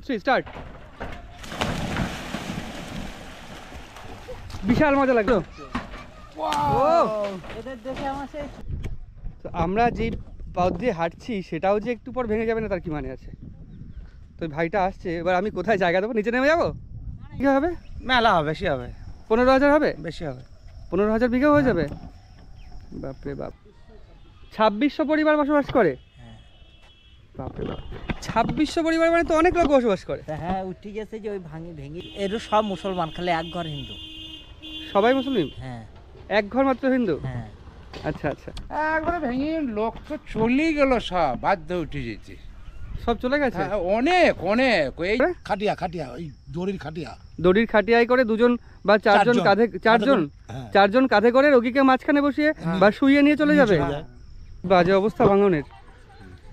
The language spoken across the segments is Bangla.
3 স্টার্ট। বিশাল মজা লাগলো। আমরা যে পথ দিয়ে হাঁটছি সেটাও যে একটু পর ভেঙে যাবে না তার কি মানে আছে। তো ভাইটা আসছে, এবার আমি কোথায় জায়গা দেবো? নিচে নেমে যাবো? কি হবে? মেলা হবে, বেশি হবে, 15,000 হবে, বেশি হবে, 15,000 বিঘা হয়ে যাবে। বাপরে বাপ, 2600 পরিবার বসবাস করে। বাপরে বাপ, 2600 পরিবার মানে তো অনেক লোক বসবাস করে। হ্যাঁ উঠে গেছে যে ওই ভেঙে এর সব মুসলমান, খালি এক ঘর হিন্দু। সবাই মুসলিম? হ্যাঁ, এক ঘর মাত্র হিন্দু? হ্যাঁ। আচ্ছা আচ্ছা, একবারে ভেঙে লোক তো চলেই গেল, সব বাধ্য উঠে যেতে, সব চলে গেছে। অনেক অনেক। এই খাটিয়া খাটিয়া, ওই দড়ির খাটিয়া, দড়ির খাটিয়ায় করে দুজন বা চারজন কাঁধে, চারজন কাঁধে করে রোগীকে মাঝখানে বসিয়ে বা শুইয়ে নিয়ে চলে যাবে। বাজে অবস্থা ভাঙনের।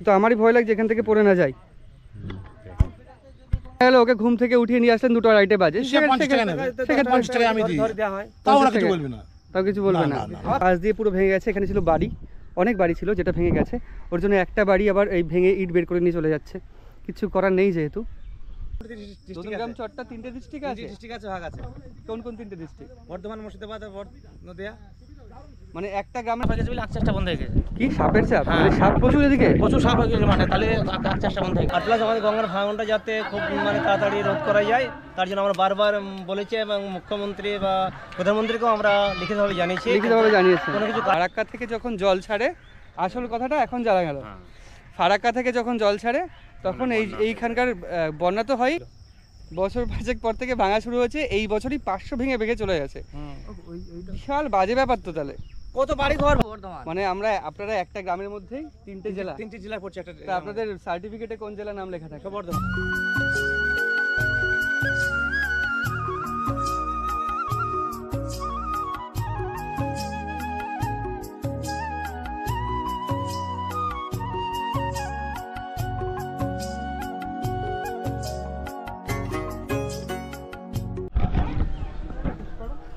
তো আমারই ভয় লাগছে এখান থেকে পড়ে না যাই। ওকে ঘুম থেকে উঠিয়ে নিয়ে আসলেন 2টা রাইটে বাজে, তাও কিছু বলবে না। পাশ দিয়ে পুরো ভেঙে গেছে। এখানে ছিল বাড়ি, অনেক বাড়ি ছিল যেটা ভেঙে গেছে। ওর জন্য একটা বাড়ি আবার এই ভেঙে ইট বের করে নিয়ে চলে যাচ্ছে। কিছু করার নেই যেহেতু। নতুনগ্রাম চরটা 3টে ডিস্ট্রিক্ট আছে। ডিস্ট্রিক্ট আছে, ভাগ আছে। কোন কোন 3টে ডিস্ট্রিক্ট? বর্ধমান, মুর্শিদাবাদ আর নদিয়া। মানে একটা গ্রামে আকচাষটা বন্ধ হয়ে গেছে। কি সাপের চাপ? মানে সাপ প্রচুর এদিকে, প্রচুর সাপ হয়ে গেছে, মানে তাহলে আকচাষটা বন্ধ হয়ে গেছে। আর প্লাস আমাদের গঙ্গার ভাঙনটা যাতে খুব মানে তাড়াতাড়ি রোধ করা যায়, তার জন্য আমরা বারবার বলেছি এবং মুখ্যমন্ত্রী বা প্রধানমন্ত্রীকেও আমরা লিখিতভাবে জানিয়েছি। কোনো কিছু। ফারাক্কা থেকে যখন জল ছাড়ে, আসল কথাটা এখন জানা গেল। ফারাক্কা থেকে যখন জল ছাড়ে তখন এইখানকার বন্যা তো হয়। বছর 5 পর থেকে ভাঙা শুরু হয়েছে। এই বছরই 500 ভেঙে চলে গেছে। বিশাল বাজে ব্যাপার তো। তাহলে কত বাড়ি ঘর মানে আপনারা একটা গ্রামের মধ্যেই 3টে জেলা পড়ছে একটা। আপনাদের সার্টিফিকেটে কোন জেলার নাম লেখা থাকে? বর্ধমান।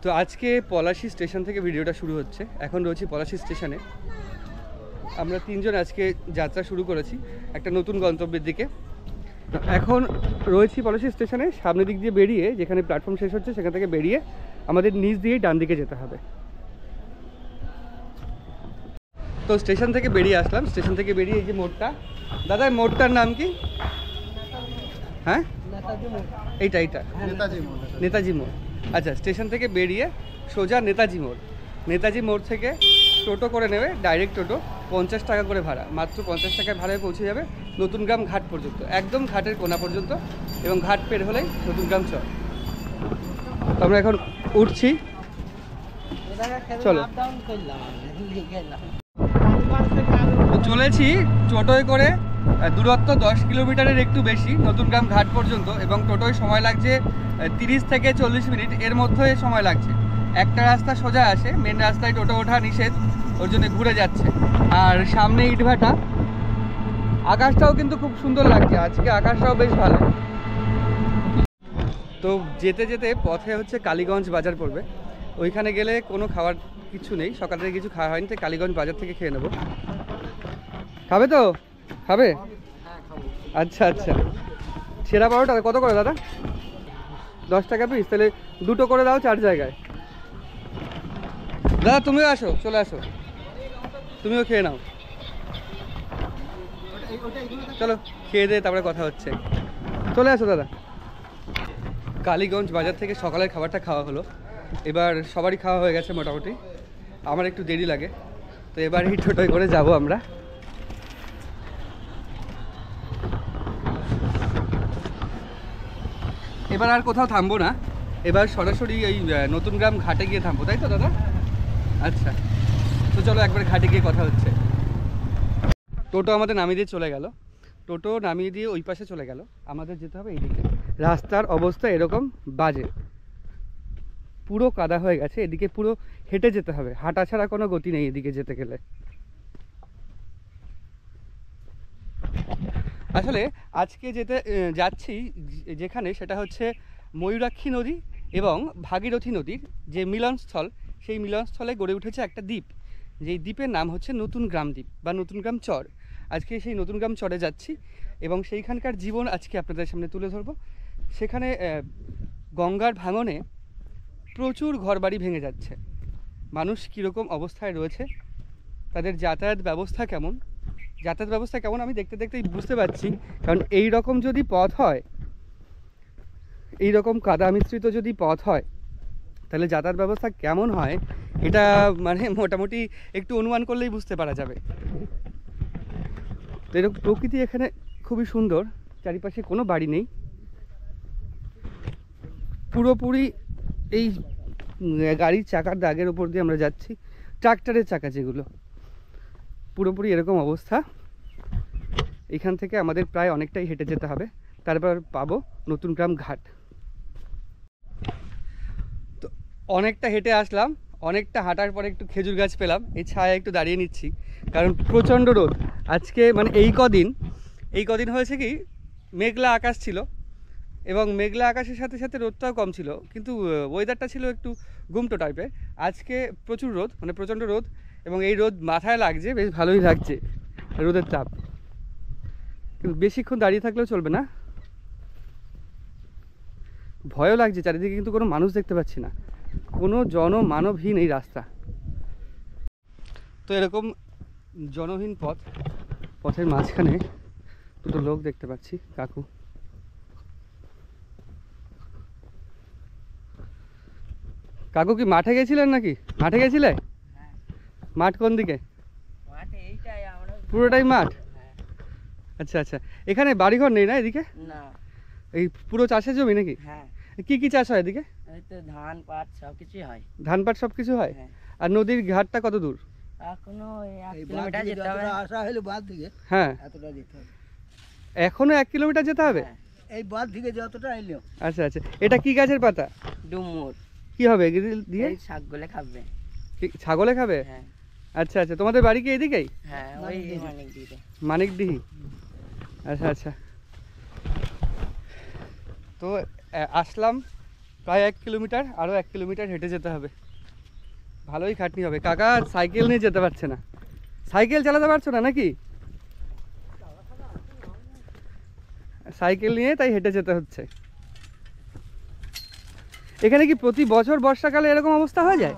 তো আজকে পলাশী স্টেশন থেকে ভিডিওটা শুরু হচ্ছে। এখন রয়েছি পলাশী স্টেশনে। আমরা 3জন আজকে যাত্রা শুরু করেছি একটা নতুন গন্তব্যের দিকে। এখন রয়েছি পলাশী স্টেশনে। সামনের দিক দিয়ে বেরিয়ে, যেখানে প্ল্যাটফর্ম শেষ হচ্ছে সেখান থেকে বেরিয়ে আমাদের নিচ দিয়েই ডান দিকে যেতে হবে। তো স্টেশন থেকে বেরিয়ে আসলাম। স্টেশন থেকে বেরিয়ে এই যে মোড়টা, দাদা মোড়টার নাম কি? হ্যাঁ, এইটা নেতাজি মোড়। আচ্ছা, স্টেশন থেকে বেরিয়ে সোজা নেতাজি মোড় থেকে টোটো করে নেবে, ডাইরেক্ট টোটো, 50 টাকা করে ভাড়া। মাত্র 50 টাকায় ভাড়ায় পৌঁছে যাবে নতুনগ্রাম ঘাট পর্যন্ত, একদম ঘাটের কোনা পর্যন্ত। এবং ঘাট পের হলেই নতুনগ্রাম চর। তো আমরা এখন উঠছি, চলো। চলেছি টোটোয় করে, দূরত্ব 10 কিলোমিটারের একটু বেশি নতুনগ্রাম ঘাট পর্যন্ত। এবং টোটোয় সময় লাগছে 30 থেকে 40 মিনিট, এর মধ্যে সময় লাগছে। একটা রাস্তা সোজা আসে, মেন রাস্তায় টোটো ওঠা নিষেধ, ওর জন্য ঘুরে যাচ্ছে। আর সামনে ইটভাটা। আকাশটাও কিন্তু খুব সুন্দর লাগছে আজকে, আকাশটাও বেশ ভালো। তো যেতে যেতে পথে হচ্ছে কালীগঞ্জ বাজার পড়বে। ওইখানে গেলে কোনো খাওয়ার কিছু নেই, সকাল থেকে কিছু খাওয়া হয়নি, তাই কালীগঞ্জ বাজার থেকে খেয়ে নেবো। খাবে তো? খাবে? আচ্ছা আচ্ছা। সেরা পারোটা কত করে দাদা? 10 টাকা পিস? তাহলে 2টো করে দাও 4 জায়গায়। দাদা তুমিও আসো, চলে আসো, তুমিও খেয়ে নাও। চলো খেয়ে দিয়ে তারপরে কথা হচ্ছে। চলে আসো দাদা। কালীগঞ্জ বাজার থেকে সকালের খাবারটা খাওয়া হলো। এবার সবারই খাওয়া হয়ে গেছে মোটামুটি, আমার একটু দেরি লাগে। তো এবার এই টোটোয় করে যাব আমরা। এবার আর কোথাও থামবো না, এবার সরাসরি এই নতুনগ্রাম ঘাটে গিয়ে থামবো, তাই তো দাদা? আচ্ছা, তো চলো একবার ঘাটে গিয়ে কথা হচ্ছে। টোটো আমাদের নামিয়ে দিয়ে চলে গেল। টোটো নামিয়ে দিয়ে ওই পাশে চলে গেল। আমাদের যেতে হবে এইদিকে। রাস্তার অবস্থা এরকম বাজে, পুরো কাদা হয়ে গেছে। এদিকে পুরো হেঁটে যেতে হবে, হাঁটা ছাড়া কোনো গতি নেই এদিকে যেতে গেলে। আসলে আজকে যাচ্ছি যেখানে, সেটা হচ্ছে ময়ূরাক্ষী নদী এবং ভাগীরথী নদীর যে মিলনস্থল, সেই মিলনস্থলে গড়ে উঠেছে একটা দ্বীপ, যেই দ্বীপের নাম হচ্ছে নতুনগ্রাম দ্বীপ বা নতুনগ্রাম চর। আজকে সেই নতুনগ্রাম চরে যাচ্ছি। এবং সেইখানকার জীবন আজকে আপনাদের সামনে তুলে ধরবো। সেখানে গঙ্গার ভাঙনে প্রচুর ঘরবাড়ি ভেঙে যাচ্ছে, মানুষ কীরকম অবস্থায় রয়েছে, তাদের যাতায়াত ব্যবস্থা কেমন আমি দেখতে দেখতেই বুঝতে পারছি। কারণ এই রকম যদি পথ হয়, এই রকম কাদা মিশ্রিত যদি পথ হয়, তাহলে যাতায়াত ব্যবস্থা কেমন হয় এটা মানে মোটামুটি একটু অনুমান করলেই বুঝতে পারা যাবে। তো এরকম প্রকৃতি এখানে খুবই সুন্দর, চারিপাশে কোনো বাড়ি নেই, পুরোপুরি এই গাড়ির চাকার দাগের ওপর দিয়ে আমরা যাচ্ছি, ট্রাক্টরের চাকা যেগুলো, পুরোপুরি এরকম অবস্থা। এখান থেকে আমাদের প্রায় অনেকটাই হেঁটে যেতে হবে, তারপর পাবো নতুন গ্রাম ঘাট। তো অনেকটা হেঁটে আসলাম, অনেকটা হাঁটার পরে একটু খেজুর গাছ পেলাম, এই ছায়া একটু দাঁড়িয়ে নিচ্ছি, কারণ প্রচণ্ড রোদ আজকে। মানে এই কদিন হয়েছে কি মেঘলা আকাশ ছিল, এবং মেঘলা আকাশের সাথে সাথে রোদটাও কম ছিল, কিন্তু ওয়েদারটা ছিল একটু গুমটো টাইপের। আজকে প্রচুর রোদ, মানে প্রচণ্ড রোদ, এবং এই রোদ মাথায় লাগছে, বেশ ভালোই লাগছে রোদের তাপ। কিন্তু বেশিক্ষণ দাঁড়িয়ে থাকলেও চলবে না, ভয়ও লাগছে, চারিদিকে কিন্তু কোনো মানুষ দেখতে পাচ্ছি না, কোনো জনমানবহীন এই রাস্তা। তো এরকম জনহীন পথের মাঝখানে দুটো লোক দেখতে পাচ্ছি, কাকু। কাকু কি মাঠে গেছিলেন নাকি? মাঠে গেছিলে? মাঠ কোন দিকে? পুরোটাই মাঠ? আচ্ছা আচ্ছা, এখানে বাড়িঘর নেই না এদিকে? না, এই পুরো চাষের জমি নাকি? হ্যাঁ, কি কি চাষ হয় এদিকে? এই তো ধান পাট সবকিছুই হয়। ধান পাট সব কিছু হয়? হ্যাঁ। আর নদীর ঘাটটা কত দূর? এখনো 1 কিলোমিটার যেতে হবে। আসা হলো বাদ থেকে হ্যাঁ, এতটা যেতে হবে। এখনো 1 কিলোমিটার যেতে হবে? হ্যাঁ, এই বাদ থেকে যতটা এলো আচ্ছা আচ্ছা, এটা কি গাছের পাতা? ডুমুর। কি হবে গ্রিল দিয়ে? এই শাকগুলো খাবে। ছাগলে খাবে? হ্যাঁ আচ্ছা আচ্ছা, তোমাদের বাড়ি কি এদিকেই? হ্যাঁ, ওই অনেক দিকে। মানিকডিহি? আচ্ছা আচ্ছা। তো আসলাম প্রায় 1 কিলোমিটার, আরও 1 কিলোমিটার হেঁটে যেতে হবে, ভালোই খাটনি হবে। কাকা সাইকেল নিয়ে যেতে পারছে না, সাইকেল চালাতে পারছো না নাকি? সাইকেল নিয়ে তাই হেঁটে যেতে হচ্ছে। এখানে কি প্রতি বছর বর্ষাকালে এরকম অবস্থা হয়ে যায়?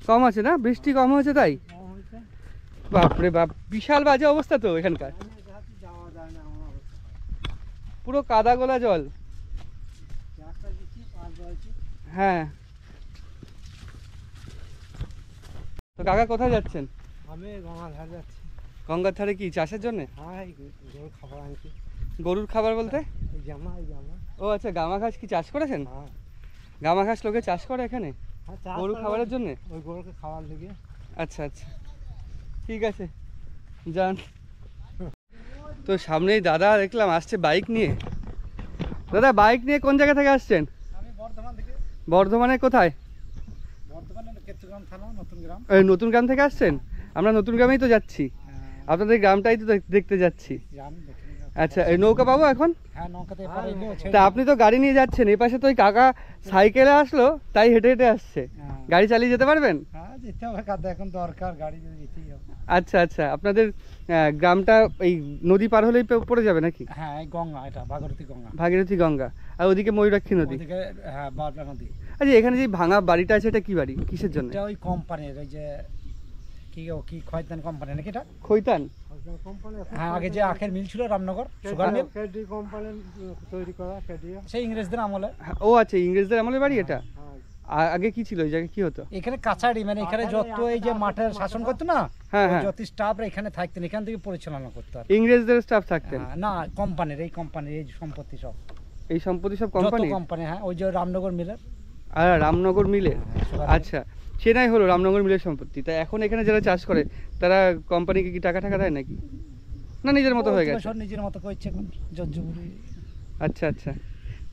কম আছে না, বৃষ্টি কম হয়েছে তাই? বাপরে বাপ, বিশাল বাজে অবস্থা তো এখানকার, পুরো কাদা গোলা জল। হ্যাঁ, তো কাকা কোথায় যাচ্ছেন? আমি গঙ্গার ধারে যাচ্ছি। গঙ্গার ধারে কি চাষের জন্য? হ্যাঁ, এই গরুর খাবার আনছি। গরুর খাবার বলতে? এই জামা। ও আচ্ছা, গামা ঘাস কি চাষ করেছেন? হ্যাঁ, গামা ঘাস লোকে চাষ করে এখানে হ্যাঁ, চাষ গরু করা খাবারের জন্য? ওই গরুকে খাওয়ার লেগে। আচ্ছা আচ্ছা, ঠিক আছে, যান। তো সামনেই দাদা দেখলাম আসছে বাইক নিয়ে। দাদা বাইক নিয়ে কোন জায়গা থেকে আসছেন? আমি বর্ধমান থেকে। বর্ধমানে কোথায়? বর্ধমানের কেতুগ্রাম থানা, নতুন গ্রাম। এই নতুন গ্রাম থেকে আসছেন? আমরা নতুন গ্রামেই তো যাচ্ছি, আপনাদের গ্রামটাই তো দেখতে যাচ্ছি। আচ্ছা, এই নৌকা পাবো এখন? হ্যাঁ, নৌকাতে তা আপনি তো গাড়ি নিয়ে যাচ্ছেন, এই পাশে তো ওই কাকা সাইকেলে আসলো, তাই হেঁটে হেঁটে আসছে। গাড়ি চালিয়ে যেতে পারবেন? হ্যাঁ, যেতে হবে, কাদা এখন দরকার, গাড়ি যদি যেতেই হবে। আচ্ছা আচ্ছা, আপনাদের গ্রামটা এই নদী পার হলেই পড়ে যাবে নাকি? হ্যাঁ, এই গঙ্গা, এটা ভাগীরথী গঙ্গা। ভাগীরথী গঙ্গা, আর ওদিকে ময়ূরাক্ষী নদী। ওদিকে হ্যাঁ, বাবলা নদী। আচ্ছা, এখানে যে ভাঙা বাড়িটা আছে এটা কি বাড়ি, কিসের জন্য? এটা ওই কোম্পানির, ওই যে কি খয়তান কোম্পানি নাকি এটা? খৈতান? হ্যাঁ, আগে যে আখের মিল ছিল রামনগর সুগার মিল, তৈরি করা সেই ইংরেজদের আমলে। ও আচ্ছা, ইংরেজদের আমলের বাড়ি এটা? আগে কি ছিল, ওই জায়গায় কি হতো? এখানে কাছারি, মানে এখানে যত এই যে মাঠের শাসন করতো না, হ্যাঁ হ্যাঁ, যত স্টাফরা এখানে থাকতেন, এখান থেকে পরিচালনা করতো আর। ইংরেজদের স্টাফ থাকতেন? না, কোম্পানির, এই কোম্পানির এই সম্পত্তি সব, এই সম্পত্তি সব যত কোম্পানি? কোম্পানি, হ্যাঁ, ওই যে রামনগর মিলের। আর রামনগর মিলে? Sugar mill. আচ্ছা, সে নাই হলো রামনগর মিলের সম্পত্তি। তা এখন এখানে যারা চাষ করে তারা কোম্পানিকে কি টাকা টাকা দেয় নাকি, না নিজের মতো হয়ে গেছে? সব নিজের মতো করছে এখন, জজ্জুবুরি। আচ্ছা আচ্ছা,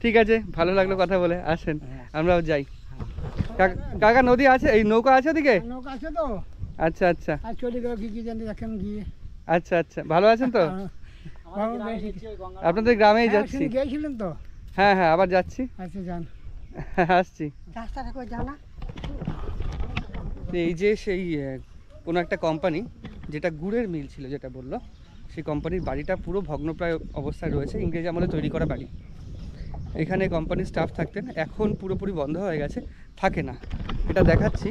ঠিক আছে, ভালো লাগলো কথা বলে, আসেন হ্যাঁ। আমরাও যাই। কাকা নদী আছে, এই নৌকা আছে ওদিকে? নৌকা আছে তো, আচ্ছা আচ্ছা আর চলে গেল কি জানি দেখেন গিয়ে। আচ্ছা আচ্ছা, ভালো আছেন তো? আপনাদের গ্রামেই যাচ্ছি। গিয়েছিলেন তো? হ্যাঁ হ্যাঁ, আবার যাচ্ছি, আচ্ছা যান, আসছি। রাস্তাটা কই জানা? এই যে সেই কোনো একটা কোম্পানি যেটা গুড়ের মিল ছিল, যেটা বললো সেই কোম্পানির বাড়িটা পুরো ভগ্নপ্রায় অবস্থায় রয়েছে, ইংরেজ আমলে তৈরি করা বাড়ি। এখানে কোম্পানির স্টাফ থাকতেন, এখন পুরোপুরি বন্ধ হয়ে গেছে, থাকে না। এটা দেখাচ্ছি।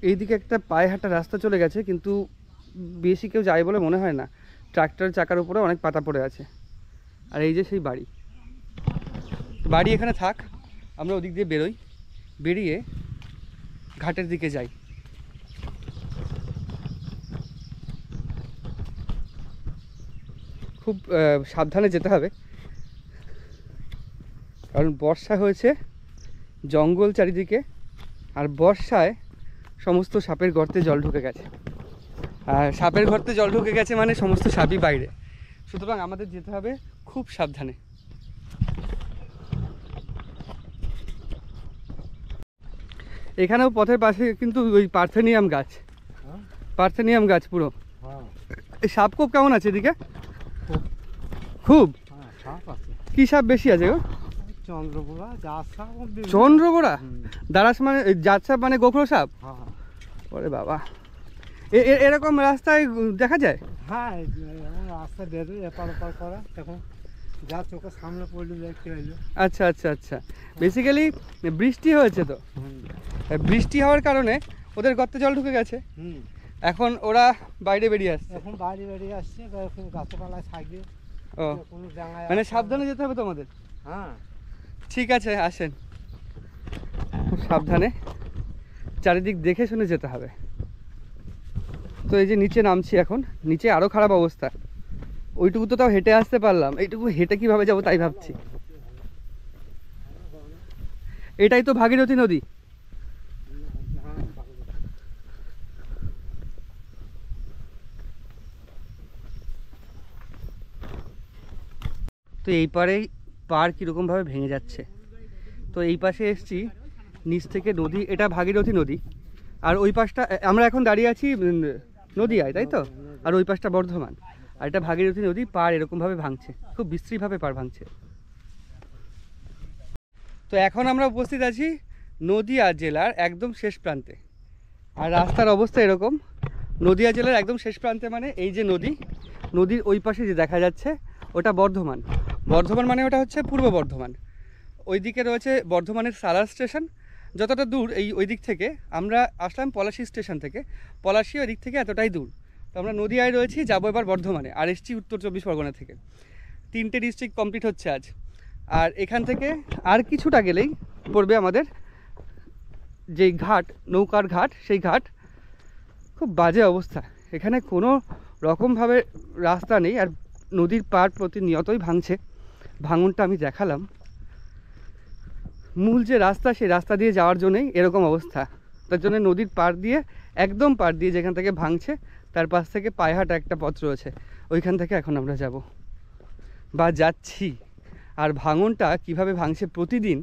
এইদিকে একটা পায়ে হাঁটা রাস্তা চলে গেছে, কিন্তু বেশি কেউ যায় বলে মনে হয় না। ট্রাক্টর চাকার উপরে অনেক পাতা পড়ে আছে। আর এই যে সেই বাড়ি, বাড়ি এখানে থাক, আমরা ওদিক দিয়ে বেরোই, বেরিয়ে ঘাটের দিকে যাই। খুব সাবধানে যেতে হবে, কারণ বর্ষা হয়েছে, জঙ্গল চারিদিকে, আর বর্ষায় সমস্ত সাপের গর্তে জল ঢুকে গেছে। আর সাপের গর্তে জল ঢুকে গেছে মানে সমস্ত সাপই বাইরে, সুতরাং আমাদের যেতে হবে খুব সাবধানে। এখানেও পথের পাশে কিন্তু ওই পার্থেনিয়াম গাছ, পার্থেনিয়াম গাছ পুরো। এই সাপ খুব কেমন আছে এদিকে? খুব কি সাপ বেশি আছে গো? চন্দ্রবোড়া, জাত সাপ। চন্দ্রবোড়া, দারাস মানে জাত সাপ মানে গোখরো সাপ? ওরে বাবা, এরকম রাস্তায় দেখা যায়? হ্যাঁ, রাস্তা বেরোয় এপার ওপার করা, তখন যা চোখের সামনে পড়লো দেখতে হইলো। আচ্ছা আচ্ছা আচ্ছা, বেসিক্যালি বৃষ্টি হয়েছে তো, বৃষ্টি হওয়ার কারণে ওদের গর্তে জল ঢুকে গেছে, এখন ওরা বাইরে বেরিয়ে আসছে। এখন বাইরে বেরিয়ে আসছে, গাছপালায় থাকবে। ও, কোনো জায়গায় মানে সাবধানে যেতে হবে তোমাদের। হ্যাঁ, ঠিক আছে, আসেন। খুব সাবধানে চারিদিক দেখে শুনে যেতে হবে। তো এই যে নিচে নামছি এখন, নিচে আরও খারাপ অবস্থা। ওইটুকু তো তাও হেঁটে আসতে পারলাম, এইটুকু হেঁটে কীভাবে যাবো তাই ভাবছি। এটাই তো ভাগীরথী নদী। তো এই পারেই পার কীরকমভাবে ভেঙে যাচ্ছে। তো এই পাশে এসছি, নিচ থেকে নদী, এটা ভাগীরথী নদী। আর ওই পাশটা, আমরা এখন দাঁড়িয়ে আছি নদীয়ায়, তাই তো? আর ওই পাশটা বর্ধমান, আর এটা ভাগীরথী নদী। পার এরকমভাবে ভাঙছে, খুব বিশ্রীভাবে পার ভাঙছে। তো এখন আমরা উপস্থিত আছি নদীয়া জেলার একদম শেষ প্রান্তে, আর রাস্তার অবস্থা এরকম। নদীয়া জেলার একদম শেষ প্রান্তে মানে এই যে নদী, নদীর ওই পাশে যে দেখা যাচ্ছে ওটা বর্ধমান। বর্ধমান মানে ওটা হচ্ছে পূর্ব বর্ধমান। ওইদিকে রয়েছে বর্ধমানের সালার স্টেশন। যতটা দূর এই ওই দিক থেকে আমরা আসলাম পলাশী স্টেশন থেকে, পলাশী ওই দিক থেকে এতটাই দূর। তো আমরা নদীয়ায় রয়েছি, যাবো এবার বর্ধমানে। আর এসছি উত্তর 24 পরগনা থেকে। 3টে ডিস্ট্রিক্ট কমপ্লিট হচ্ছে আজ। আর এখান থেকে আর কিছুটা গেলেই পড়বে আমাদের যেই ঘাট, নৌকার ঘাট, সেই ঘাট। খুব বাজে অবস্থা, এখানে কোনো রকমভাবে রাস্তা নেই, আর নদীর পাড় প্রতিনিয়তই ভাঙছে। ভাঙনটা আমি দেখালাম। মূল যে রাস্তা, সেই রাস্তা দিয়ে যাওয়ার জন্যই এরকম অবস্থা। তার জন্য নদীর পাড় দিয়ে, একদম পাড় দিয়ে যেখান থেকে ভাঙছে তার পাশ থেকে পায়ে হাঁটা একটা পথ রয়েছে, ওইখান থেকে এখন আমরা যাব বা যাচ্ছি। আর ভাঙনটা কিভাবে ভাঙছে প্রতিদিন,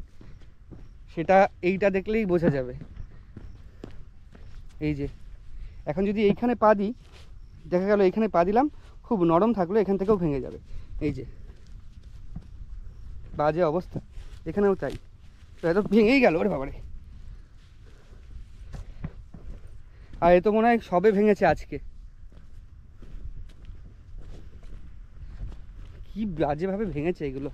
সেটা এইটা দেখলেই বোঝা যাবে। এই যে এখন যদি এইখানে পা দিই, দেখা গেল এইখানে পা দিলাম, খুব নরম থাকলো, এখান থেকেও ভেঙে যাবে। এই যে বাজে অবস্থা, এখানেও তাই। তো এত ভেঙেই গেল, ওরে বাবারে। আর এ তো মনে হয় সবে ভেঙেছে আজকে। কি বাজেভাবে ভেঙেছে এগুলো।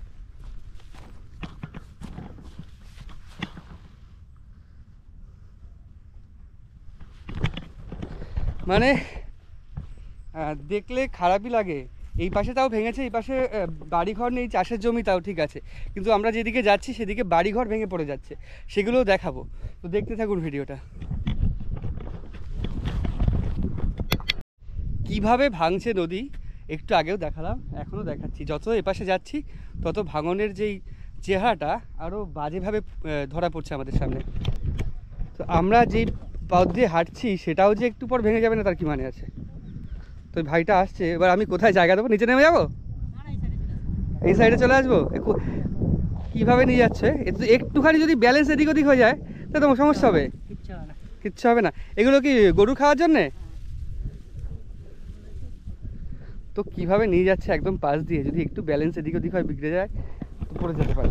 মানে দেখলে খারাপই লাগে। এই পাশে তাও ভেঙেছে, এই পাশে বাড়িঘর নেই, চাষের জমি তাও ঠিক আছে, কিন্তু আমরা যেদিকে যাচ্ছি সেদিকে বাড়িঘর ভেঙে পড়ে যাচ্ছে, সেগুলোও দেখাবো। তো দেখতে থাকুন ভিডিওটা। কিভাবে ভাঙছে নদী একটু আগেও দেখালাম, এখনও দেখাচ্ছি। যত এপাশে যাচ্ছি তত ভাঙনের যেই চেহারাটা আরও বাজেভাবে ধরা পড়ছে আমাদের সামনে। তো আমরা যেই পথ দিয়ে হাঁটছি সেটাও যে একটু পর ভেঙে যাবে না তার কি মানে আছে। তো ভাইটা আসছে, এবার আমি কোথায় জায়গা দেবো? নিচে নেমে যাবো, এই সাইডে চলে আসবো? কীভাবে নিয়ে যাচ্ছে? একটুখানি যদি ব্যালেন্স এদিক ওদিক হয়ে যায় তাহলে তোমার সমস্যা হবে। কিচ্ছু হবে না। এগুলো কি গরু খাওয়ার জন্যে? তো কিভাবে নিয়ে যাচ্ছে একদম পাশ দিয়ে, যদি একটু ব্যালেন্স এদিক ওদিক হয়, বিগড়ে যায় তো পড়ে যেতে পারে।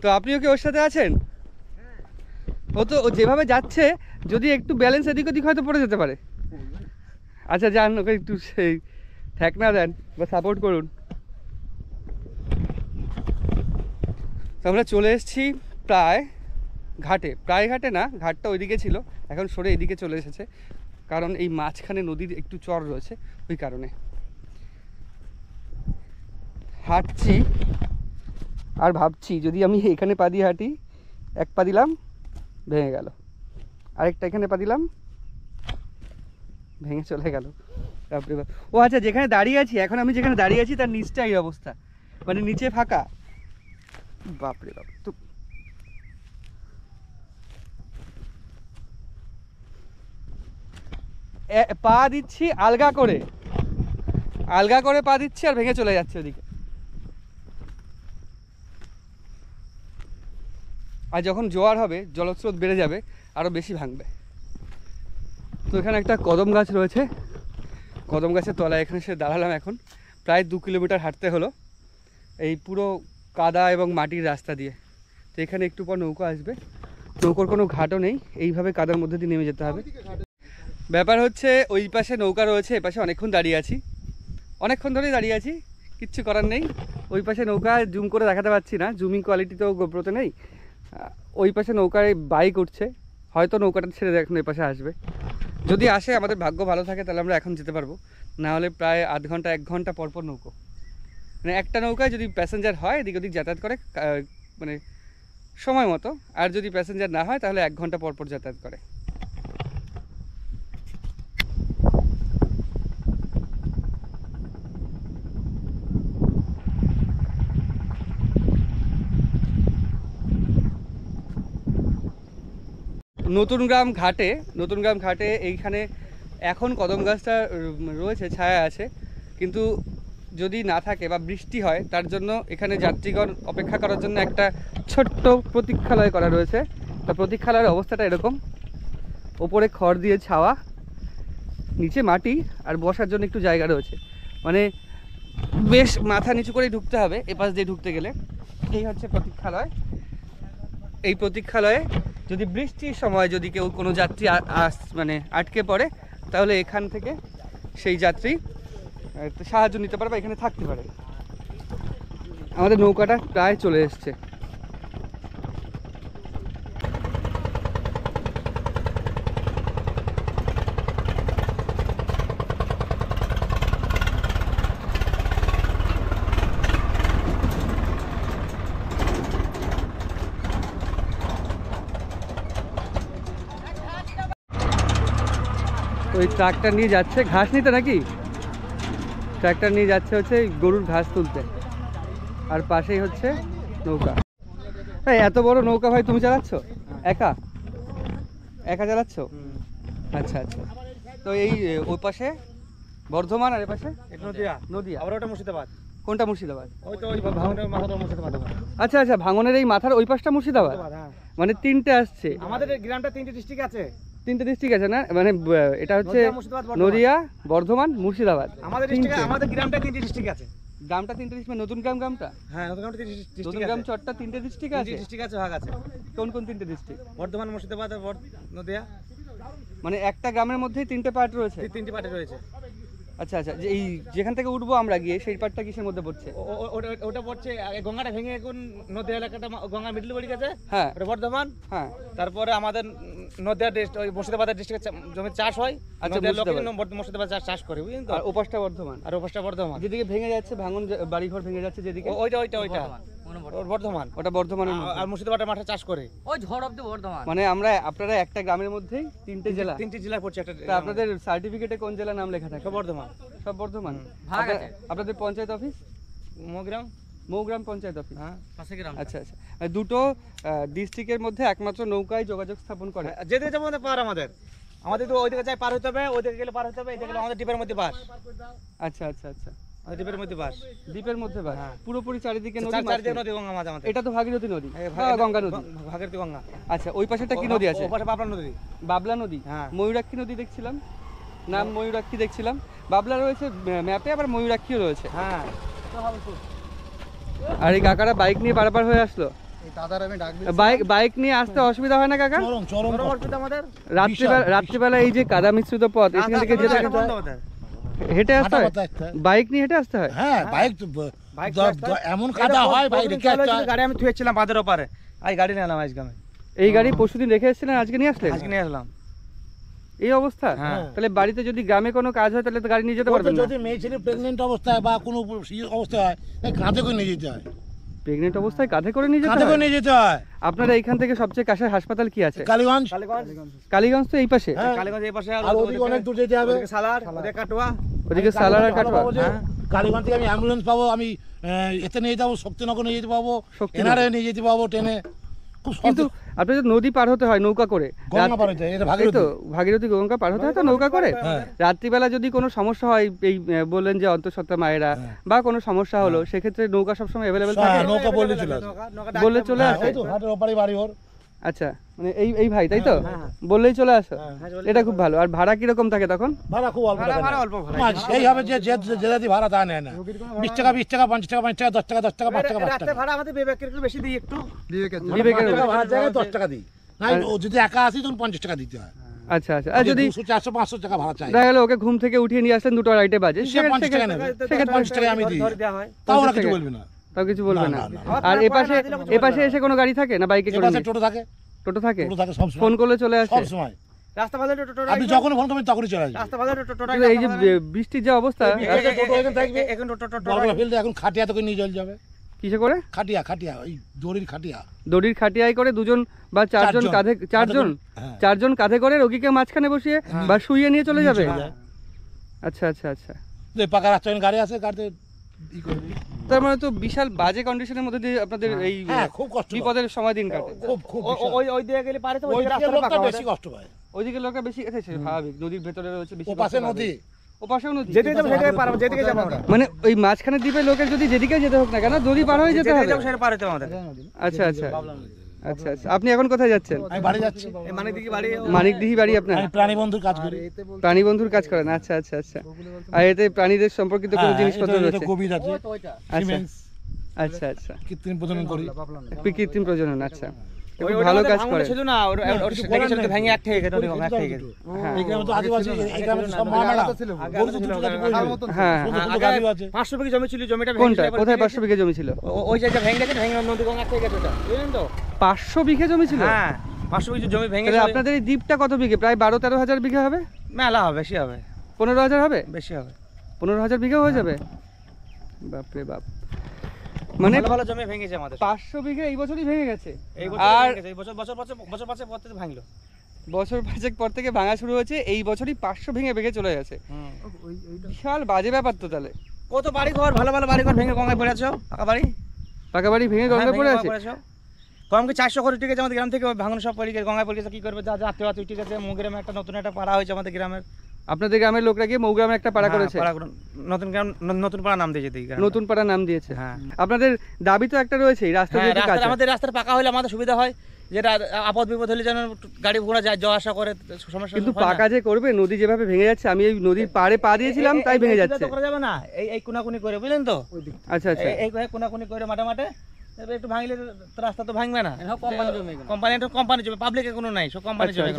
তো আপনিও কি ওর সাথে আছেন? ও যেভাবে যাচ্ছে যদি একটু ব্যালেন্স এদিক ওদিক হয়তো পড়ে যেতে পারে। আচ্ছা যান, ওকে একটু সেই ঠেকনা দেন বা সাপোর্ট করুন। তো আমরা চলে এসেছি প্রায় ঘাটে না, ঘাটটা ওইদিকে ছিল, এখন সরে এইদিকে চলে এসেছে, কারণ এই মাঝখানে নদীর একটু চর রয়েছে, ওই কারণে হাঁটছি আর ভাবছি যদি আমি এখানে পা দিয়ে হাঁটি, এক পা দিলাম ভেঙে গেল, আরেকটা এখানে পা দিলাম ভেঙে চলে গেল। বাপরে বাপ। ও আচ্ছা, যেখানে দাঁড়িয়ে আছি এখন, আমি যেখানে দাঁড়িয়ে আছি তার নিচটা এই অবস্থা, মানে নিচে ফাঁকা। বাপরে বাপ। তো পা দিচ্ছি আলগা করে পা দিচ্ছি আর ভেঙে চলে যাচ্ছে ওদিকে। আর যখন জোয়ার হবে, জলস্রোত বেড়ে যাবে, আরও বেশি ভাঙবে। তো এখানে একটা কদম গাছ রয়েছে, কদম গাছের তলায় এখানে সে দাঁড়ালাম। এখন প্রায় 2 কিলোমিটার হাঁটতে হলো এই পুরো কাদা এবং মাটির রাস্তা দিয়ে। তো এখানে একটু পর নৌকা আসবে, নৌকোর কোনো ঘাটও নেই, এইভাবে কাদার মধ্যে দিয়ে নেমে যেতে হবে। ব্যাপার হচ্ছে ওই পাশে নৌকা রয়েছে, এ পাশে অনেকক্ষণ ধরেই দাঁড়িয়ে আছি, কিচ্ছু করার নেই। ওই পাশে নৌকা জুম করে দেখাতে পারছি না, জুমিং কোয়ালিটি তো গোপ্রোতে নেই। ওই পাশে নৌকায় বাইক উঠছে, হয়তো নৌকাটা ছেড়ে এখন এই পাশে আসবে। যদি আসে, আমাদের ভাগ্য ভালো থাকে, তাহলে আমরা এখন যেতে পারবো, না হলে প্রায় আধ ঘন্টা 1 ঘন্টা পরপর নৌকো, মানে একটা নৌকায় যদি প্যাসেঞ্জার হয় এদিক ওদিক যাতায়াত করে মানে সময় মতো, আর যদি প্যাসেঞ্জার না হয় তাহলে 1 ঘন্টা পরপর যাতায়াত করে। নতুন গ্রাম ঘাটে এইখানে এখন কদম গাছটা রয়েছে, ছায়া আছে, কিন্তু যদি না থাকে বা বৃষ্টি হয় তার জন্য এখানে যাত্রীগণ অপেক্ষা করার জন্য একটা ছোট্ট প্রতীক্ষালয় করা রয়েছে। তা প্রতীক্ষালয়ের অবস্থাটা এরকম, ওপরে খড় দিয়ে ছাওয়া, নিচে মাটি, আর বসার জন্য একটু জায়গা রয়েছে, মানে বেশ মাথা নিচু করেই ঢুকতে হবে এপাশ দিয়ে ঢুকতে গেলে। এই হচ্ছে প্রতীক্ষালয়। এই প্রতীক্ষালয়ে যদি বৃষ্টির সময় যদি কেউ কোনো যাত্রী মানে আটকে পড়ে, তাহলে এখান থেকে সেই যাত্রী সাহায্য নিতে পারে বা এখানে থাকতে পারে। আমাদের নৌকাটা প্রায় চলে এসছে। ওই ট্রাক্টর নিয়ে যাচ্ছে ঘাস নিতে, নাকি ট্রাক্টর নিয়ে যাচ্ছে হচ্ছে গরুর ঘাস তুলতে, আর পাশেই হচ্ছে নৌকা। এত বড় নৌকা ভাই তুমি চালাচ্ছ? একা চালাচ্ছ? আচ্ছা আচ্ছা। তো এই ওই পাশে বর্ধমান আর এ পাশে নদিয়া, আবার ওটা মুর্শিদাবাদ। কোনটা মুর্শিদাবাদ? ওই তো ওই ভাঙনের মাথাটা মুর্শিদাবাদ। আচ্ছা আচ্ছা, ভাঙনের এই মাথার ওই পাশটা মুর্শিদাবাদ, হ্যাঁ। মানে 3টে আসছে। আমাদের গ্রামটা 3টে ডিস্ট্রিক্ট আছে। 3টে ডিস্ট্রিক্ট আছে না, মানে এটা হচ্ছে নদিয়া, মুর্শিদাবাদ, বর্ধমান। নদিয়া, বর্ধমান, মুর্শিদাবাদ। আমাদের ডিস্ট্রিক্টে, আমাদের গ্রামটা 3টে ডিস্ট্রিক্ট আছে। গ্রামটা 3টে ডিস্ট্রিক্ট, নতুন গ্রামটা? হ্যাঁ, নতুন গ্রামটা 3টে ডিস্ট্রিক্ট নতুন আছে। গ্রাম চট্টা 3টে ডিস্ট্রিক্ট আছে। ডিস্ট্রিক্ট আছে, ভাগ আছে। কোন কোন 3টে ডিস্ট্রিক্ট? বর্ধমান, মুর্শিদাবাদ আর নদিয়া। মানে একটা গ্রামের মধ্যেই 3টে পার্ট রয়েছে? 3টে পার্টি রয়েছে। আচ্ছা আচ্ছা, যে এই যেখান থেকে উঠবো আমরা গিয়ে, সেই পার্টটা কিসের মধ্যে পড়ছে? ওটা পড়ছে গঙ্গাটা ভেঙে এখন নদিয়া এলাকাটা, গঙ্গা মিডল বলি গেছে। হ্যাঁ, ওটা বর্ধমান। হ্যাঁ। তারপরে আমাদের নদিয়া ডিস্ট্রিক্ট, ওই মুর্শিদাবাদ ডিস্ট্রিক্টে জমি চাষ হয়। আচ্ছা, নদিয়ার লোকে মুর্শিদাবাদ। মুর্শিদাবাদ চাষ করে, বুঝলেন তো। আর ওপাশটা বর্ধমান। আর ওপাশটা বর্ধমান। যেদিকে ভেঙে যাচ্ছে, ভাঙন বাড়িঘর ভেঙে যাচ্ছে যেদিকে, ওইটা বর্ধমান। ওটা বর্ধমানের মধ্যে। আর মুর্শিদাবাদের মাঠে চাষ করে। ওই ঝড় অব্দি বর্ধমান। মানে আপনারা একটা গ্রামের মধ্যেই 3টে জেলা? 3টে জেলা পড়ছে একটা। তা আপনাদের সার্টিফিকেটে কোন জেলার নাম লেখা থাকে? সব বর্ধমান। সব বর্ধমান। ভাগ আছে। আপনাদের পঞ্চায়েত অফিস? মৌগ্রাম পঞ্চায়েত অফিস। হ্যাঁ, পাশে গ্রাম। আচ্ছা আচ্ছা। দুটো ডিস্ট্রিক্টের মধ্যে একমাত্র নৌকায় যোগাযোগ স্থাপন করে। যেদিকে যাবো পার আমাদের তো ওইদিকে যাই পার হতে হবে, ওইদিকে গেলে পার হতে হবে, এদিকে গেলে আমাদের দ্বীপের মধ্যে বাস। আচ্ছা আচ্ছা আচ্ছা, আমাদের দ্বীপের মধ্যে বাস। দ্বীপের মধ্যে বাস, হ্যাঁ। পুরোপুরি চারিদিকে নদী, চারিদিকে নদী, গঙ্গা মাঝে আমাদের। এটা তো ভাগীরথী নদী, ভাগীরথী গঙ্গা নদী। ভাগীরথী গঙ্গা। আচ্ছা, ওই পাশেটা কি নদী আছে? ওপাশে বাবলা নদী। বাবলা নদী। হ্যাঁ। ময়ূরাক্ষী নদী দেখছিলাম, নাম ময়ূরাক্ষী দেখছিলাম। বাবলা রয়েছে ম্যাপে, আবার ময়ূরাক্ষীও রয়েছে। হ্যাঁ। আর এই কাকারা বাইক নিয়ে পারাপার হয়ে আসলো। বাইক নিয়ে আসতে অসুবিধা হয় না কাকা? চরম অসুবিধা আমাদের। রাত্রিবেলা এই যে কাদা মিশ্রিত পথ এখান থেকে যেতে হেঁটে আসতে হয়, বাইক নিয়ে হেঁটে আসতে হয়। হ্যাঁ বাইক এমন কাদা হয় বাইক রেখে আসতে হয়। গাড়ি আমি থুয়েছিলাম বাঁধের ওপারে, আজ গাড়ি নিলাম আজকে আমি। এই গাড়ি পরশুদিন রেখে এসেছিলেন, আজকে নিয়ে আসলেন? আজকে নিয়ে আসলাম। এই অবস্থা? তাহলে বাড়িতে যদি গ্রামে কোনো কাজ হয় তাহলে তো গাড়ি নিয়ে যেতে পারবেন না। যদি মেয়ে ছেলে প্রেগনেন্ট অবস্থায় বা কোনো অবস্থায় হয় কাঁধে করে নিয়ে যেতে হয়। প্রেগনেন্ট অবস্থায় কাঁধে করে নিয়ে যেতে কাঁধে করে হয়? নিয়ে যেতে হয়। আপনারা এখান থেকে সবচেয়ে কাছের হাসপাতাল কি আছে? কালীগঞ্জ। কালীগঞ্জ তো এই পাশে। কালীগঞ্জ এই পাশে, আর ওদিকে অনেক দূর যেতে হবে। সালার, ওদিকে কাটোয়া। ওদিকে সালার আর কাটোয়া। কালীগঞ্জ থেকে আমি অ্যাম্বুলেন্স পাবো, আমি এতে নিয়ে যাবো, শক্তিনগর নিয়ে যেতে পাবো, এনআরএ নিয়ে যেতে পাবো ট্রেনে। খুব কিন্তু আপনাদের নদী পার হতে হয় নৌকা করে। গঙ্গা পার হতে হয়, এটা ভাগীরথী। ভাগীরথী গঙ্গা পার হতে হয় তো নৌকা করে। রাত্রিবেলা যদি কোনো সমস্যা হয়, এই বললেন যে অন্তঃসত্ত্বা মায়েরা বা কোনো সমস্যা হলো, সেক্ষেত্রে নৌকা সবসময় অ্যাভেলেবেল থাকে? নৌকা বললে চলে আসে। বললে চলে আসে? হাটের ওপারে বাড়ি ওর। আচ্ছা, মানে এই ভাই তাই তো? বললেই চলে আসো, এটা খুব ভালো। আর ভাড়া কিরকম থাকে তখন? ভাড়া খুব অল্প টাকা নেয়। সেই হবে যে যেদি ভাড়া তা নেয় না। 20 টাকা 20 টাকা 50 টাকা 50 টাকা 10 টাকা 10 টাকা 5 টাকা 5 টাকা ভাড়া আমাদের বিবেকের একটু বেশি দিই একটু। বিবেকের ভাড়ার জায়গায় 10 টাকা দিই। না ও যদি একা আসি তখন 50 টাকা দিতে হয়। আচ্ছা আচ্ছা। আর যদি 200 400 500 টাকা ভাড়া চাই, দেখা গেল ওকে ঘুম থেকে উঠিয়ে নিয়ে আসলেন 2টা রাইটে বাজে, সে 50 টাকা নেবে। সেক্ষেত্রে 50 টাকা আমি দিই, তাও ওরা কিছু বলবে না। তাও কিছু বলবে না। আর এপাশে এসে কোনো গাড়ি থাকে না বাইকে করে? এপাশে টোটো থাকে, টোটো থাকে, টোটো থাকে সব সময়। ফোন করলে চলে আসে সব সময় রাস্তা বাজারে টোটো, আপনি যখন ফোন করবেন তখনই চলে আসবে। রাস্তা বাজারে টোটো। কিন্তু এই যে বৃষ্টির যে অবস্থা, টোটো এখানে থাকবে, এখন টোটো বড়গুলো ফেলতে এখন খাটিয়া থেকে নিয়ে চলে যাবে। কিসে করে? খাটিয়া ওই দড়ির খাটিয়া। দড়ির খাটিয়ায় করে দুজন বা চারজন কাঁধে, চারজন কাঁধে করে রোগীকে মাঝখানে বসিয়ে বা শুইয়ে নিয়ে চলে যাবে? আচ্ছা আচ্ছা আচ্ছা। পাকা রাস্তা গাড়ি আছে, গাড়িতে ই করবে। তার মানে তো বিশাল বাজে কন্ডিশনের মধ্যে দিয়ে আপনাদের এই খুব কষ্ট, বিপদের সময় দিন কাটে। খুব ওই দিকে গেলে পারে তো, ওই ওই রাস্তাটা লোকটা পাকা বেশি কষ্ট পায়। ওইদিকে লোকটা বেশি আছে, স্বাভাবিক। নদীর ভেতরে রয়েছে বেশি, ও পাশে নদী, ও পাশেও নদী। যেদিকে যাবো সেদিকে পারবো, যেদিকে যাবো আমরা। মানে ওই মাঝখানে দ্বীপের লোকের যদি যেদিকে যেতে হোক না কেন নদী পার হয়ে যেতে হবে? যেদিকে যাবো সেটা পারে তো আমাদের। আচ্ছা আচ্ছা আচ্ছা আচ্ছা। আপনি এখন কোথায় যাচ্ছেন? আমি বাড়ি যাচ্ছি। মানিকদিঘি বাড়ি। মানিকদিঘি বাড়ি আপনার? আমি প্রাণী বন্ধুর কাজ করি। প্রাণী বন্ধুর কাজ করেন? আচ্ছা আচ্ছা আচ্ছা। আর এতে প্রাণীদের সম্পর্কিত কোনো জিনিসপত্র রয়েছে? গোবিদ আছে, সিমেন্স, আচ্ছা আচ্ছা। কৃত্রিম প্রজনন করি। কৃত্রিম প্রজনন, আচ্ছা। খুব ভালো কাজ করে। ছিল না, ওর ভেঙে চলতে ভেঙে এক থেকে গেছে, এক থেকে গেছে। এই গ্রামে তো আদিবাসী, এই গ্রামে তো সব মামারা গরু তো দুটো গাড়ি পড়ে। হ্যাঁ দুটো গাড়ি আছে। 500 বিঘা জমি ছিল, জমিটা কোনটা? কোথায় 500 বিঘা জমি ছিল? ওই জায়গা ভেঙে গেছে, ভেঙে নদী গঙ্গা থেকে গেছে ওটা, বুঝলেন তো? 500 বিঘা জমি ছিল? হ্যাঁ 500 বিঘা জমি ভেঙে তাহলে গেছে। আপনাদের এই দ্বীপটা কত বিঘে? প্রায় 12-13 হাজার বিঘা হবে? মেলা হবে, বেশি হবে। 15,000 হবে? বেশি হবে। 15,000 বিঘা হয়ে যাবে? বাপরে বাপ। মানে ভালো জমি ভেঙেছে আমাদের। 500 বিঘা এই বছরই ভেঙে গেছে? এই বছর আর ভেঙে গেছে, এই বছর পাঁচে পড়তে ভাঙলো। বছর 5 পর থেকে ভাঙা শুরু হয়েছে, এই বছরই 500 ভেঙে চলে গেছে। বিশাল বাজে ব্যাপার তো তাহলে। কত বাড়ি ঘর, ভালো ভালো বাড়ি ঘর ভেঙে গঙ্গায় পড়ে আছো, পাকা বাড়ি। পাকা বাড়ি ভেঙে গঙ্গায় পড়ে আছে? কমকে 400 কোটি টিকে আমাদের গ্রাম থেকে ভাঙন সব পড়ে গেছে, গঙ্গায় পড়ে গেছে। কি করবে? যা আত্মীয় আছে ঠিক আছে। মৌগ্রামে একটা নতুন একটা পাড়া হয়েছে আমাদের গ্রামের। আপনাদের গ্রামের লোকরা গিয়ে মৌগ্রামে একটা পাড়া করেছে? নতুন গ্রাম, নতুন পাড়া নাম দিয়েছে। নতুন পাড়া নাম দিয়েছে। হ্যাঁ। আপনাদের দাবি তো একটা রয়েছে, রাস্তা যেহেতু কাছে। আমাদের রাস্তা পাকা হলে আমাদের সুবিধা হয়, যেটা আপদ বিপদ হলে যেন গাড়ি ঘোড়া যায়, যাওয়া আসা করে, সমস্যা। কিন্তু পাকা যে করবে, নদী যেভাবে ভেঙে যাচ্ছে, আমি এই নদীর পাড়ে পা দিয়েছিলাম তাই ভেঙে যাচ্ছে। করা যাবে না, এই কোনাকুনি করে, বুঝলেন তো? আচ্ছা আচ্ছা। এই কোনাকুনি করে মাঠে একটু ভাঙলে তো রাস্তা তো ভাঙবে না। কোম্পানি জমি, পাবলিকের কোনো নাই, সব কোম্পানি জমি।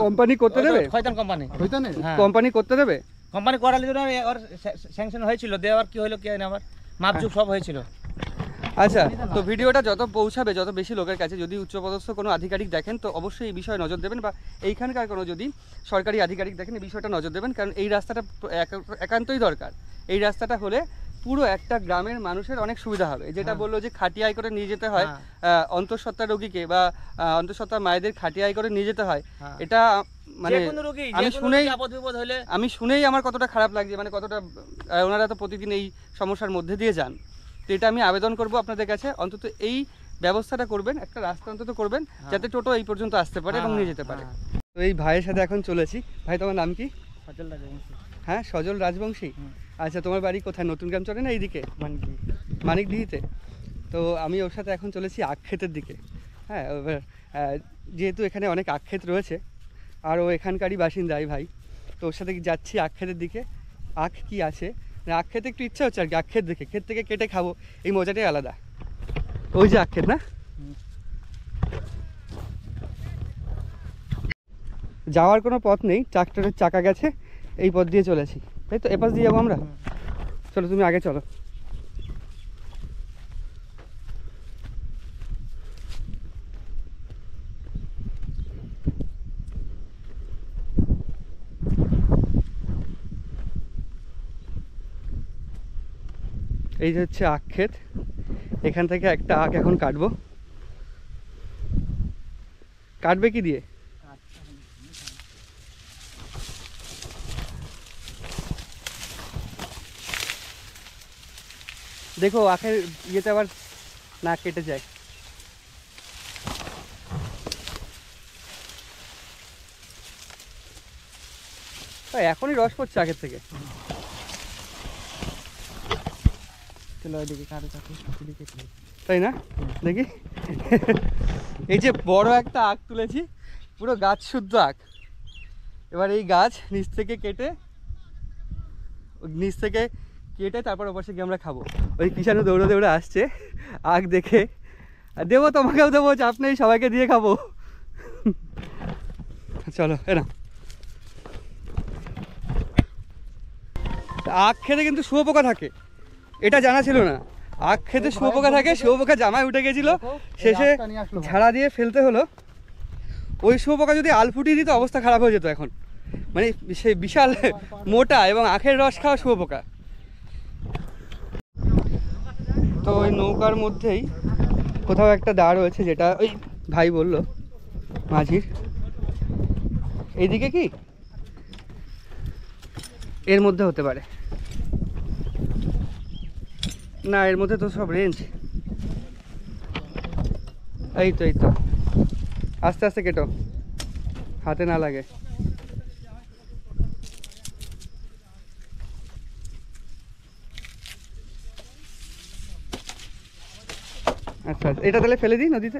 কোম্পানি করতে দেবে? খয়তান কোম্পানি। কোম্পানি করতে দেবে? কোম্পানি করার জন্য ওর স্যাংশন হয়েছিল, দেওয়ার কি হলো কি হয় না, আবার মাপজুপ সব হয়েছিল। আচ্ছা, তো ভিডিওটা যত পৌঁছাবে, যত বেশি লোকের কাছে, যদি উচ্চপদস্থ কোনো আধিকারিক দেখেন তো অবশ্যই এই বিষয়ে নজর দেবেন, বা এইখানকার কোনো যদি সরকারি আধিকারিক দেখেন এই বিষয়টা নজর দেবেন, কারণ এই রাস্তাটা একান্তই দরকার। এই রাস্তাটা হলে পুরো একটা গ্রামের মানুষের অনেক সুবিধা হবে। যেটা বললো যে খাটিয়ায় করে নিয়ে যেতে হয় অন্তঃসত্ত্বা রোগীকে, বা অন্তঃসত্ত্বা মায়েদের খাটিয়ায় করে নিয়ে যেতে হয়, এটা মানে আমি শুনেই আমার কতটা খারাপ লাগছে, মানে কতটা ওনারা তো প্রতিদিন এই সমস্যার মধ্যে দিয়ে যান। তো এটা আমি আবেদন করব আপনাদের কাছে, অন্তত এই ব্যবস্থাটা করবেন, একটা রাস্তা অন্তত করবেন, যাতে টোটো এই পর্যন্ত আসতে পারে এবং নিয়ে যেতে পারে। তো এই ভাইয়ের সাথে এখন চলেছি। ভাই, তোমার নাম কি? সজল রাজবংশী। হ্যাঁ, সজল রাজবংশী। আচ্ছা, তোমার বাড়ি কোথায়? নতুন গ্রাম চলে না এইদিকে? মানিকদিঘিতে। তো আমি ওর সাথে এখন চলেছি আখক্ষেতের দিকে। হ্যাঁ, যেহেতু এখানে অনেক আখক্ষেত রয়েছে আর ও এখানকারই বাসিন্দা এই ভাই, তো ওর সাথে যাচ্ছি আখক্ষেতের দিকে। আখ কি আছে, আখ খেতে একটু ইচ্ছা হচ্ছে আর কি। আখ ক্ষেত দেখে, ক্ষেত থেকে কেটে খাবো, এই মজাটাই আলাদা। ওই যে আখের না, যাওয়ার কোনো পথ নেই, ট্রাক্টরের চাকা গেছে, এই পথ দিয়ে চলেছি, তাই তো? এপাশ দিয়ে যাবো আমরা। চলো তুমি আগে চলো। এই যে হচ্ছে আখ ক্ষেত, এখান থেকে একটা আখ এখন কাটবো। কাটবে কি দিয়ে? দেখো আখের ইয়েতে আবার না কেটে যায়। এখনই রস পড়ছে আখের থেকে। তাই না? দেখি এই যে বড় একটা আখ তুলেছি, পুরো গাছ শুদ্ধ আখ। এবার এই গাছ নিচ থেকে কেটে তারপর ওপাশে গিয়ে আমরা খাবো। ওই কিষানু দৌড়ে দৌড়ে আসছে আখ দেখে, আর দেবো, তোমাকেও দেবো, চাপ নেই, সবাইকে দিয়ে খাবো। চলো এরা। আখ খেতে কিন্তু শুয়োপোকা থাকে, এটা জানা ছিল না। আখ খেতে শুয়োপোকা থাকে, শুয়োপোকা জামায় উঠে গেছিল, শেষে ঝাড়া দিয়ে ফেলতে হলো। ওই শুয়োপোকা যদি আল ফুটিয়ে দিত অবস্থা খারাপ হয়ে যেত এখন, মানে সেই বিশাল মোটা এবং আখের রস খাওয়া শুয়োপোকা। তো ওই নৌকার মধ্যেই কোথাও একটা দাঁড় রয়েছে, যেটা ওই ভাই বলল মাঝির। এইদিকে কি এর মধ্যে হতে পারে না, এর মধ্যে তো সব রেঞ্জ। এই তো আস্তে আস্তে কেটো, হাতে না লাগে। আচ্ছা এটা তাহলে ফেলে দিই নদীতে।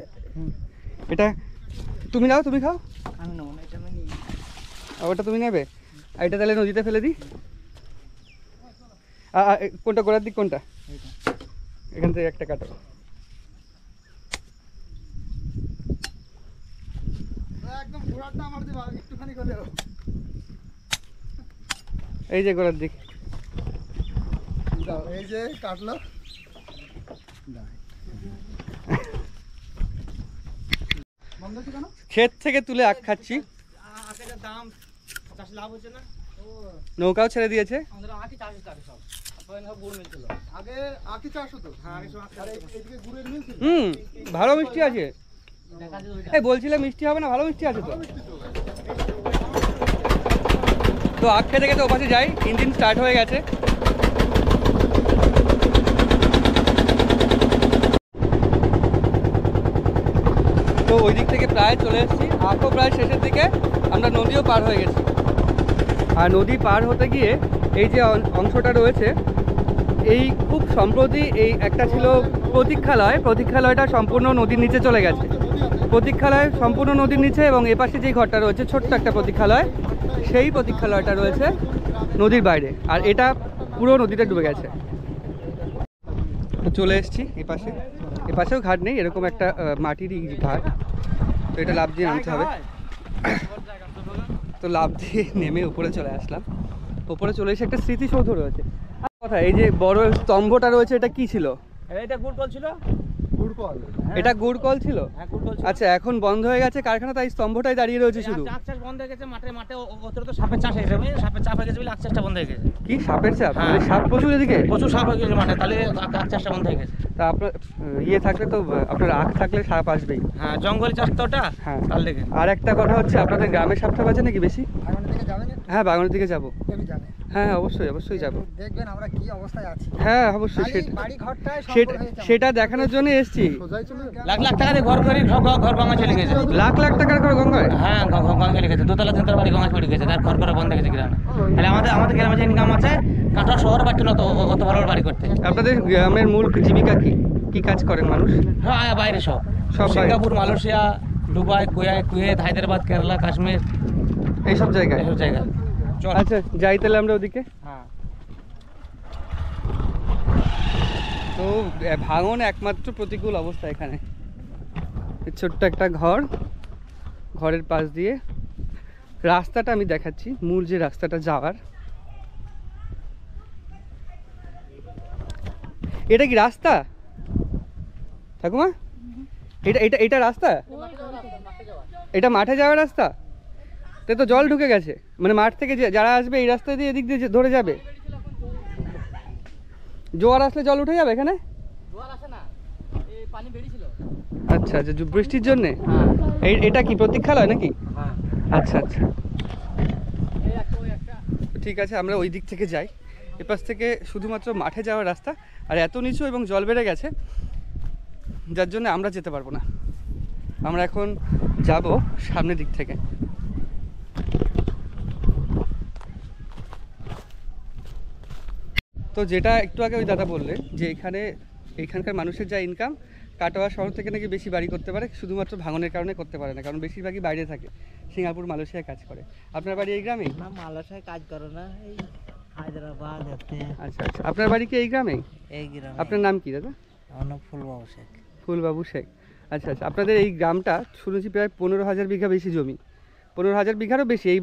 এটা তুমি নাও, তুমি খাও। ওটা তুমি নেবে, আর এটা তাহলে নদীতে ফেলে দিই। কোনটা গোড়ার দিক কোনটা? এখান থেকে একটা কাটো। এই যে গোড়ার দিক, এই যে কাটলো। ক্ষেত থেকে তুলে আখ খাচ্ছি। নৌকাও ছেড়ে দিয়েছে। ভালো মিষ্টি আছে। এই বলছিলাম মিষ্টি হবে না, ভালো মিষ্টি আছে তো। তো আখ খেতে খেতে ওপাশে যাই, ইঞ্জিন স্টার্ট হয়ে গেছে। তো ওই দিক থেকে প্রায় চলে এসেছি, আখও প্রায় শেষের দিকে, আমরা নদীও পার হয়ে গেছি। আর নদী পার হতে গিয়ে এই যে অংশটা রয়েছে, এই খুব সম্প্রতি এই একটা ছিল প্রতীক্ষালয়, প্রতীক্ষালয়টা সম্পূর্ণ নদীর নিচে চলে গেছে। প্রতীক্ষালয় সম্পূর্ণ নদীর নিচে, এবং এপাশে যেই ঘরটা রয়েছে ছোট্ট একটা প্রতীক্ষালয়, সেই প্রতীক্ষালয়টা রয়েছে নদীর বাইরে, আর এটা পুরো নদীতে ডুবে গেছে। চলে এসেছি এপাশে, এপাশেও ঘাট নেই, এরকম একটা মাটিরই ঘাট। তো এটা লাফ দিয়ে নামতে হবে। তো লাফ দিয়ে নেমে উপরে চলে আসলাম। উপরে চলে এসে একটা স্মৃতিসৌধ রয়েছে। কথা, এই যে বড় স্তম্ভটা রয়েছে, এটা কি ছিল? এটা গুড় কল ছিল। এটা গুড় কল ছিল। আচ্ছা, এখন বন্ধ হয়ে গেছে কারখানা, তাই স্তম্ভটাই দাঁড়িয়ে রয়েছে শুধু। আখ চাষ বন্ধ হয়ে গেছে, মাঠে অতিরিক্ত সাপের চাষ হয়ে গেছে, সাপের চাপ হয়ে গেছে বলে আখ চাষটা বন্ধ হয়ে গেছে। কি সাপের চাপ? মানে সাপ প্রচুর এদিকে, প্রচুর সাপ হয়ে গেছে মাঠে, তাহলে আখ চাষটা বন্ধ হয়ে গেছে। তা আপনার ইয়ে থাকলে তো, আপনার আখ থাকলে সাপ আসবেই। হ্যাঁ, জঙ্গলি চাষ তো ওটা। হ্যাঁ, তার লেগে। আর একটা কথা হচ্ছে, আপনাদের গ্রামে সাপ টাপ আছে নাকি বেশি? হ্যাঁ, বাগানের দিকে যাবো। হ্যাঁ অবশ্যই যাবো। দেখবেন আমরা কি অবস্থায় আছি। হ্যাঁ অবশ্যই, বাড়ি ঘরটায় সেটা দেখানোর জন্য এসেছি। লাখ লাখ টাকা দিয়ে ঘর করে ঘর ভাঙা চলে গেছে। লাখ লাখ টাকার ঘর গঙ্গায়? হ্যাঁ, গঙ্গা চলে গেছে, দোতলা তিনতলা বাড়ি গঙ্গা পড়ে গেছে, তার ঘর করা বন্ধ হয়ে গেছে গ্রামে। তাহলে আমাদের গ্রামে যে ইনকাম আছে, কাঁটা শহর বাড়তে না অত ভালো বাড়ি করতে। আপনাদের গ্রামের মূল জীবিকা কি কাজ করেন মানুষ? হ্যাঁ, বাইরে সব বাইরে। Singapore, Malaysia, Dubai, Kuwait, Hyderabad, Kerala, Kashmir, এইসব জায়গায়। চল। আচ্ছা যাই তাহলে আমরা ওদিকে। হ্যাঁ। তো ভাঙন একমাত্র প্রতিকূল অবস্থা এখানে। ছোট্ট একটা ঘর, ঘরের পাশ দিয়ে রাস্তাটা আমি দেখাচ্ছি, মূল যে রাস্তাটা যাওয়ার। এটা কি রাস্তা ঠাকুমা? এটা এটা এটা রাস্তা? এটা মাঠে যাওয়ার রাস্তা? তাই তো জল ঢুকে গেছে, মানে মাঠ থেকে যারা আসবে এই রাস্তা দিয়ে এদিক দিয়ে ধরে যাবে। জোয়ার আসলে জল উঠে যাবে এখানে? আচ্ছা আচ্ছা, বৃষ্টির জন্যে এটা কি প্রতীক্ষালয় নাকি? আচ্ছা আচ্ছা, ঠিক আছে, আমরা ওই দিক থেকে যাই। এপাশ থেকে শুধুমাত্র মাঠে যাওয়ার রাস্তা, আর এত নিচু এবং জল বেড়ে গেছে যার জন্য আমরা যেতে পারবো না। আমরা এখন যাব সামনের দিক থেকে। তো যেটা একটু আগে ওই দাদা বললেন যে এখানকার মানুষের যা ইনকাম, কাটোয়া শহর থেকে নাকি বেশি বাড়ি করতে পারে, শুধুমাত্র ভাঙনের কারণে করতে পারে না, কারণ বেশিরভাগই বাইরে থাকে, সিঙ্গাপুর মালয়েশিয়ায় কাজ করে। আপনার বাড়ি এই গ্রামেই? না, মালয়েশিয়ায় কাজ করো না, এই হায়দ্রাবাদ। আচ্ছা আচ্ছা, আপনার বাড়ি কি এই গ্রামেই? এই গ্রামে। আপনার নাম কি দাদা? আমার নাম ফুলবাবু শেখ। ফুলবাবু শেখ, আচ্ছা আচ্ছা। আপনাদের এই গ্রামটা শুনেছি প্রায় 15,000 বিঘা বেশি জমি, 15,000 বিঘারও বেশি। এই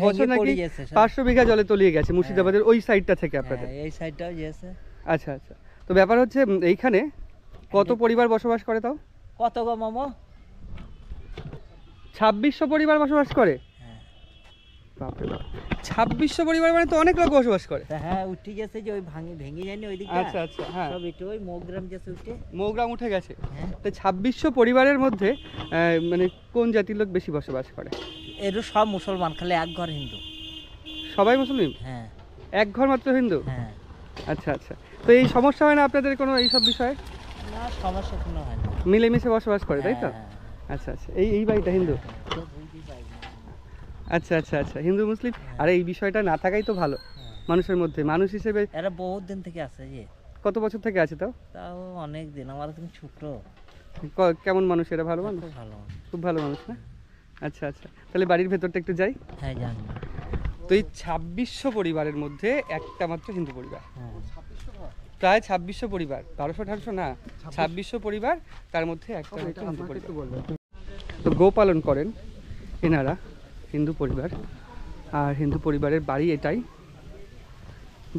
বছর নাকি 500 বিঘা জলে তলিয়ে গেছে মুর্শিদাবাদের ওই সাইডটা থেকে আপনাদের। এই সাইডটাও গেছে। আচ্ছা আচ্ছা, তো ব্যাপার হচ্ছে এইখানে কত পরিবার বসবাস করে তাও? কত গো মামা? 2600 পরিবার বসবাস করে? বাপরে বাপ, 2600 পরিবার মানে তো অনেক লোক বসবাস করে। হ্যাঁ, উঠে গেছে যে ওই ভেঙে যায়নি ওই দিকটা। আচ্ছা আচ্ছা, হ্যাঁ, সব এটা ওই মৌগ্রাম গেছে, উঠে মৌগ্রাম উঠে গেছে। হ্যাঁ। তো 2600 পরিবারের মধ্যে মানে কোন জাতির লোক বেশি বসবাস করে? এর সব মুসলমান, খালি এক ঘর হিন্দু। সবাই মুসলিম? হ্যাঁ। এক ঘর মাত্র হিন্দু? হ্যাঁ। আচ্ছা আচ্ছা, তো এই সমস্যা হয় না আপনাদের কোনো এইসব বিষয়ে? না, সমস্যা কোনো হয় না। মিলেমিশে বসবাস করে, তাই তো? হ্যাঁ। আচ্ছা আচ্ছা, এই বাড়িটা হিন্দু? আচ্ছা আচ্ছা আচ্ছা, হিন্দু মুসলিম। আর এই বিষয়টা না থাকাই তো ভালো মানুষের মধ্যে, মানুষ হিসেবে। এরা বহুত দিন থেকে আছে। যে কত বছর থেকে আছে তাও? তাও অনেক দিন। আমার তুমি ছোট। কেমন মানুষ এরা? ভালো মানুষ? খুব ভালো। খুব ভালো মানুষ না? আচ্ছা আচ্ছা, তাহলে বাড়ির ভেতরটা একটু যাই। হ্যাঁ, জানি। তো এই 2600 পরিবারের মধ্যে একটা মাত্র হিন্দু পরিবার, হ্যাঁ। প্রায় 2600 পরিবার, 1200-1800 না, 2600 পরিবার, তার মধ্যে একটা মাত্র হিন্দু পরিবার। তো গোপালন করেন এনারা, হিন্দু পরিবার। আর হিন্দু পরিবারের বাড়ি এটাই,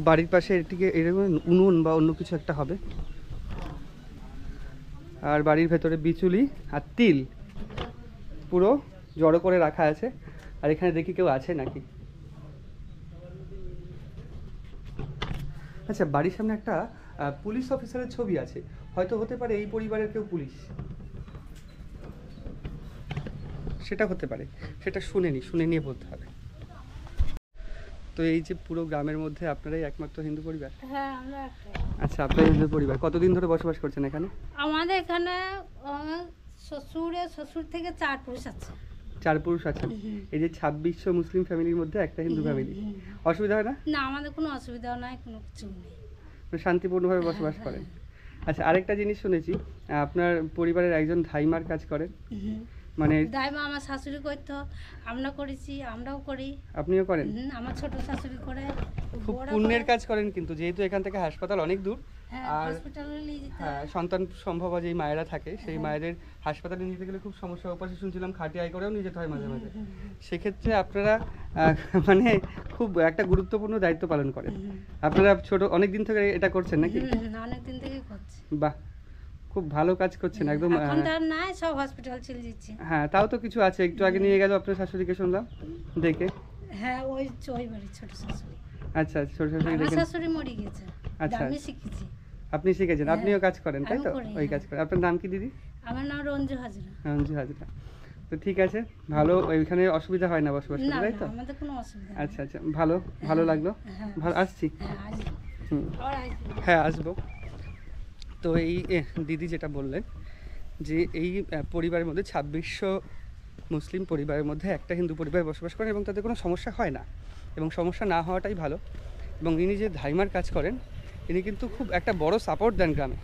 বাড়ির পাশে এটিকে এরকম উনুন বা অন্য কিছু একটা হবে। আর বাড়ির ভেতরে বিচুলি আর তিল পুরো জড়ো করে রাখা আছে। আর এখানে দেখি কেউ আছে নাকি। আচ্ছা, বাড়ির সামনে একটা পুলিশ অফিসারের ছবি আছে, হয়তো হতে পারে এই পরিবারের কেউ পুলিশ, সেটা হতে পারে, সেটা শুনে নিয়ে বলতে হবে। তো এই যে পুরো গ্রামের মধ্যে আপনারাই একমাত্র হিন্দু পরিবার? হ্যাঁ, আমরা একটাই। আচ্ছা, আপনার হিন্দু পরিবার কতদিন ধরে বসবাস করছেন এখানে? আমাদের এখানে শ্বশুর থেকে 4 পুরুষ আছে। 4 পুরুষ আছেন। এই যে 2600 মুসলিম ফ্যামিলির মধ্যে একটা হিন্দু ফ্যামিলি, অসুবিধা হয় না? না, আমাদের কোনো অসুবিধাও নাই, কোনো কিছু নেই। শান্তিপূর্ণভাবে বসবাস করেন। আচ্ছা, আরেকটা জিনিস শুনেছি আপনার পরিবারের একজন ধাইমার কাজ করেন, মানে দাইমা আমার শাশুড়ি করতো, আমরা করেছি, আমরাও করি। আপনিও করেন? আমার ছোট শাশুড়ি করে। খুব পুণ্যের কাজ করেন কিন্তু, যেহেতু এখান থেকে হাসপাতাল অনেক দূর। হ্যাঁ, আর হসপিটালে নিয়ে যেতে হ্যাঁ, সন্তান সম্ভব যেই মায়েরা থাকে সেই মায়েদের হাসপাতালে নিয়ে যেতে গেলে খুব সমস্যা। ওপাশে শুনছিলাম খাটিয়ায় করেও নিয়ে যেতে হয় মাঝে মাঝে। সেক্ষেত্রে আপনারা মানে খুব একটা গুরুত্বপূর্ণ দায়িত্ব পালন করেন। আপনারা অনেক দিন থেকে এটা করছেন নাকি? অনেক দিন থেকে করছি। বাহ, খুব ভালো কাজ করছেন একদম। এখন তো আর নাই, সব হসপিটাল চলে যাচ্ছে। হ্যাঁ, তাও তো কিছু আছে। একটু আগে নিয়ে গেল আপনার শাশুড়িকে, শুনলাম দেখে। হ্যাঁ, ওই বাড়ি ছোট শাশুড়ি। আচ্ছা, ছোট শাশুড়ি আমার দেখেন। শাশুড়ি মরে গেছে, আচ্ছা, আমি শিখেছি। আপনি শিখেছেন, আপনিও কাজ করেন তাই তো? আমিও করি, ওই কাজ করেন। আপনার নাম কি দিদি? আমার নাম রঞ্জু হাজরা। রঞ্জু হাজরা। তো ঠিক আছে, ভালো। ওইখানে অসুবিধা হয় না বসবাস না, করতে, তাই তো? আমাদের কোনো অসুবিধা নেই। আচ্ছা আচ্ছা, ভালো লাগলো। হ্যাঁ। ভালো, আসছি। হ্যাঁ, আসবো। হুম, আবার আসবো। হ্যাঁ আসবো। তো এই দিদি যেটা বললেন যে এই পরিবারের মধ্যে 2600 মুসলিম পরিবারের মধ্যে একটা হিন্দু পরিবার বসবাস করেন এবং তাদের কোনো সমস্যা হয় না, এবং সমস্যা না হওয়াটাই ভালো। এবং ইনি যে ধাইমার কাজ করেন, ইনি কিন্তু খুব একটা বড় সাপোর্ট দেন গ্রামে,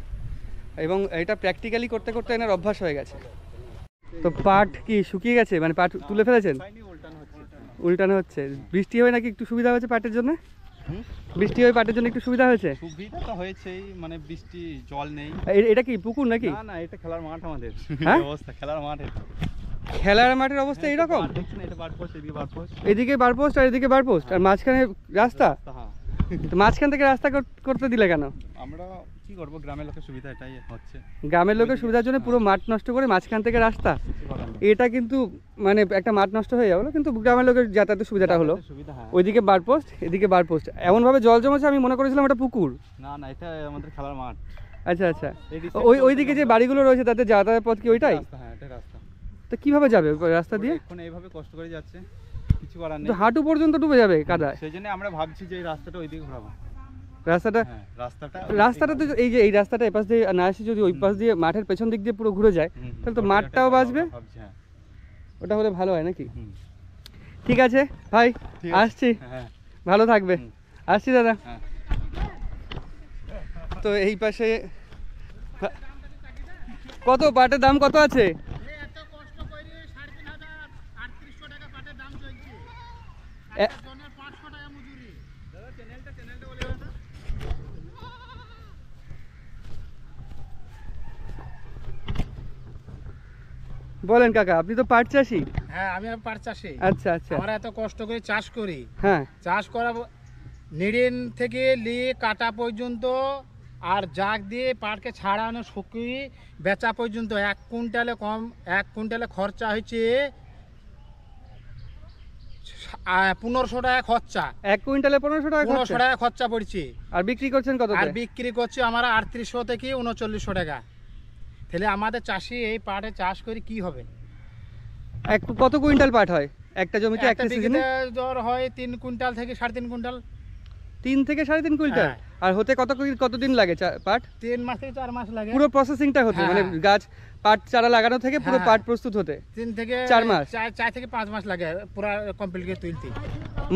এবং এটা প্র্যাকটিক্যালি করতে করতে এনার অভ্যাস হয়ে গেছে। তো পাট কি শুকিয়ে গেছে, মানে পাট তুলে ফেলেছেন? উল্টানো হচ্ছে। বৃষ্টি হবে নাকি একটু সুবিধা হয়েছে পাটের জন্য? বৃষ্টি হয়ে পাটের জন্য একটু সুবিধা হয়েছে? সুবিধা তো হয়েছেই, মানে বৃষ্টি জল নেই। এটা কি পুকুর নাকি? না না, এটা খেলার মাঠ আমাদের। হ্যাঁ? অবস্থা খেলার মাঠ এটা। খেলার মাঠের অবস্থা এইরকম? দেখছেন এটা বার পোস্ট, এদিকে বার পোস্ট। এদিকে বার পোস্ট আর এদিকে বার পোস্ট, আর মাঝখানে রাস্তা। হ্যাঁ। তো মাঝখান থেকে রাস্তা করতে দিলে কেন? আমরা কি করব, গ্রামের লোকের সুবিধা এটাই হচ্ছে। গ্রামের লোকের সুবিধার জন্য পুরো মাঠ নষ্ট করে মাঝখান থেকে রাস্তা, এটা কিন্তু মানে একটা মাঠ নষ্ট হয়ে যাবে, কিন্তু গ্রামের লোকের যাতায়াতের সুবিধাটা হলো। ওইদিকে বার পোস্ট, এদিকে বার পোস্ট, এমনভাবে জল জমেছে আমি মনে করেছিলাম এটা পুকুর। না না, এটা আমাদের খেলার মাঠ। আচ্ছা আচ্ছা, ওইদিকে যে বাড়িগুলো রয়েছে তাতে যাতায়াত পথ কি ওইটাই? হ্যাঁ, এটা রাস্তা। তো কিভাবে যাবে রাস্তা দিয়ে? এখন এইভাবে কষ্ট করে যাচ্ছে, কিছু করার নেই। তো হাঁটু পর্যন্ত ডুবে যাবে কাদা। সেই জন্য আমরা ভাবছি যে এই রাস্তাটা ওইদিকে ঘোরাবো। রাস্তাটা তো এই যে এই রাস্তাটা এপাশ দিয়ে না এসে যদি ওই পাশ দিয়ে মাঠের পেছন দিক দিয়ে পুরো ঘুরে যায়, তাহলে তো মাঠটাও বাঁচবে। ওটা হলে ভালো হয় নাকি? ঠিক আছে ভাই, আসছি, ভালো থাকবে। আসছি দাদা। তো এই পাশে কত পাটের দাম কত আছে? বলেন কাকা, আপনি তো পাট চাষি। হ্যাঁ, আমি পাট চাষি। আচ্ছা আচ্ছা, আমরা এত কষ্ট করে চাষ করি। হ্যাঁ, চাষ করা নিড়িন থেকে নিয়ে কাটা পর্যন্ত আর জাগ দিয়ে পাটকে ছাড়ানো শুকিয়ে বেচা পর্যন্ত 1 কুইন্টালে খরচা হয়েছে 1500 টাকা খরচা। 1 কুইন্টালে 1500 টাকা? 1500 টাকা খরচা পড়ছে। আর বিক্রি করছেন কত? আর বিক্রি করছে আমরা 3800 থেকে 3900 টাকা। তাহলে আমাদের চাষি এই পাটে চাষ করে কি হবে? কত কুইন্টাল পাট হয় একটা জমিতে একটা সিজনে? ধর হয় 3 কুইন্টাল থেকে 3.5 কুইন্টাল। 3 থেকে 3.5 কুইন্টাল? আর হতে কতদিন লাগে পাট? 3 মাস থেকে 4 মাস লাগে। পুরো প্রসেসিংটা হতে, মানে গাছ পাট চারা লাগানো থেকে পুরো পাট প্রস্তুত হতে 3 থেকে 4 মাস, 4 থেকে 5 মাস লাগে পুরো কমপ্লিট করে তুলতে।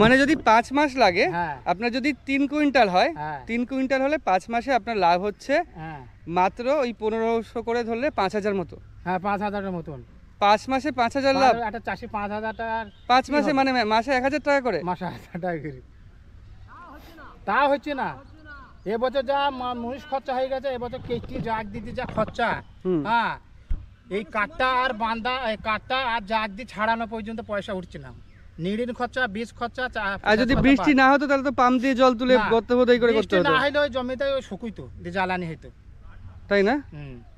মানে যদি 5 মাস লাগে, আপনার যদি 3 কুইন্টাল হয়, 3 কুইন্টাল হলে 5 মাসে আপনার লাভ হচ্ছে মাত্র ওই 1500 করে ধরলে 5000 মতো। হ্যাঁ, 5000 এর মতন। 5 মাসে 5000 লাভ? একটা চাষি 5000 টাকা 5 মাসে, মানে মাসে 1000 টাকা করে? মাসে 1000 টাকা করে। তা হচ্ছে না, এবছর যা মহিষ খরচা হয়ে গেছে, এবছর কেটি জাগ দিতে যা খরচা। হ্যাঁ, এই কাটটা আর বান্দা, কাটটা আর জাগ দিয়ে ছাড়ানো পর্যন্ত পয়সা উঠছে না। নিড়িন খরচা, বীজ খরচা। আর যদি বৃষ্টি না হতো তাহলে তো পাম্প দিয়ে জল তুলে গর্ত বোধই করে করতে হতো। না হলে ওই জমিতে শুকুইতো, যে জ্বালানি হতো, তাই না?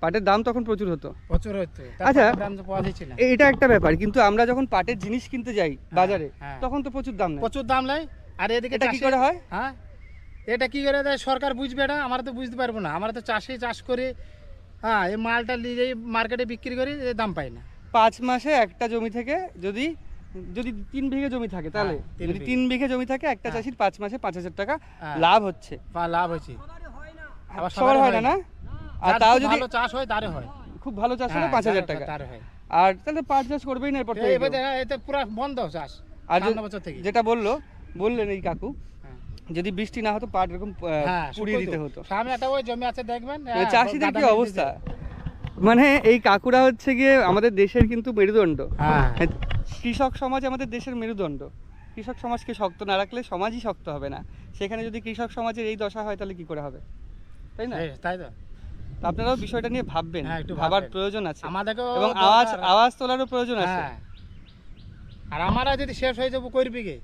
পাটের দাম তখন প্রচুর হতো। আচ্ছা, এটা একটা ব্যাপার, কিন্তু আমরা যখন পাটের জিনিস কিনতে যাই বাজারে, তখন তো প্রচুর দাম নেয়। প্রচুর দাম নেয়। আর এদিকে এটা কি করে হয়? হ্যাঁ, এটা কি করে দেয় সরকার বুঝবে না, আমরা তো বুঝতে পারবো না। আমরা তো চাষি চাষ করে, হ্যাঁ, এই মালটা নিয়ে মার্কেটে বিক্রি করি, দাম পাই না। 5 মাসে একটা জমি থেকে যদি 3 বিঘে জমি থাকে, তাহলে যদি 3 বিঘে জমি থাকে, একটা চাষির 5 মাসে 5000 টাকা লাভ হচ্ছে। লাভ হচ্ছে, সবার হয় না। আর তাও যদি ভালো চাষ হয় তারে হয়, খুব ভালো চাষ হলে 5000 টাকা তারে হয়। আর তাহলে পাট চাষ করবেই না এরপর থেকে। এতে পুরো বন্ধ চাষ। আর বছর থেকে যেটা বললেন এই কাকু, যদি বৃষ্টি না হতো পাট এরকম পুড়িয়ে দিতে হতো। সামনে একটা ওই জমি আছে, দেখবেন চাষিদের কি অবস্থা। মানে এই কাকুরা হচ্ছে গিয়ে আমাদের দেশের কিন্তু মেরুদণ্ড। কৃষক সমাজ আমাদের দেশের মেরুদণ্ড। কৃষক সমাজকে শক্ত না রাখলে সমাজই শক্ত হবে না। সেখানে যদি কৃষক সমাজের এই দশা হয় তাহলে কি করে হবে, তাই না? তাই তো। আপনারাও বিষয়টা নিয়ে ভাববেন, ভাবার প্রয়োজন আছে আমাদেরকেও, এবং আওয়াজ তোলারও প্রয়োজন আছে। আর আমরা যদি শেষ হয়ে যাবো করবি কে?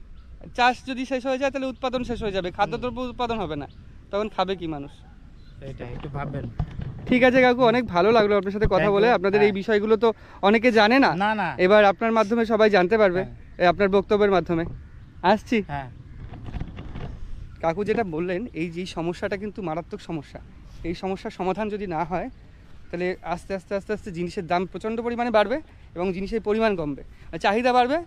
চাষ যদি শেষ হয়ে যায় তাহলে উৎপাদন শেষ হয়ে যাবে, খাদ্যদ্রব্য উৎপাদন হবে না, তখন খাবে কি মানুষ? এটা একটু ভাববেন। ঠিক আছে কাকু, অনেক ভালো লাগলো আপনার সাথে কথা বলে। আপনাদের এই বিষয়গুলো তো অনেকে জানে না, এবার আপনার মাধ্যমে সবাই জানতে পারবে, আপনার বক্তব্যের মাধ্যমে। আসছি। কাকু যেটা বললেন, এই যে সমস্যাটা কিন্তু মারাত্মক সমস্যা। এই সমস্যার সমাধান যদি না হয় তাহলে আস্তে আস্তে আস্তে আস্তে জিনিসের দাম প্রচণ্ড পরিমাণে বাড়বে এবং জিনিসের পরিমাণ কমবে, চাহিদা বাড়বে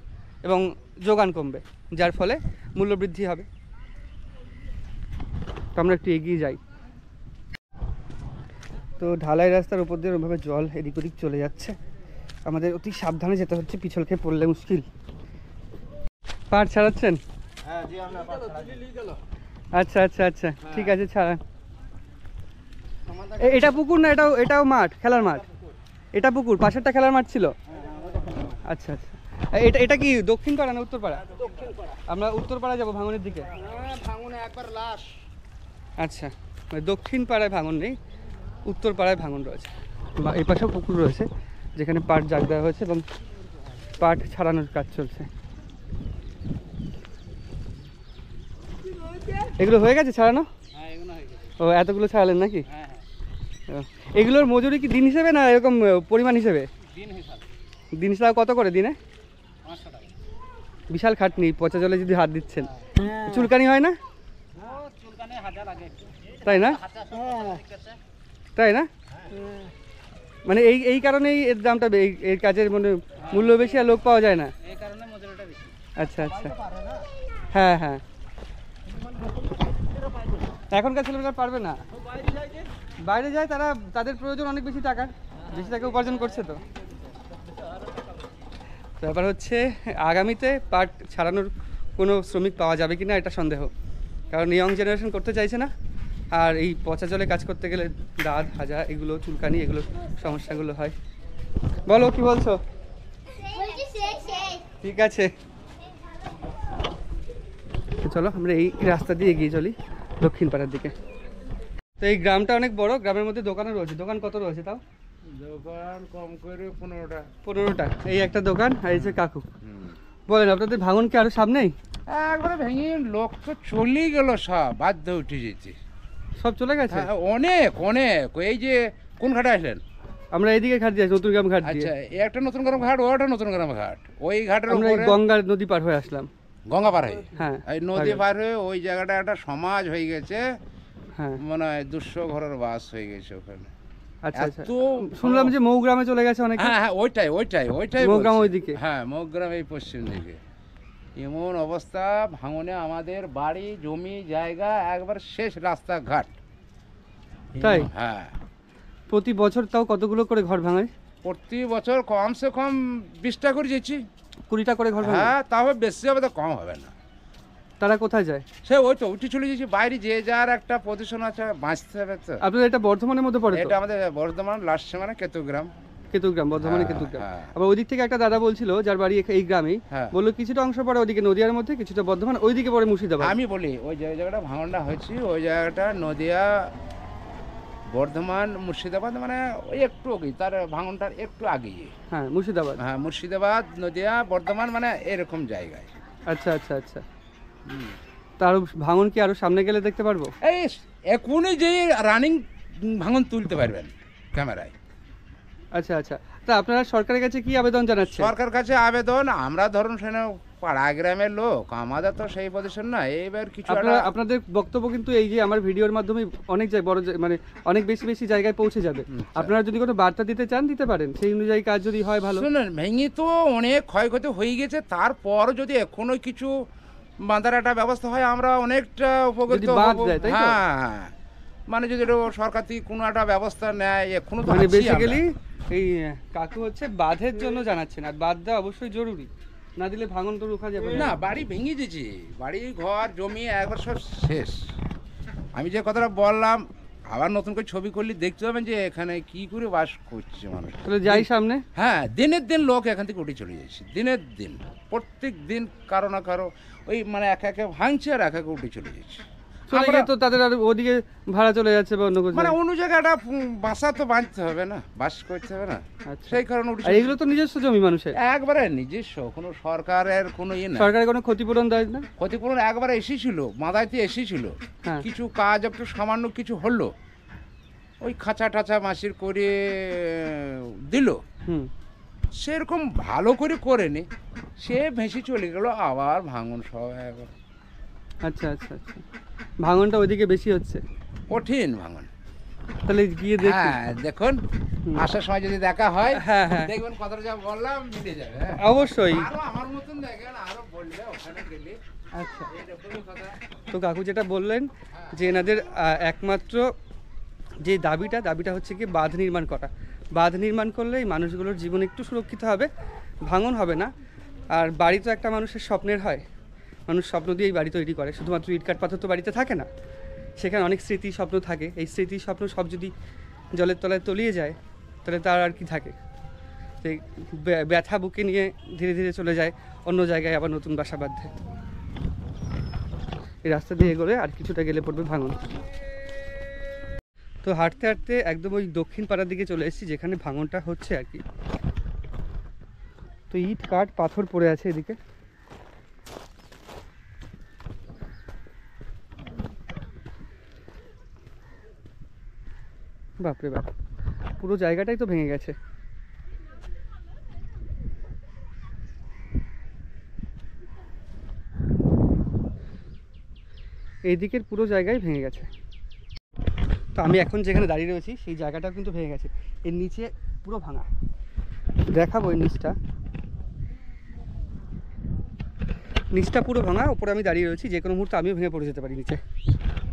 এবং যোগান কমবে, যার ফলে মূল্যবৃদ্ধি হবে। তো আমরা একটু এগিয়ে যাই। তো ঢালাই রাস্তার উপর দিয়ে ওইভাবে জল এদিক ওদিক চলে যাচ্ছে, আমাদের অতি সাবধানে যেতে হচ্ছে, পিছল খেয়ে পড়লে মুশকিল। পাট ছাড়াচ্ছেন? আচ্ছা আচ্ছা আচ্ছা, ঠিক আছে, ছাড়ান। এটা পুকুর না, এটাও মাঠ, খেলার মাঠ? এটা পুকুর, পাশেরটা খেলার মাঠ ছিল? আচ্ছা আচ্ছা, এটা এটা কি দক্ষিণ পাড়া না উত্তর পাড়া? আমরা উত্তর পাড়া যাবো ভাঙনের দিকে। ভাঙনে একবার লাশ। আচ্ছা, মানে দক্ষিণ পাড়ায় ভাঙন নেই, উত্তর পাড়ায় ভাঙন রয়েছে। বা এই পাশেও পুকুর রয়েছে যেখানে পাট জাগ দেওয়া হয়েছে এবং পাট ছাড়ানোর কাজ চলছে। এগুলো হয়ে গেছে ছাড়ানো? ও এতগুলো ছাড়ালেন নাকি? ও, এগুলোর মজুরি কি দিন হিসেবে না এরকম পরিমাণ হিসেবে? দিন হিসাবে কত করে দিনে? বিশাল খাটনি, পচা জলে যদি হাত দিচ্ছেন। চুলকানি হয় না? তাই না? তাই না? মানে এই কারণেই এর দামটা এই কাজের মানে মূল্য বেশি আর লোক পাওয়া যায় না। আচ্ছা আচ্ছা, হ্যাঁ হ্যাঁ। এখনকার ছেলেমেয়েরা পারবে না, বাইরে যায়, তারা তাদের প্রয়োজন অনেক বেশি টাকার, বেশি টাকা উপার্জন করছে। তো ব্যাপার হচ্ছে আগামীতে পাট ছাড়ানোর কোনো শ্রমিক পাওয়া যাবে কিনা এটা সন্দেহ, কারণ ইয়ং জেনারেশন করতে চাইছে না। আর এই পচা জলে কাজ করতে গেলে দাঁত হাজা এগুলো চুলকানি এগুলো সমস্যাগুলো হয়। বলো কি বলছো? ঠিক আছে, চলো আমরা এই রাস্তা দিয়ে এগিয়ে চলি দক্ষিণ পাড়ার দিকে। তো এই গ্রামটা অনেক বড়, গ্রামের মধ্যে দোকানও রয়েছে। দোকান কত রয়েছে তাও? দোকান কম করে 15টা। 15টা। এই একটা দোকান আর এই যে কাকু। বলেন আপনাদের ভাঙন কি আরো সামনেই? একবারে ভেঙে লোক তো চলেই গেল, সব বাধ্য উঠে যেতে। সব চলে গেছে? হ্যাঁ, অনেক অনেক। এই যে কোন ঘাটে আসলেন? আমরা এইদিকে ঘাট দিয়ে, নতুন গ্রাম ঘাট দিয়ে। আচ্ছা, এই একটা নতুন গ্রাম ঘাট, ওটা নতুন গ্রাম ঘাট। ওই ঘাটের আমরা এই উপরে গঙ্গা নদী পার হয়ে আসলাম। গঙ্গা পার হয়ে, হ্যাঁ, এই নদী পার হয়ে ওই জায়গাটা একটা সমাজ হয়ে গেছে, হ্যাঁ। মনে হয় 200 ঘরের বাস হয়ে গেছে ওখানে। আচ্ছা আচ্ছা, এত শুনলাম যে মৌগ্রামে চলে গেছে অনেকে। হ্যাঁ হ্যাঁ, ওইটাই মৌগ্রাম বলছি। ওইদিকে। হ্যাঁ, মৌগ্রাম এই পশ্চিম দিকে। এমন অবস্থা ভাঙনে আমাদের বাড়ি জমি জায়গা একবার শেষ, রাস্তাঘাট। তাই? হ্যাঁ, প্রতি বছর তাও কতগুলো করে ঘর ভাঙায়? প্রতি বছর কমসে কম 20টা করে যেছি। 20টা করে ঘর ভাঙায়? হ্যাঁ, তাও বেশি হবে, তো কম হবে না। তারা কোথায় যায়? সে ওই তো উঠে চলে যাচ্ছি বাইরে, যে যার একটা পজিশন আছে, বাঁচতে হবে তো। আপনাদের এটা বর্ধমানের মধ্যে পড়ে? এটা আমাদের বর্ধমান লাস্ট মানে কেতুগ্রাম। কেতুগ্রাম, বর্ধমানে হ্যাঁ, কেতুগ্রাম। হ্যাঁ। আবার ওই দিক থেকে একটা দাদা বলছিল যার বাড়ি এই গ্রামেই, হ্যাঁ। বললো কিছুটা অংশ পড়ে ওদিকে নদিয়ার মধ্যে, কিছুটা বর্ধমান, ওইদিকে পড়ে মুর্শিদাবাদ। আমি বলি ওই যে জায়গাটা ভাঙনটা হয়েছে, ওই জায়গাটা নদিয়া, বর্ধমান, মুর্শিদাবাদ, মানে ওই একটু আগে, তার ভাঙনটার একটু আগেই। হ্যাঁ, মুর্শিদাবাদ। হ্যাঁ, মুর্শিদাবাদ, নদিয়া, বর্ধমান, মানে এরকম জায়গায়। আচ্ছা আচ্ছা আচ্ছা। তার ভাঙন কি আরো সামনে গেলে দেখতে পারবো? এই এখনই যে রানিং ভাঙন তুলতে পারবেন ক্যামেরায়। আচ্ছা আচ্ছা, তা আপনারা সরকারের কাছে কি আবেদন জানাচ্ছেন? সরকার কাছে আবেদন, আমরা ধরুন সেখানে পাড়া গ্রামের লোক, আমাদের তো সেই পজিশন না। এইবার কিছু আপনাদের বক্তব্য কিন্তু এই যে আমার ভিডিওর মাধ্যমে অনেক বড় মানে অনেক বেশি বেশি জায়গায় পৌঁছে যাবে। আপনারা যদি কোনো বার্তা দিতে চান দিতে পারেন, সেই অনুযায়ী কাজ যদি হয় ভালো। শুনুন, ভেঙে তো অনেক ক্ষয়ক্ষতি হয়ে গেছে, তারপর যদি এখনো কিছু বাঁধার একটা ব্যবস্থা হয়, আমরা অনেকটা উপকৃত হব। হ্যাঁ, মানে যদি সরকার থেকে কোনো একটা ব্যবস্থা নেয়, এখনো তো মানে বেসিক্যালি এই কাকু হচ্ছে বাঁধের জন্য জানাচ্ছেন, আর বাঁধ দেওয়া অবশ্যই জরুরি, না দিলে ভাঙন তো রোখা যাবে না। বাড়ি ভেঙে দিয়েছে, বাড়ি ঘর জমি একবার সব শেষ। আমি যে কথাটা বললাম, আবার নতুন করে ছবি করলে দেখতে পাবেন যে এখানে কি করে বাস করছে মানুষ। তাহলে যাই সামনে। হ্যাঁ, দিনের দিন লোক এখান থেকে উঠে চলে যাচ্ছে, দিনের দিন, প্রত্যেক দিন কারো না কারো ওই মানে একে একে ভাঙছে আর একে একে উঠে চলে যাচ্ছে। তো তাদের আর ওদিকে ভাড়া চলে যাচ্ছে বা অন্য মানে অন্য জায়গাটা বাসা তো বাঁধতে হবে না, বাস করতে হবে না, সেই কারণে উঠে। এগুলো তো নিজস্ব জমি মানুষের, একবারে নিজস্ব, কোনো সরকারের কোনো ইয়ে না। সরকারের কোনো ক্ষতিপূরণ দেয় না? ক্ষতিপূরণ একবারে এসেছিল, মাদাইতে এসেছিল, কিছু কাজ একটু সামান্য কিছু হলো, ওই খাঁচা টাচা মাসির করে দিল, সেরকম ভালো করে করেনি, সে ভেসে চলে গেল, আবার ভাঙন সব একবার। আচ্ছা আচ্ছা আচ্ছা, ভাঙনটা ওইদিকে বেশি হচ্ছে, কঠিন ভাঙন। তাহলে গিয়ে দেখি। হ্যাঁ, দেখুন আসার সময় যদি দেখা হয়, হ্যাঁ হ্যাঁ দেখবেন কথাটা যা বললাম মিলে যাবে। অবশ্যই। আরো আমার মতন দেখেন, আরো বললে ওখানে গেলে। আচ্ছা, তো কাকু যেটা বললেন যে এনাদের একমাত্র যে দাবিটা হচ্ছে কি বাঁধ নির্মাণ করা। বাঁধ নির্মাণ করলে এই মানুষগুলোর জীবন একটু সুরক্ষিত হবে, ভাঙন হবে না। আর বাড়ি তো একটা মানুষের স্বপ্নের হয়, মানুষ স্বপ্ন দিয়েই বাড়ি তৈরি করে, শুধুমাত্র ইটকাট পাথর তো বাড়িতে থাকে না, সেখানে অনেক স্মৃতি স্বপ্ন থাকে। এই স্মৃতি স্বপ্ন সব যদি জলের তলায় তলিয়ে যায় তাহলে তার আর কি থাকে? আস্তে ব্যথা বুকে নিয়ে ধীরে ধীরে চলে যায় অন্য জায়গায়, আবার নতুন বাসা বাঁধে। এই রাস্তা দিয়ে এগোলে আর কিছুটা গেলে পড়বে ভাঙন। তো হাঁটতে হাঁটতে একদম ওই দক্ষিণ পাড়ার দিকে চলে এসেছি যেখানে ভাঙনটা হচ্ছে আর কি। তো ইট কাঠ পাথর পড়ে আছে এদিকে। বাপরে বাপ, পুরো জায়গাটাই তো ভেঙে গেছে। এই দিকের পুরো জায়গায় ভেঙে গেছে। তো আমি এখন যেখানে দাঁড়িয়ে রয়েছি সেই জায়গাটাও কিন্তু ভেঙে গেছে, এর নিচে পুরো ভাঙা। দেখাবো এই নিচটা পুরো ভাঙা, ওপরে আমি দাঁড়িয়ে রয়েছি, যে কোনো মুহূর্তে আমিও ভেঙে পড়ে যেতে পারি নিচে।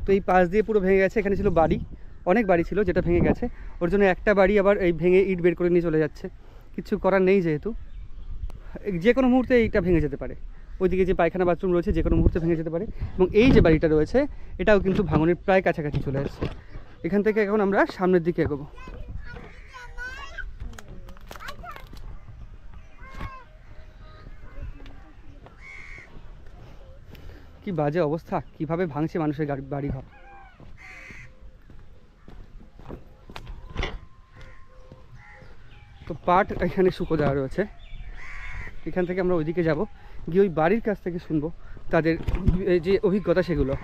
তো এই পাশ দিয়ে পুরো ভেঙে গেছে। এখানে ছিল বাড়ি, অনেক বাড়ি ছিল যেটা ভেঙে গেছে, ওর জন্য একটা বাড়ি আবার এই ভেঙে ইট বের করে নিয়ে চলে যাচ্ছে। কিছু করার নেই, যেহেতু যে কোনো মুহূর্তে এইটা ভেঙে যেতে পারে। ওইদিকে যে পায়খানা বাথরুম রয়েছে যে কোনো মুহূর্তে ভেঙে যেতে পারে। এবং এই যে বাড়িটা রয়েছে এটাও কিন্তু ভাঙনের প্রায় কাছাকাছি চলে আসছে। এখান থেকে এখন আমরা সামনের দিকে এগোবো। কি বাজে অবস্থা, কিভাবে ভাঙছে মানুষের বাড়ি ঘর। তো পাট এখানে শুকো দেওয়া রয়েছে। এখান থেকে আমরা ওইদিকে যাব, গিয়ে ওই বাড়ির কাছ থেকে শুনবো তাদের যে অভিজ্ঞতা সেগুলো।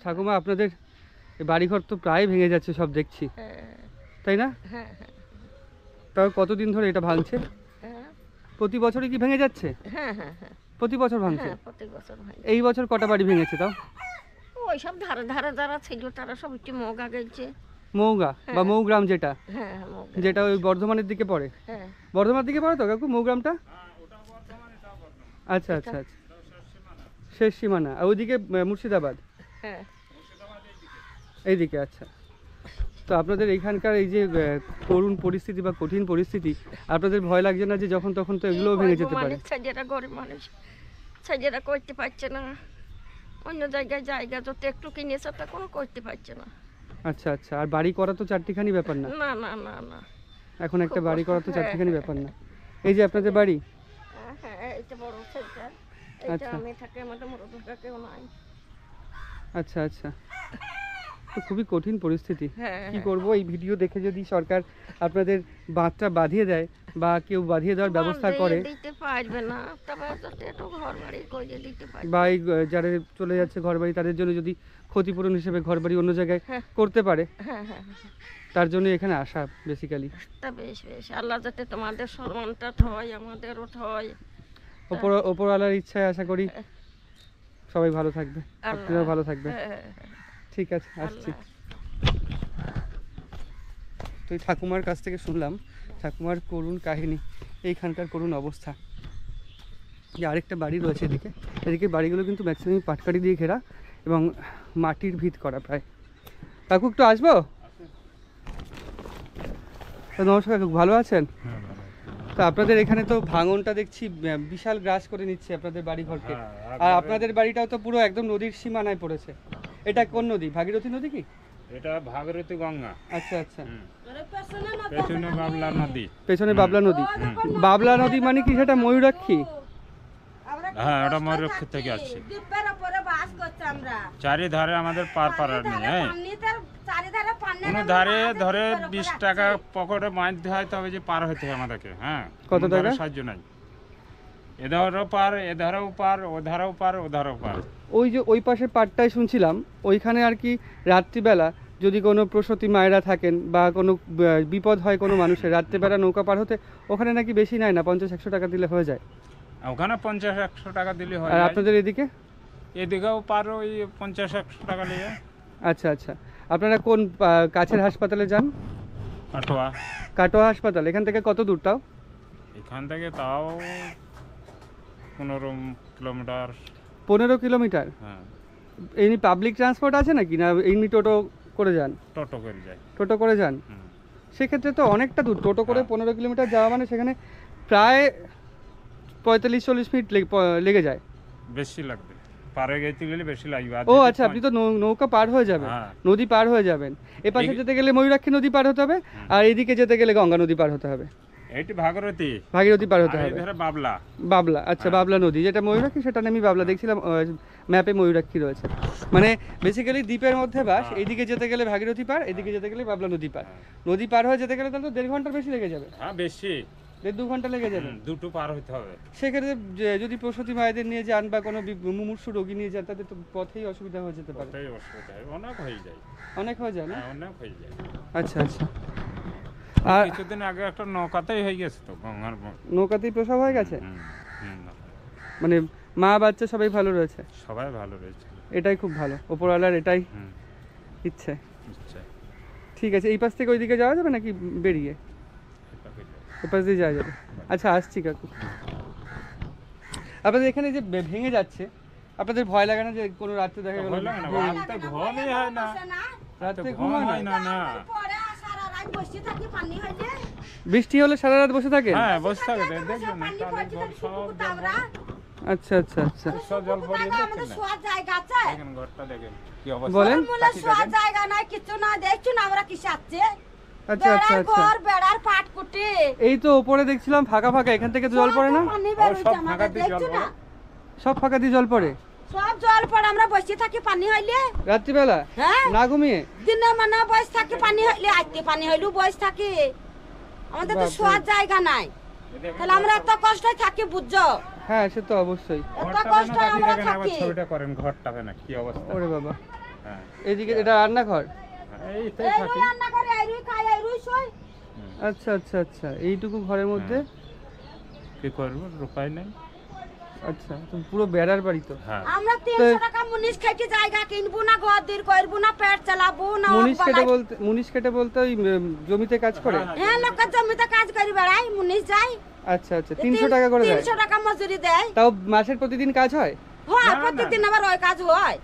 ঠাকুমা, আপনাদের বাড়িঘর তো প্রায় ভেঙে যাচ্ছে সব দেখছি, তাই না? তাও কতদিন ধরে এটা ভাঙছে? প্রতি বছরই কি ভেঙে যাচ্ছে? প্রতি বছর ভাঙছে? এই বছর কটা বাড়ি ভেঙেছে তাও? ওই সব ধারে ধারে যারা ছিল তারা সব একটু মৌগা গেছে। মৌগা বা মৌগ্রাম, যেটা ওই বর্ধমানের দিকে পড়ে। বর্ধমানের দিকে পড়ে তো কাকু মৌগ্রামটা? আচ্ছা আচ্ছা আচ্ছা, শেষ সীমানা। আর ওইদিকে মুর্শিদাবাদ, এইদিকে। আচ্ছা, তো আপনাদের এইখানকার এই যে করুণ পরিস্থিতি বা কঠিন পরিস্থিতি, আপনাদের ভয় লাগছে না যে যখন তখন তো এগুলোও ভেঙে যেতে পারে? ছেলেরা গরিব মানুষ, ছেলেরা করতে পারছে না, অন্য জায়গায় জায়গা যত একটু কিনেছে তা কোনো করতে পারছে না। আচ্ছা আচ্ছা, আর বাড়ি করা তো চারটিখানি ব্যাপার না? না না না না, এখন একটা বাড়ি করা তো চারটিখানি ব্যাপার না। এই যে আপনাদের বাড়ি, হ্যাঁ এইটা বড় ছেলেটা, এইটা আমি থাকি, আমাদের মরদুকা কেউ নাই। আচ্ছা আচ্ছা, তো খুবই কঠিন পরিস্থিতি। কি করব, এই ভিডিও দেখে যদি সরকার আপনাদের বাঁধটা বাঁধিয়ে দেয় বা কেউ বাঁধিয়ে দেওয়ার ব্যবস্থা করে, দিতে পারবে না, তবে একটু ঘর বাড়ি করে দিতে পারবে, বা যারা চলে যাচ্ছে ঘর বাড়ি তাদের জন্য যদি ক্ষতিপূরণ হিসেবে ঘর বাড়ি অন্য জায়গায় করতে পারে, তার জন্য এখানে আসা বেসিক্যালি। তা বেশ বেশ, আল্লাহ যাতে তোমাদের সম্মানটা হয় আমাদেরও হয়, ওপরওয়ালার ইচ্ছায় আশা করি সবাই ভালো থাকবে, আপনারাও ভালো থাকবে। ঠিক আছে, আসছি। তো এই ঠাকুমার কাছ থেকে শুনলাম ঠাকুমার করুণ কাহিনী, এইখানকার করুণ অবস্থা। যে আরেকটা বাড়ি রয়েছে এদিকে বাড়িগুলো কিন্তু ম্যাক্সিমাম পাটকাঠি দিয়ে ঘেরা এবং মাটির ভিত করা প্রায়। কাকু একটু আসবো? নমস্কার কাকু, ভালো আছেন? তো আপনাদের এখানে তো ভাঙনটা দেখছি বিশাল গ্রাস করে নিচ্ছে আপনাদের বাড়ি ঘরকে, আর আপনাদের বাড়িটাও তো পুরো একদম নদীর সীমানায় পড়েছে। এটা কোন নদী? ভাগীরথী নদী কি? এটা ভাগীরথী গঙ্গা। আচ্ছা আচ্ছা, পেছনে বাবলা নদী। পেছনে বাবলা নদী। বাবলা নদী মানে কি সেটা ময়ূরাক্ষী? হ্যাঁ, ওটা ময়ূরাক্ষী থেকে আসছে। চারিধারে আমাদের পার পাড়ার নেই, হ্যাঁ, কোনো ধারে ধরে 20 টাকা পকেটে বাঁধতে হয়, তবে যে পার হতে হয় আমাদেরকে। হ্যাঁ, কত টাকা? সাহায্য নাই, এধারও পার, এধারেও পার, ওধারেও পার, ওধারেও পার। ওই যে ওই পাশের পাড়টায় শুনছিলাম ওইখানে আর কি রাত্রিবেলা যদি কোনো প্রসূতি মায়েরা থাকেন বা কোনো বিপদ হয় কোনো মানুষের, রাত্রিবেলা নৌকা পার হতে ওখানে নাকি বেশি নেয় না, 50-100 টাকা দিলে হয়ে যায়। ওখানে 50-100 টাকা দিলে হয়। আর আপনাদের এদিকে? এদিকেও পার ওই 50-100 টাকা নিয়ে। আচ্ছা আচ্ছা, আপনারা কোন কাছের হাসপাতালে যান? কাটোয়া হাসপাতাল। এখান থেকে কত দূর তাও? এখান থেকে তাও 15 কিলোমিটার। 15 কিলোমিটার? হ্যাঁ। এমনি পাবলিক ট্রান্সপোর্ট আছে নাকি, না এমনি টোটো করে যান? টোটো করে যাই। টোটো করে যান? সেক্ষেত্রে তো অনেকটা দূর। টোটো করে 15 কিলোমিটার যাওয়া মানে সেখানে প্রায় 45-40 মিনিট লেগে যায়। বেশি লাগবে। পারে যেতে গেলে বেশি লাগবে। ও আচ্ছা, আপনি তো নৌকা পার হয়ে যাবেন, নদী পার হয়ে যাবেন। এ পাশে যেতে গেলে ময়ূরাক্ষী নদী পার হতে হবে, আর এইদিকে যেতে গেলে গঙ্গা নদী পার হতে হবে। এইটি ভাগীরথী পার হতে হবে। বাবলা, আচ্ছা বাবলা নদী যেটা ময়ূরাক্ষী, সেটা আমি বাবলা দেখছিলাম ম্যাপে ময়ূরাক্ষী রয়েছে। মানে বেসিক্যালি দ্বীপের মধ্যে বাস। এইদিকে যেতে গেলে ভাগীরথী পার, এদিকে যেতে গেলে বাবলা নদী পার। নদী পার হয়ে যেতে গেলে তাহলে তো 1.5 ঘন্টার বেশি লেগে যাবে। হ্যাঁ বেশি, 1.5-2 ঘন্টা লেগে যাবে। দুটো পার হতে হবে। সেক্ষেত্রে যদি প্রসূতি মায়েদের নিয়ে যান বা কোনো মুমূর্ষু রোগী নিয়ে যান, তাদের তো পথেই অসুবিধা হয়ে যেতে পারে। অনেক হয়ে যায়, অনেক হয়ে যায় না? অনেক হয়ে যায়। আচ্ছা আচ্ছা। আর কিছুদিন আগে একটা নৌকাতেই হয়ে গেছে তো, গঙ্গার নৌকাতেই প্রসব হয়ে গেছে। মানে মা বাচ্চা সবাই ভালো রয়েছে? সবাই ভালো রয়েছে, এটাই খুব ভালো, ওপরওয়ালার এটাই ইচ্ছে। ঠিক আছে, এই পাশ থেকে ওইদিকে যাওয়া যাবে নাকি বেরিয়ে? এই পাশ দিয়ে যাওয়া যাবে। আচ্ছা আসছি কাকু। আপনাদের এখানে যে ভেঙে যাচ্ছে, আপনাদের ভয় লাগে না যে কোনো রাত্রে দেখা গেল? ঘুমই হয় না, রাত্রে ঘুম হয় না? না, বৃষ্টি হলে সারা রাত বসে থাকে? হ্যাঁ বসে থাকে, দেখবেন আচ্ছা আচ্ছা আচ্ছা। সব জল পড়িয়ে দেখেন ঘরটা, দেখেন কি অবস্থা। বলেন। জায়গা নাই, কিছু না, দেখছো না আমরা কি সাথে। আচ্ছা আচ্ছা আচ্ছা। বেড়ার পাট কুটি এই তো উপরে দেখছিলাম ফাঁকা ফাঁকা, এখান থেকে জল পড়ে না? সব ফাঁকা দিয়ে জল পড়ে, সব ফাঁকা দিয়ে জল পড়ে, সব জল পড়ে। আমরা বসে থাকি পানি হইলে রাত্রিবেলা না ঘুমিয়ে? দিনে মানে বসে থাকি পানি হইলে, আইতে পানি হইলেও বসে থাকি। আমাদের তো শোয়ার জায়গা নাই, তাহলে আমরা এত কষ্ট থাকি, বুঝছো? হ্যাঁ সে তো অবশ্যই। এত কষ্ট আমরা থাকি। ছবিটা করেন ঘরটা না কি অবস্থা। ওরে বাবা, হ্যাঁ এইদিকে এটা রান্নাঘর? এইটাই থাকি। রান্না করে এইরুই খাই, এইরুই শোই। আচ্ছা আচ্ছা আচ্ছা, এইটুকু ঘরের মধ্যে কি করব, উপায় নাই। আচ্ছা, তো পুরো বেড়ার বাড়ি তো। আমরা 300 টাকা মুনিশ খাইতে জায়গা কিনবো না, ঘর দূর করব না, পেট চালাবো না। মুনিশ কেটে বলতে ওই জমিতে কাজ করে? হ্যাঁ, লোকের জমিতে কাজ করি বেড়াই, মুনিশ যাই। আচ্ছা আচ্ছা, 300 টাকা করে দেয়? 300 টাকা মজুরি দেয়। তাও মাসের প্রতিদিন কাজ হয়? হয়, প্রতিদিন আবার ওই কাজ হয়।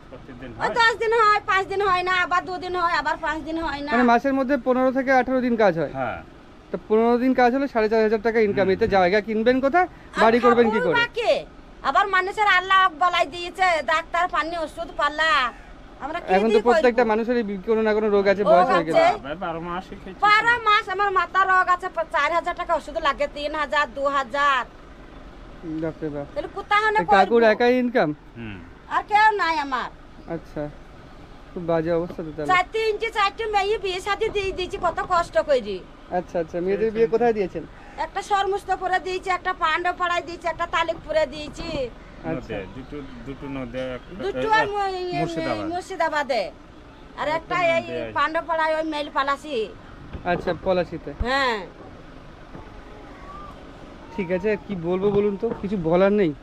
ওই 10 দিন হয়, 5 দিন হয় না, আবার 2 দিন হয়, আবার 5 দিন হয় না। মানে মাসের মধ্যে 15 থেকে 18 দিন কাজ হয়? হ্যাঁ। তো 15 দিন কাজ হলে 4500 টাকা ইনকাম। এতে জায়গা কিনবেন কোথায়, বাড়ি করবেন কি করে? আবার মানুষের আল্লাহ বলাই দিয়েছে, ডাক্তার পানি ওষুধ পাল্লা, আমরা কি এখন তো প্রত্যেকটা মানুষের কোনো না কোনো রোগ আছে, বয়স হয়ে গেছে। 12 মাস আমার মাথা রোগ আছে, 4000 টাকা ওষুধ লাগে, 3000 2000। বাপরে বাপ। তাহলে কোথায় না কাকুর একাই ইনকাম? আর কেউ নাই আমার। আচ্ছা, খুব বাজে অবস্থা তো তাহলে। 4 মেয়ে বিয়ে শাদী দিয়ে দিয়েছি, কত কষ্ট করি। আচ্ছা আচ্ছা, মেয়েদের বিয়ে কোথায় দিয়েছেন? একটা সরমুস্তপুরে দিয়েছি, একটা পাণ্ডবপাড়ায় দিয়েছি, একটা তালিকপুরে দিয়েছি। আচ্ছা, দুটো নদে, দুটো মুর্শিদাবাদে, আর একটা এই পাণ্ডবপাড়ায় ওই মেল পালাসি। আচ্ছা, পলাশিতে। হ্যাঁ ঠিক আছে, কি বলবো বলুন তো, কিছু বলার নেই।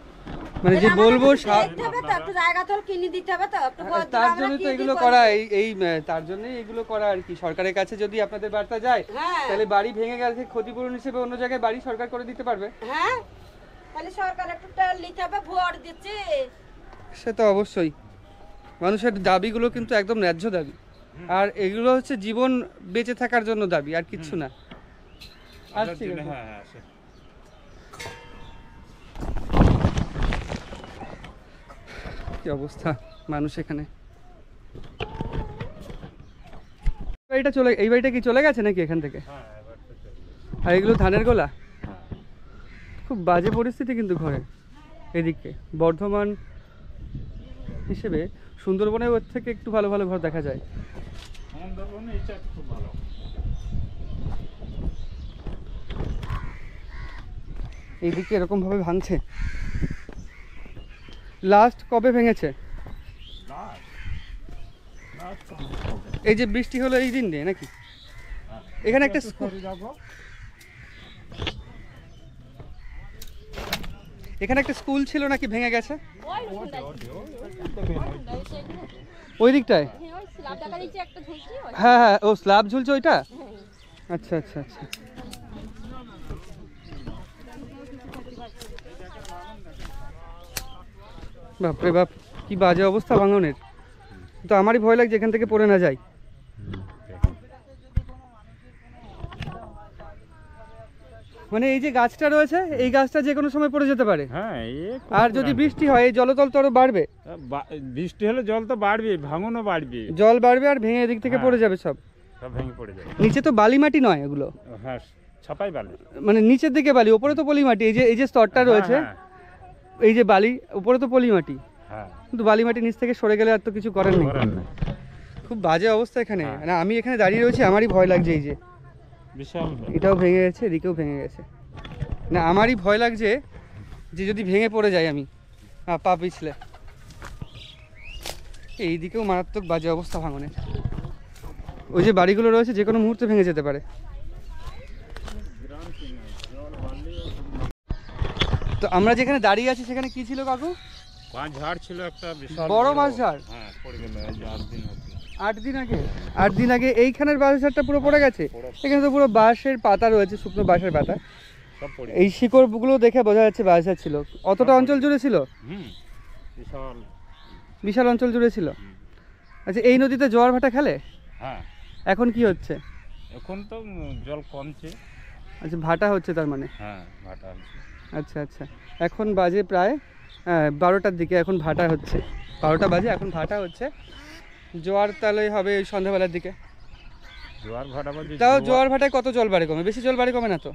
মানে যে বলবো একটু জায়গা তো কিনে দিতে হবে, তো একটু তার জন্য তো এগুলো করা, এই তার জন্যই এগুলো করা আর কি। সরকারের কাছে যদি আপনাদের বার্তা যায়, তাহলে বাড়ি ভেঙে গেছে ক্ষতিপূরণ হিসেবে অন্য জায়গায় বাড়ি সরকার করে দিতে পারবে। হ্যাঁ, তাহলে সরকার একটু তেল নিতে হবে, ভোট দিচ্ছে। সে তো অবশ্যই, মানুষের দাবিগুলো কিন্তু একদম ন্যায্য দাবি, আর এগুলো হচ্ছে জীবন বেঁচে থাকার জন্য দাবি, আর কিচ্ছু না। আসছি। কি অবস্থা মানুষ এখানে। এই বাড়িটা কি চলে গেছে নাকি এখান থেকে? আর এগুলো ধানের গোলা? খুব বাজে পরিস্থিতি কিন্তু ঘরে। এদিকে বর্ধমান হিসেবে সুন্দরবনের ওর থেকে একটু ভালো ভালো ঘর দেখা যায়। এইদিকে এরকম ভাবে ভাঙছে। লাস্ট কবে ভেঙেছে? এই যে বৃষ্টি হলো এই দিন দিয়ে নাকি? এখানে একটা স্কুল ছিল নাকি, ভেঙে গেছে ওই দিকটায়? হ্যাঁ হ্যাঁ, ও স্ল্যাব ঝুলছে ওইটা? আচ্ছা আচ্ছা আচ্ছা। বাপরে বাপ, কি বাজে অবস্থা ভাঙনের। তো আমারই ভয় লাগছে এখান থেকে পড়ে না যায়। মানে এই যে গাছটা রয়েছে এই গাছটা যে কোনো সময় পড়ে যেতে পারে। হ্যাঁ, আর যদি বৃষ্টি হয় এই জলতল তো আরো বাড়বে। বৃষ্টি হলে জল তো বাড়বে, ভাঙনও বাড়বে, জল বাড়বে আর ভেঙে এদিক থেকে পড়ে যাবে সব ভেঙে পড়ে যাবে। নিচে তো বালি মাটি নয় এগুলো, হ্যাঁ ছাপাই বালি, মানে নিচের দিকে বালি, উপরে তো পলি মাটি। এই যে স্তরটা রয়েছে এই যে বালি, উপরে তো পলি মাটি। হ্যাঁ, কিন্তু বালি মাটি নিচ থেকে সরে গেলে আর তো কিছু করার নেই। খুব বাজে অবস্থা এখানে। মানে আমি এখানে দাঁড়িয়ে রয়েছি, আমারই ভয় লাগছে। এই যে বিশাল, এটাও ভেঙে গেছে, এদিকেও ভেঙে গেছে। না আমারই ভয় লাগছে যে যদি ভেঙে পড়ে যাই আমি, পা পিছলে। এই দিকেও মারাত্মক বাজে অবস্থা ভাঙনের। ওই যে বাড়িগুলো রয়েছে যে কোনো মুহূর্তে ভেঙে যেতে পারে। তো আমরা যেখানে দাঁড়িয়ে আছি সেখানে কি ছিল কাকু? মাছ ঝাড় ছিল একটা বিশাল বড় মাছ ঝাড়। হ্যাঁ, পড়ে গেল 8 দিন হচ্ছে। 8 দিন আগে এইখানের বাঁশ ঝাড়টা পুরো পড়ে গেছে। এখানে তো পুরো বাঁশের পাতা রয়েছে, শুকনো বাঁশের পাতা। সব পড়ে এই শিকড়গুলো দেখে বোঝা যাচ্ছে বাঁশ ঝাড় ছিল। অতটা অঞ্চল জুড়ে ছিল? বিশাল বিশাল অঞ্চল জুড়ে ছিল। আচ্ছা, এই নদীতে জোয়ার ভাটা খেলে? হ্যাঁ। এখন কি হচ্ছে? এখন তো জল কমছে। আচ্ছা, ভাটা হচ্ছে তার মানে? হ্যাঁ, ভাটা হচ্ছে। আচ্ছা আচ্ছা, এখন বাজে প্রায় 12টার দিকে, এখন ভাটা হচ্ছে। 12টা বাজে, এখন ভাটা হচ্ছে। জোয়ার তাহলে হবে ওই সন্ধ্যাবেলার দিকে। জোয়ার ভাটা বাজে। তাও জোয়ার ভাটায় কত জল বাড়ে কমে? বেশি জল বাড়ে কমে না তো?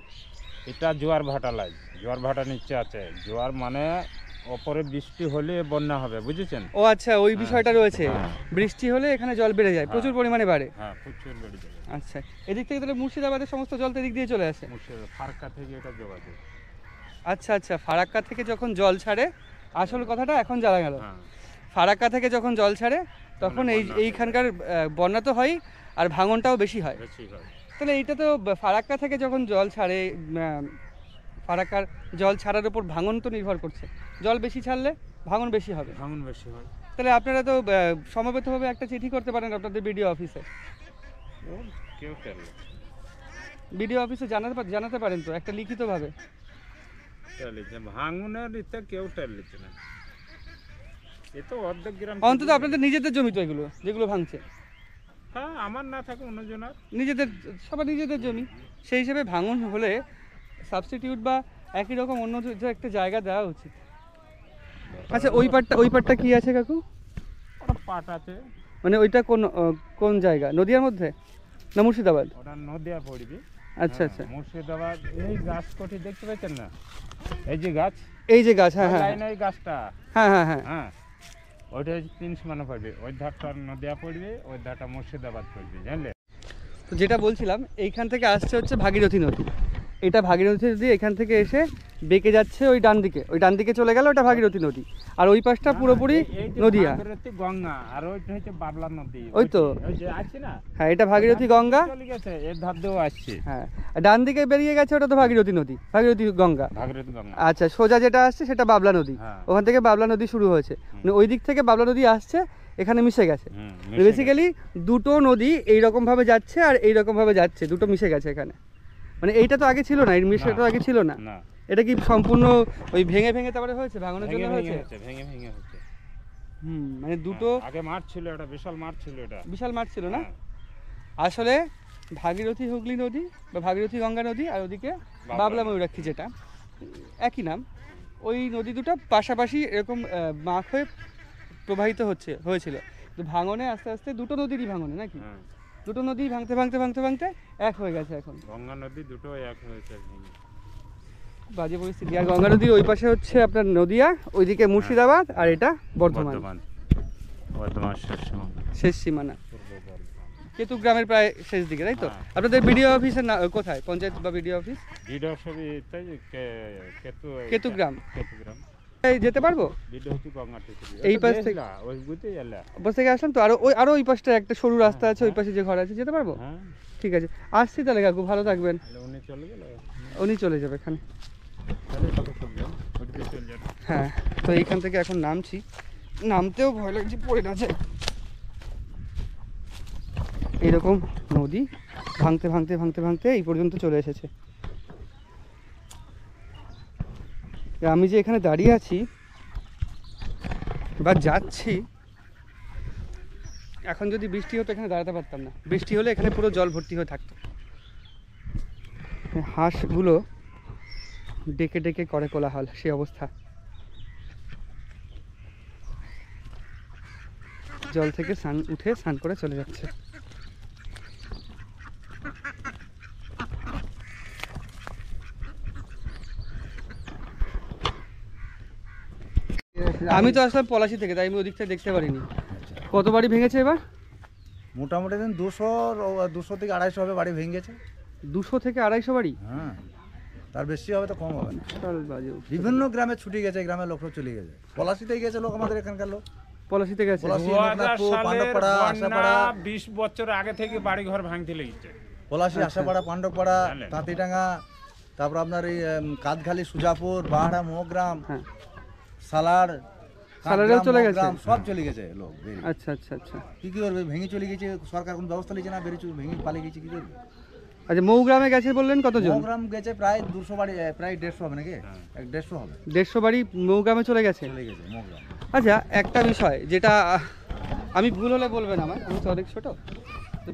এটা জোয়ার ভাটা লাই, জোয়ার ভাটা নিচে আছে। জোয়ার মানে ওপরে বৃষ্টি হলে বন্যা হবে, বুঝেছেন? ও আচ্ছা, ওই বিষয়টা রয়েছে। বৃষ্টি হলে এখানে জল বেড়ে যায়, প্রচুর পরিমাণে বাড়ে। হ্যাঁ, প্রচুর বেড়ে যায়। আচ্ছা, এদিক থেকে তাহলে মুর্শিদাবাদের সমস্ত জল তো এদিক দিয়ে চলে আসে? ফারাক্কা থেকে এটা যোগাযোগ। আচ্ছা আচ্ছা, ফারাক্কা থেকে যখন জল ছাড়ে, আসল কথাটা এখন জানা গেল। ফারাক্কা থেকে যখন জল ছাড়ে তখন এইখানকার বন্যা তো হয় আর ভাঙনটাও বেশি হয়। তাহলে এইটা তো ফারাক্কা থেকে যখন জল ছাড়ে, ফারাক্কার জল ছাড়ার উপর ভাঙন তো নির্ভর করছে। জল বেশি ছাড়লে ভাঙন বেশি হবে। ভাঙন বেশি হয়। তাহলে আপনারা তো সমবেতভাবে একটা চিঠি করতে পারেন আপনাদের বিডিও অফিসে। কেউ করলে বিডিও অফিসে জানাতে পারেন তো একটা লিখিতভাবে। ভাঙনের ইতে কেউ টেলিছে না। এ তো অর্ধেক গ্রাম। অন্তত আপনাদের নিজেদের জমি তো এগুলো যেগুলো ভাঙছে? হ্যাঁ, আমার না থাকে অন্যজনের। নিজেদের, সবার নিজেদের জমি। সেই হিসেবে ভাঙন হলে সাবস্টিটিউট বা একই রকম অন্য একটা জায়গা দেওয়া উচিত। আচ্ছা, ওই পাটটা কি আছে কাকু? ওটা পাট আছে। মানে ওইটা কোন জায়গা? নদিয়ার মধ্যে না মুর্শিদাবাদ? ওটা নদিয়া পড়বে। আচ্ছা আচ্ছা, মুর্শিদাবাদ। এই গাছ কটি দেখতে পাচ্ছেন না? এই যে গাছ, এই যে গাছ। হ্যাঁ হ্যাঁ, এই গাছটা। হ্যাঁ হ্যাঁ হ্যাঁ হ্যাঁ, ওইটা 3 সীমানা পড়বে। ওই ধারটা নদিয়া পড়বে, ওই ধারটা মুর্শিদাবাদ পড়বে, জানলে? তো যেটা বলছিলাম, এইখান থেকে আসছে হচ্ছে ভাগীরথী নদী। এটা ভাগীরথী নদী এখান থেকে এসে বেঁকে যাচ্ছে ওই ডান দিকে, ওই ডান দিকে চলে গেল, ওটা ভাগীরথী নদী। আর ওই পাশটা পুরোপুরি নদিয়া। ভাগীরথী গঙ্গা, আর ওইটা হচ্ছে বাবলা নদী। ওই তো, ওই যে আছে না? হ্যাঁ, এটা ভাগীরথী গঙ্গা চলে গেছে, এর ধার দিয়েও আসছে। হ্যাঁ, ডান দিকে বেরিয়ে গেছে, ওটা তো ভাগীরথী নদী, ভাগীরথী গঙ্গা। ভাগীরথী গঙ্গা। আচ্ছা, সোজা যেটা আসছে সেটা বাবলা নদী। ওখান থেকে বাবলা নদী শুরু হয়েছে, মানে ওই দিক থেকে বাবলা নদী আসছে, এখানে মিশে গেছে। বেসিক্যালি দুটো নদী এইরকম ভাবে যাচ্ছে আর এইরকম ভাবে যাচ্ছে, দুটো মিশে গেছে এখানে। মানে এইটা তো আগে ছিল না, এই মিশটা আগে ছিল না। এটা কি সম্পূর্ণ ওই ভেঙে ভেঙে তারপরে হয়েছে, ভাঙনের জন্য হয়েছে? ভেঙে ভেঙে হচ্ছে। মানে দুটো আগে মাঠ ছিল, এটা বিশাল মাঠ ছিল। এটা বিশাল মাঠ ছিল না? আসলে ভাগীরথী হুগলি নদী বা ভাগীরথী গঙ্গা নদী আর ওদিকে বাবলা ময়ূরাক্ষী, যেটা একই নাম, ওই নদী দুটো পাশাপাশি এরকম মাখ হয়ে প্রবাহিত হয়েছিল। তো ভাঙনে আস্তে আস্তে দুটো নদীরই ভাঙনে নাকি, দুটো নদী ভাঙতে ভাঙতে ভাঙতে ভাঙতে এক হয়ে গেছে। এখন গঙ্গা নদী দুটো এক হয়েছে। বাজে পরিস্থিতি। আর গঙ্গা নদীর ওই পাশে হচ্ছে আপনার নদিয়া, ওইদিকে মুর্শিদাবাদ, আর এটা বর্ধমান শেষ সীমানা, কেতু গ্রামের প্রায় শেষ দিকে, তাই তো? আপনাদের বিডিও অফিসের কোথায়? পঞ্চায়েত বা BDO office? BDO office Ketugram. যেতে পারবো এই পাশ থেকে? ওই থেকে আসলাম তো, আরো ওই পাশটা একটা সরু রাস্তা আছে, ওই পাশে যে ঘর আছে, যেতে পারবো? ঠিক আছে, আসছি তাহলে কাকু, ভালো থাকবেন। উনি চলে যাবে এখানে। হ্যাঁ, তো এইখান থেকে এখন নামছি, নামতেও ভয় লাগছে, পড়ে না যায়। এইরকম নদী ভাঙতে ভাঙতে ভাঙতে ভাঙতে এই পর্যন্ত চলে এসেছে। আমি যে এখানে দাঁড়িয়ে আছি বা যাচ্ছি, এখন যদি বৃষ্টি হতো এখানে দাঁড়াতে পারতাম না। বৃষ্টি হলে এখানে পুরো জল ভর্তি হয়ে থাকতো। হাঁসগুলো ডেকে ডেকে করে কোলাহল, সেই অবস্থা। জল থেকে উঠে স্নান করে চলে যাচ্ছে। আমি তো আসলাম পলাশি থেকে, তাই আমি ওদিকটা দেখতে পারিনি। কত বাড়ি ভেঙেছে এবার? মোটামুটি 200 থেকে 250 হবে বাড়ি ভেঙে গেছে। 200 থেকে 250 বাড়ি? হ্যাঁ, তার বেশি হবে তো কম হবে না। চল বাজে। বিভিন্ন গ্রামে ছুটি গেছে, গ্রামের লোকরা চলে গেছে। পলাশিতেই গেছে লোক, আমাদের এখানকার লোক পলাশিতে গেছে। পলাশি, নগনাথপুর, পাণ্ডবপাড়া, আশাপাড়া। 20 বছর আগে থেকে বাড়ি ঘর ভাঙতে লেগেছে। পলাশি, আশাপাড়া, পাণ্ডবপাড়া, তাঁতিডাঙ্গা, তারপর আপনার এই কাদখালি, সুজাপুর, বাহাড়া, মোহগ্রাম, সালার, সালারেও চলে গেছে, সব চলে গেছে লোক। আচ্ছা আচ্ছা আচ্ছা। কি করবে, ভেঙে চলে গেছে, সরকার কোনো ব্যবস্থা নিচ্ছে না, ভেঙে পালিয়ে গেছে, কি করবে? আচ্ছা, মৌগ্রামে গেছে বললেন কতজন? মৌগ্রাম গেছে প্রায় 200 বাড়ি, প্রায় 150 হবে নাকি? 150 হবে। 150 বাড়ি মৌগ্রামে চলে গেছে। মৌগ্রাম। আচ্ছা, একটা বিষয় যেটা আমি ভুল হলে বলবেন আমার, আমি তো অনেক ছোটো।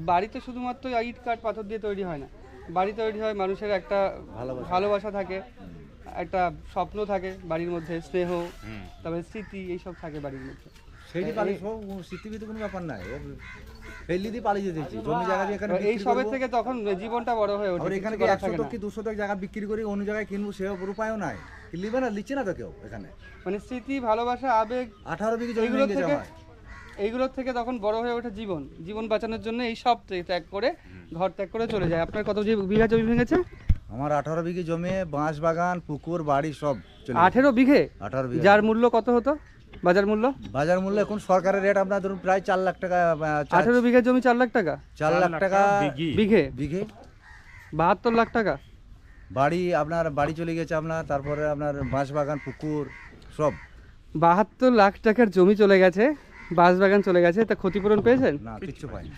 বাড়িতে শুধুমাত্র ইট কাঠ পাথর দিয়ে তৈরি হয় না, বাড়ি তৈরি হয় মানুষের একটা ভালোবাসা থাকে, একটা স্বপ্ন থাকে বাড়ির মধ্যে, স্নেহ, তারপরে স্মৃতি, এইসব থাকে বাড়ির মধ্যে। সেইটি পালিয়ে স্মৃতিবিদ কোনো ব্যাপার নাই, ফেললি দিয়ে পালিয়ে যেতেছি জমি জায়গা দিয়ে। এখানে এই সবের থেকে তখন জীবনটা বড় হয়ে ওঠে। এখানে কি 100 কি 200 জায়গা বিক্রি করে অন্য জায়গায় কিনবো, সে উপায়ও নাই। লিবে না, লিচ্ছে না তো কেউ এখানে। মানে স্মৃতি, ভালোবাসা, আবেগ, 18 বিঘি জমি ভেঙে গেছে আমার। এইগুলোর থেকে তখন বড় হয়ে ওঠে জীবন বাঁচানোর জন্য এই সব ত্যাগ করে, ঘর ত্যাগ করে চলে যায়। আপনার কত বিঘা জমি ভেঙেছে? আমার 18 বিঘি জমি, বাঁশ বাগান, পুকুর, বাড়ি সব। 18 বিঘে? 18 বিঘা। যার মূল্য কত হতো বাজার মূল্য? বাজার মূল্য এখন সরকারের রেট আপনার ধরুন প্রায় 4 লাখ টাকা। 18 বিঘা জমি 4 লাখ টাকা? 4 লাখ টাকা বিঘে? বিঘে 72 লাখ টাকা। বাড়ি আপনার বাড়ি চলে গেছে আপনার, তারপরে আপনার বাঁশ বাগান, পুকুর সব। 72 লাখ টাকার জমি চলে গেছে, বাঁশ বাগান চলে গেছে, তা ক্ষতিপূরণ পেয়েছেন? না, কিচ্ছু পাইনি।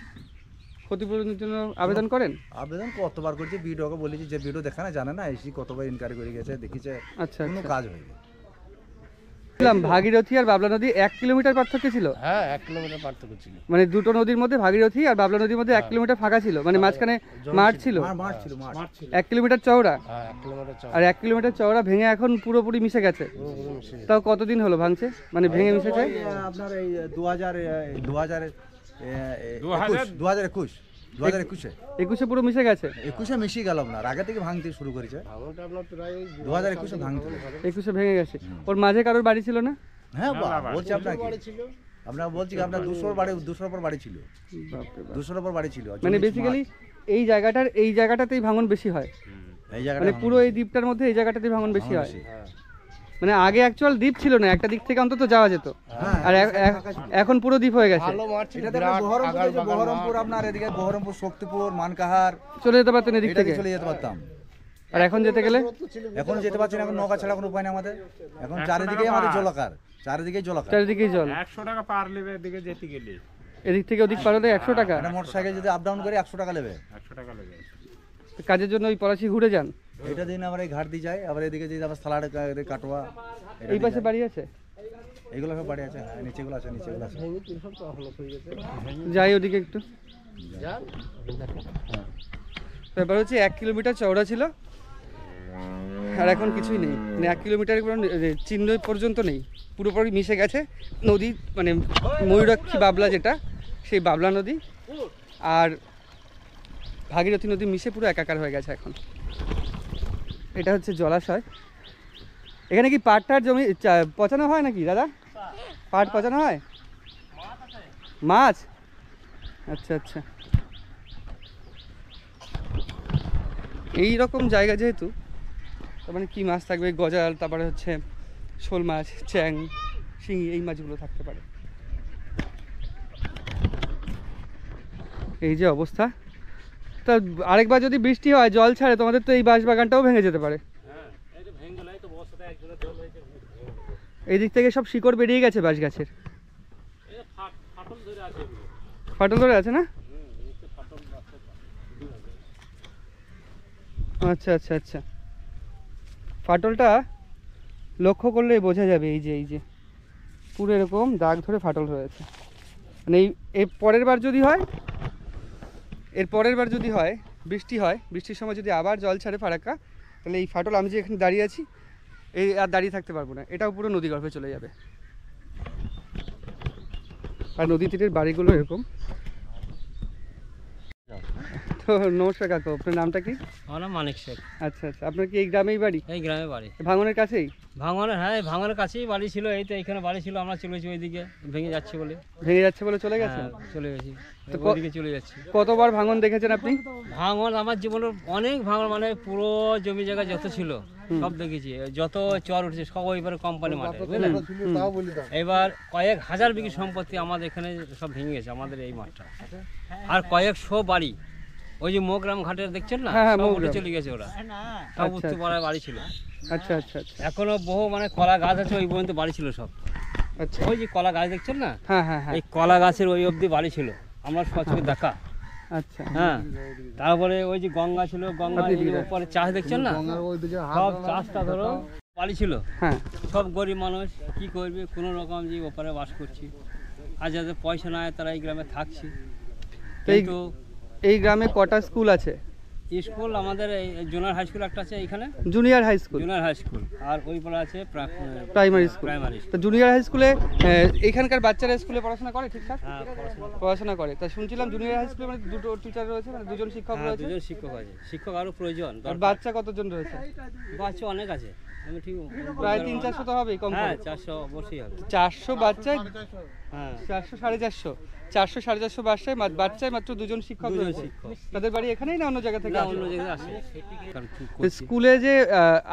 ক্ষতিপূরণের জন্য আবেদন করেন? আবেদন কতবার করেছি, ভিডিওকে বলেছি, যে ভিডিও দেখা না জানে না, এসি কতবার ইনকোয়ারি করে গেছে, দেখিছে, আচ্ছা, কোনো কাজ হয়নি। ভাগীরথী আর বাবলা নদী 1 কিলোমিটার পার্থক্য ছিল? হ্যাঁ, 1 কিলোমিটার পার্থক্য ছিল। মানে দুটো নদীর মধ্যে, ভাগীরথী আর বাবলা নদীর মধ্যে 1 কিলোমিটার ফাঁকা ছিল, মানে মাঝখানে মাঠ ছিল। 1 কিলোমিটার চওড়া? হ্যাঁ, 1 কিলোমিটার চওড়া। আর 1 কিলোমিটার চওড়া ভেঙে এখন পুরোপুরি মিশে গেছে। তাও কতদিন হলো ভাঙছে, মানে ভেঙে মিশেছে? আপনার এই 2021 পুরো মিশে গেছে। 21 মিশিয়ে গেল আপনার, আগে থেকে ভাঙতে শুরু করেছে। 2021 ভাঙতে, 21 ভেঙে গেছে। ওর মাঝে কারোর বাড়ি ছিল না? হ্যাঁ, বলছি আপনাকে, আপনার বলছি আপনার 200 পর বাড়ি ছিল, 200 পর বাড়ি ছিল। মানে বেসিক্যালি এই জায়গাটাতেই ভাঙন বেশি হয়, মানে পুরো এই দ্বীপটার মধ্যে এই জায়গাটাতেই ভাঙন বেশি হয়। মানে আগে অ্যাকচুয়াল দ্বীপ ছিল না, একটা দিক থেকে অন্তত যাওয়া যেত, আর এখন পুরো দ্বীপ হয়ে গেছে। বহরমপুর আপনার এদিকে, বহরমপুর, শক্তিপুর, মানকাহার চলে যেতে পারতেন এদিক থেকে, চলে যেতে পারতাম। আর এখন যেতে গেলে? এখন যেতে পারছি না, এখন নৌকা ছাড়া কোনো উপায় নেই আমাদের। এখন চারিদিকেই আমাদের জলাকার, চারিদিকেই জল। 100 টাকা পার নেবে এদিকে যেতে গেলে, এদিক থেকে ওদিক পার হলে 100 টাকা। মোটরসাইকেল যদি আপ ডাউন করে 100 টাকা নেবে। 100 টাকা নেবে। কাজের জন্য ওই পলাশি ঘুরে যান? এটা দিন আমরা এই ঘাট দিয়ে যাই, আবার এদিকে যদি আবার সালাড কাটোয়া। এই পাশে বাড়ি আছে? এগুলো সব বাড়ি আছে, নিচেগুলো আছে, নিচেগুলো আছে। যাই ওদিকে একটু। ব্যাপার হচ্ছে 1 কিলোমিটার চওড়া ছিল, আর এখন কিছুই নেই, মানে 1 কিলোমিটার চিহ্ন পর্যন্ত নেই, পুরোপুরি মিশে গেছে নদী, মানে ময়ূরাক্ষী বাবলা যেটা, সেই বাবলা নদী আর ভাগীরথী নদী মিশে পুরো একাকার হয়ে গেছে এখন। এটা হচ্ছে জলাশয়। এখানে কি পাটটার জমি পচানো হয় নাকি দাদা? পাট পচানো হয়? মাছ? আচ্ছা আচ্ছা। এই রকম জায়গা যেহেতু, তার মানে কী মাছ থাকবে? গজাল, তারপরে হচ্ছে শোল মাছ, চ্যাং, শিঙি, এই মাছগুলো থাকতে পারে। এই যে অবস্থা, তা আরেকবার যদি বৃষ্টি হয়, জল ছাড়ে, তোমাদের তো এই বাঁশ বাগানটাও ভেঙে যেতে পারে। এই দিক থেকে সব শিকড় বেরিয়ে গেছে বাঁশ গাছের, ফাটল ধরে আছে না? আচ্ছা আচ্ছা আচ্ছা। ফাটলটা লক্ষ্য করলেই বোঝা যাবে, এই যে পুরো এরকম দাগ ধরে ফাটল রয়েছে। মানে এই পরের বার যদি হয়, বৃষ্টি হয়, বৃষ্টির সময় যদি আবার জল ছাড়ে ফারাক্কা, তাহলে এই ফাটল আমি যে এখানে দাঁড়িয়ে আছি এই আর দাঁড়িয়ে থাকতে পারবো না, এটাও পুরো নদী গর্ভে চলে যাবে। আর নদী তীরের বাড়িগুলো এরকম। তো নমস্কার কাকু, আপনার নামটা কি? আমার নাম মানিক শেখ। আচ্ছা আচ্ছা, আপনার কি এই গ্রামেই বাড়ি? এই গ্রামে বাড়ি। ভাঙনের কাছেই? ভাঙনের, হ্যাঁ ভাঙনের কাছেই বাড়ি ছিল। এই তো এখানে বাড়ি ছিল, আমরা চলে গেছি ওইদিকে, ভেঙে যাচ্ছে বলে। ভেঙে যাচ্ছে বলে চলে গেছে? চলে গেছি, তো ওইদিকে চলে যাচ্ছি। কতবার ভাঙন দেখেছেন আপনি? ভাঙন আমার জীবনের অনেক ভাঙন, মানে পুরো জমি জায়গা যত ছিল সব দেখেছি। যত চর উঠেছে সব ওইবার কোম্পানি মাঠে, বুঝলেন। এবার কয়েক হাজার বিঘি সম্পত্তি আমাদের এখানে সব ভেঙে গেছে, আমাদের এই মাঠটা। আর কয়েকশো বাড়ি ওই যে মোগ্রাম ঘাটের দেখছেন না, চলে গেছে ওরা, সব উঠতে পাড়ার বাড়ি ছিল। আচ্ছা আচ্ছা আচ্ছা। এখনো বহু মানে কলা গাছ আছে ওই পর্যন্ত বাড়ি ছিল সব। আচ্ছা, ওই যে কলা গাছ দেখছেন না, হ্যাঁ হ্যাঁ হ্যাঁ, এই কলা গাছের ওই অবধি বাড়ি ছিল, আমরা সচকে দেখা। আচ্ছা হ্যাঁ, তারপরে ওই যে গঙ্গা ছিল, গঙ্গা উপরে চাষ দেখছেন না, সব চাষটা ধরো বাড়ি ছিল। হ্যাঁ, সব গরিব মানুষ কি করবে, কোনো রকম যে ওপারে বাস করছি। আর যাদের পয়সা নাই তারা এই গ্রামে থাকছি। কিন্তু এই গ্রামে কটা স্কুল আছে? স্কুল আমাদের এই জুনিয়র হাই স্কুল একটা আছে এখানে, junior high school, junior high school, আর ওই পরে আছে প্রাইমারি স্কুল। প্রাইমারি। তো জুনিয়র হাই স্কুলে এখানকার বাচ্চারা স্কুলে পড়াশোনা করে ঠিকঠাক? হ্যাঁ, পড়াশোনা করে। তা শুনছিলাম জুনিয়র হাই স্কুলে মানে দুটো টিচার রয়েছে, মানে দুজন শিক্ষক রয়েছে? দুজন শিক্ষক আছে, শিক্ষক আরও প্রয়োজন। আর বাচ্চা কতজন রয়েছে? বাচ্চা অনেক আছে, আমি ঠিক প্রায় 300-400 তো হবেই কম। হ্যাঁ, 400 অবশ্যই হবে। 400 বাচ্চায়, হ্যাঁ 400-450, 400-450 বাচ্চায় মাত্র দুজন শিক্ষক রয়েছে। তাদের বাড়ি এখানেই না অন্য জায়গা থেকে? অন্য জায়গায় আসে। স্কুলে যে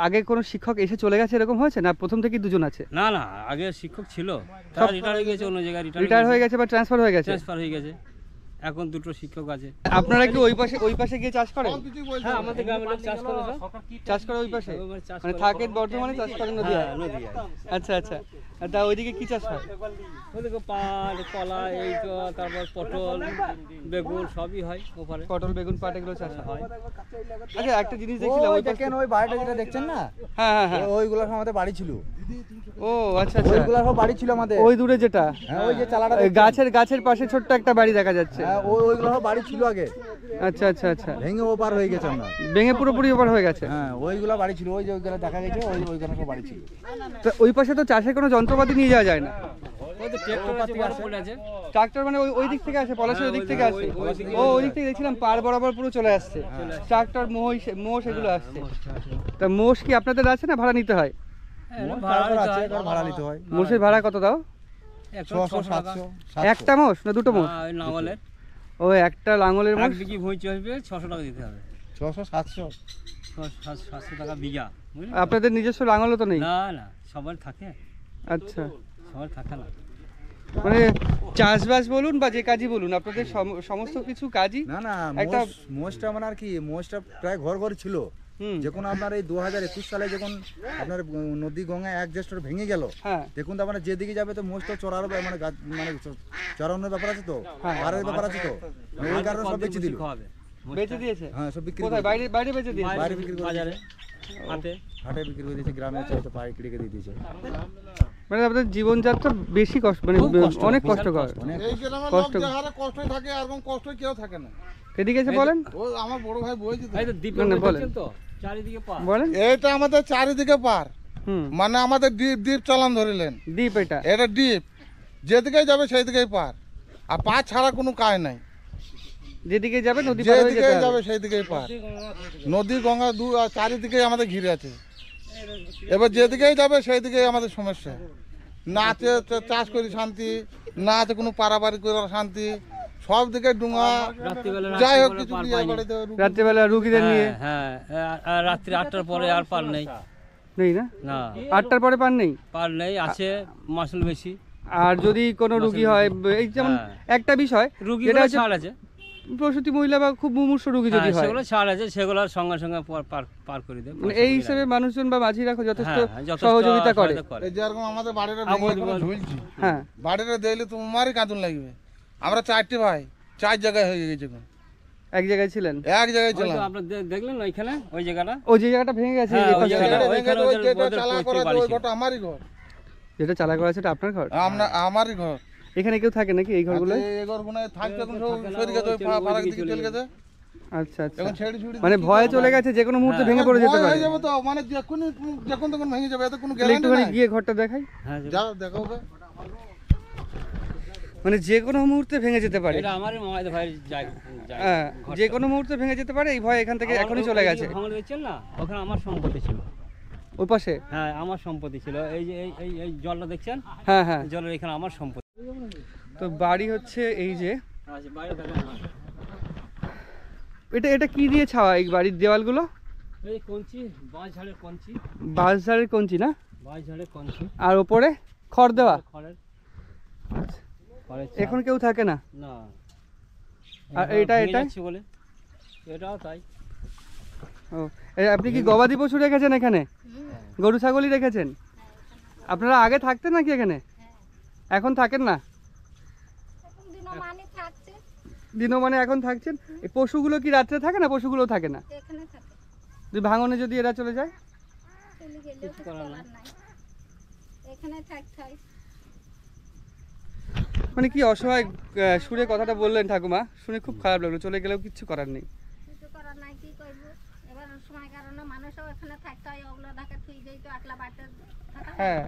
আগে কোনো শিক্ষক এসে চলে গেছে এরকম হয়েছে না, প্রথম থেকেই দুজন আছে? না না, আগে শিক্ষক ছিল, তারা রিটায়ার হয়ে গেছে, অন্য জায়গায় রিটায়ার হয়ে গেছে বা ট্রান্সফার হয়ে গেছে? ট্রান্সফার হয়ে গেছে, এখন দুটো শিক্ষক আছে। আপনারা কি ওই পাশে গিয়ে চাষ করেন? হ্যাঁ, আমাদের গ্রামের লোক চাষ করে, চাষ করে ওই পাশে, মানে থাকেন বর্ধমানে, চাষ করেন নদীয়া? আচ্ছা আচ্ছা। তা ওইদিকে কি চাষ হয়? ওইদিকে পাট, কলা, এই তো, তারপর পটল, বেগুন সবই হয় ওপারে। পটল, বেগুন, পাট এগুলো চাষ হয়। আচ্ছা, একটা জিনিস দেখছিলাম, ওই দেখেন ওই বাড়িটা যেটা দেখছেন না, হ্যাঁ হ্যাঁ হ্যাঁ, ওইগুলো আমাদের বাড়ি ছিল। ও আচ্ছা আচ্ছা, ওইগুলো সব বাড়ি ছিল আমাদের। ওই দূরে যেটা, ওই যে চালাটা গাছের পাশে ছোট্ট একটা বাড়ি দেখা যাচ্ছে, ওইগুলো সব বাড়ি ছিল আগে। আচ্ছা আচ্ছা আচ্ছা, ভেঙে ওপার হয়ে গেছে আমরা, ভেঙে পুরোপুরি ওপার হয়ে গেছে। হ্যাঁ, ওইগুলো বাড়ি ছিল, ওই যে ওইগুলো দেখা গেছে, ওইগুলো সব বাড়ি ছিল। তো ওই পাশে তো চাষের কোনো যন্ত্রপাতি নিয়ে যাওয়া যায় না? ট্রাক্টর মানে ওই দিক থেকে আসে, পলাশের ওই দিক থেকে আসে? ও ওই দিক থেকে দেখছিলাম পার বরাবর পুরো চলে আসছে ট্রাক্টর, মোষ এগুলো আসছে। তা মোষ কি আপনাদের আছে না ভাড়া নিতে হয়? ভাড়া নিতে হয়। মোষের ভাড়া কত দাও? 600-700। একটা মোষ না দুটো মোষ? লাঙলের, ও একটা লাঙলের মোষ 1 বিঘি ভুঁই চলবে, 600 টাকা দিতে হবে। 600-700 700 টাকা বিঘা। আপনাদের নিজস্ব লাঙলও তো নেই? না না, সবার থাকে। আচ্ছা, সবার থাকে না, মানে চাষবাস বলুন বা যে কাজই বলুন, আপনাদের সমস্ত কিছু কাজই। না না, একটা মোষটা মানে আর কি, মোষটা প্রায় ঘর ঘর ছিল। যখন আপনার এই 2021 সালে যখন আপনার নদী গঙ্গা এক জ্যেষ্ঠ ভেঙে গেল, দেখুন তো আপনার যেদিকে যাবে তো মোষটা চড়ার মানে চড়ানোর ব্যাপার আছে, তো পারের ব্যাপার আছে, তো ওই কারণে সব বেঁচে দিল। বেচে দিয়েছে? হ্যাঁ, সব বিক্রি। কোথায়? বাইরে বেচে দিয়েছে? বাইরে বিক্রি করে, বাজারে, হাটে বিক্রি করে দিয়েছে, গ্রামে চাইতে পাইকারি রেখে দিয়ে দিয়েছে। মানে আপনাদের জীবনযাত্রা বেশি কষ্ট, মানে অনেক কষ্টকর। এই গ্রামের লোক যে হারে কষ্ট থাকে এরকম কষ্ট কেউ থাকে না। এদিকে এসে বলেন। ও আমার বড় ভাই বলছে তো, এই তো দ্বীপ দেখছেন তো, চারিদিকে পার। বলেন। এটা আমাদের চারিদিকে পার, মানে আমাদের দ্বীপ চালান ধরিলেন। দ্বীপ এটা দ্বীপ, যেদিকে যাবে সেই দিকেই পার, আর পার ছাড়া কোনো কাজ নাই। যেদিকে যাবে নদী পার হয়ে যেতে যাবে সেই দিকেই পার। নদী গঙ্গা চারিদিকে আমাদের ঘিরে আছে। এবার যেদিকেই যাবে সেই দিকেই আমাদের সমস্যা। না আছে চাষ করি শান্তি, না আছে কোনো পারাপারি করার শান্তি, সব দিকে ডুঙা। যাই হোক কিছু রাত্রিবেলা রুগীদের নিয়ে, হ্যাঁ, রাত্রি 8টার পরে আর পার নেই। নেই না? 8টার পরে পার নেই? পার নেই, আছে মাসুল বেশি। আর যদি কোনো রুগী হয়, এই যেমন একটা বিষয়, রুগীটা ছাড় আছে, প্রসূতি মহিলা বা খুব মুমূর্ষু রোগী যদি হয়, সেগুলো ছাড় আছে, সেগুলোর সঙ্গে সঙ্গে পার করে দেয়। এই হিসেবে মানুষজন বা মাঝিরা যথেষ্ট সহযোগিতা করে। যেরকম আমাদের বাড়িটা ঝুলছি, হ্যাঁ, বাড়িটা দেখলে তোমারই কাঁদুন লাগবে। আমরা 4টি ভাই 4 জায়গায় হয়ে গেছে। এক জায়গায় ছিলেন? এক জায়গায় ছিলাম। আপনারা দেখলেন ওইখানে, ওই জায়গাটা, ওই যে জায়গাটা ভেঙে গেছে, যেটা চালা করা ওই ঘরটা আমারই ঘর। যেটা চালা করা সেটা আপনার ঘর? আমারই ঘর। এখানে কেউ থাকে নাকি এই ঘরগুলো? এই ঘরগুলো থাকতে এখন সব সরে গেছে, ফারাক দিকে চলে গেছে। আচ্ছা আচ্ছা এখন ছেড়ে ছুড়ে মানে ভয়ে চলে গেছে, যে কোনো মুহূর্তে ভেঙে পড়ে যেতে ভয় পারে। হয়ে যাবে তো, মানে যখন তখন ভেঙে যাবে, এত কোনো তাহলে গ্যারান্টি একটুখানি নাই। গিয়ে ঘরটা দেখাই। যাও দেখাও গে। মানে যে কোনো মুহূর্তে ভেঙে যেতে পারে। এটা আমারই মামাদের ভাইয়ের জায়গা। হ্যাঁ, যে কোনো মুহূর্তে ভেঙে যেতে পারে, এই ভয় এখান থেকে এখনই চলে গেছে। ভাঙন দেখছেন না, ওখানে আমার সম্পত্তি ছিল। ওই পাশে? হ্যাঁ, আমার সম্পত্তি ছিল। এই যে এই জলটা দেখছেন? হ্যাঁ হ্যাঁ, জলের এখানে আমার সম্পত্তি। তো বাড়ি হচ্ছে এই যে, আচ্ছা, বাইরে দেখেন। এটা কি দিয়ে ছাওয়া এই বাড়ির দেওয়ালগুলো? এই কঞ্চি, বাঁশ ঝাড়ের কঞ্চি। বাঁশ ঝাড়ের কঞ্চি না? বাঁশ ঝাড়ের কঞ্চি। আর ওপরে খড় দেওয়া? খড়ের। আচ্ছা, খড়ের। এখন কেউ থাকে না? না। আর এটা বলে এটাও তাই। ও, আপনি কি গবাদি পশু রেখেছেন এখানে? গরু ছাগলই রেখেছেন? আপনারা আগে থাকতেন নাকি এখানে? এখন থাকেন না? দিনও মানে এখন থাকছেন। এই পশুগুলো কি রাত্রে থাকে না? পশুগুলো থাকে না? যদি ভাঙনে যদি এরা চলে যায়? মানে কি অসহায় সুরে কথাটা বললেন ঠাকুমা, শুনে খুব খারাপ লাগলো। চলে গেলেও কিচ্ছু করার নেই। হ্যাঁ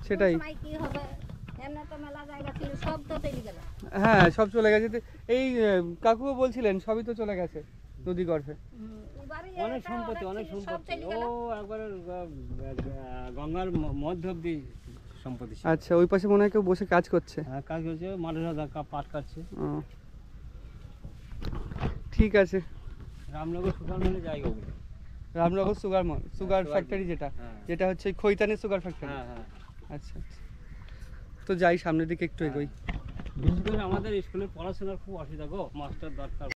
সেটাই, হ্যাঁ সব চলে গেছে। এই কাকুও বলছিলেন সবই তো চলে গেছে নদী গর্ভে। অনেক সম্পত্তি, অনেক সম্পত্তি। ও একবার গঙ্গার মধ্য অব্দি সম্পত্তি। আচ্ছা, ওই পাশে মনে হয় কেউ বসে কাজ করছে। হ্যাঁ, কাজ করছে, মাঠেরা পাট কাটছে। ঠিক আছে। রামনগর সুগার মিলের জায়গা ওগুলো। রামনগর সুগার ফ্যাক্টরি, যেটা হচ্ছে খৈতানের সুগার ফ্যাক্টরি। হ্যাঁ হ্যাঁ। আচ্ছা আচ্ছা, তো যাই সামনের দিকে একটু এগোই। বিশেষ করে আমাদের স্কুলের পড়াশোনার খুব অসুবিধা গো, মাস্টার দরকার।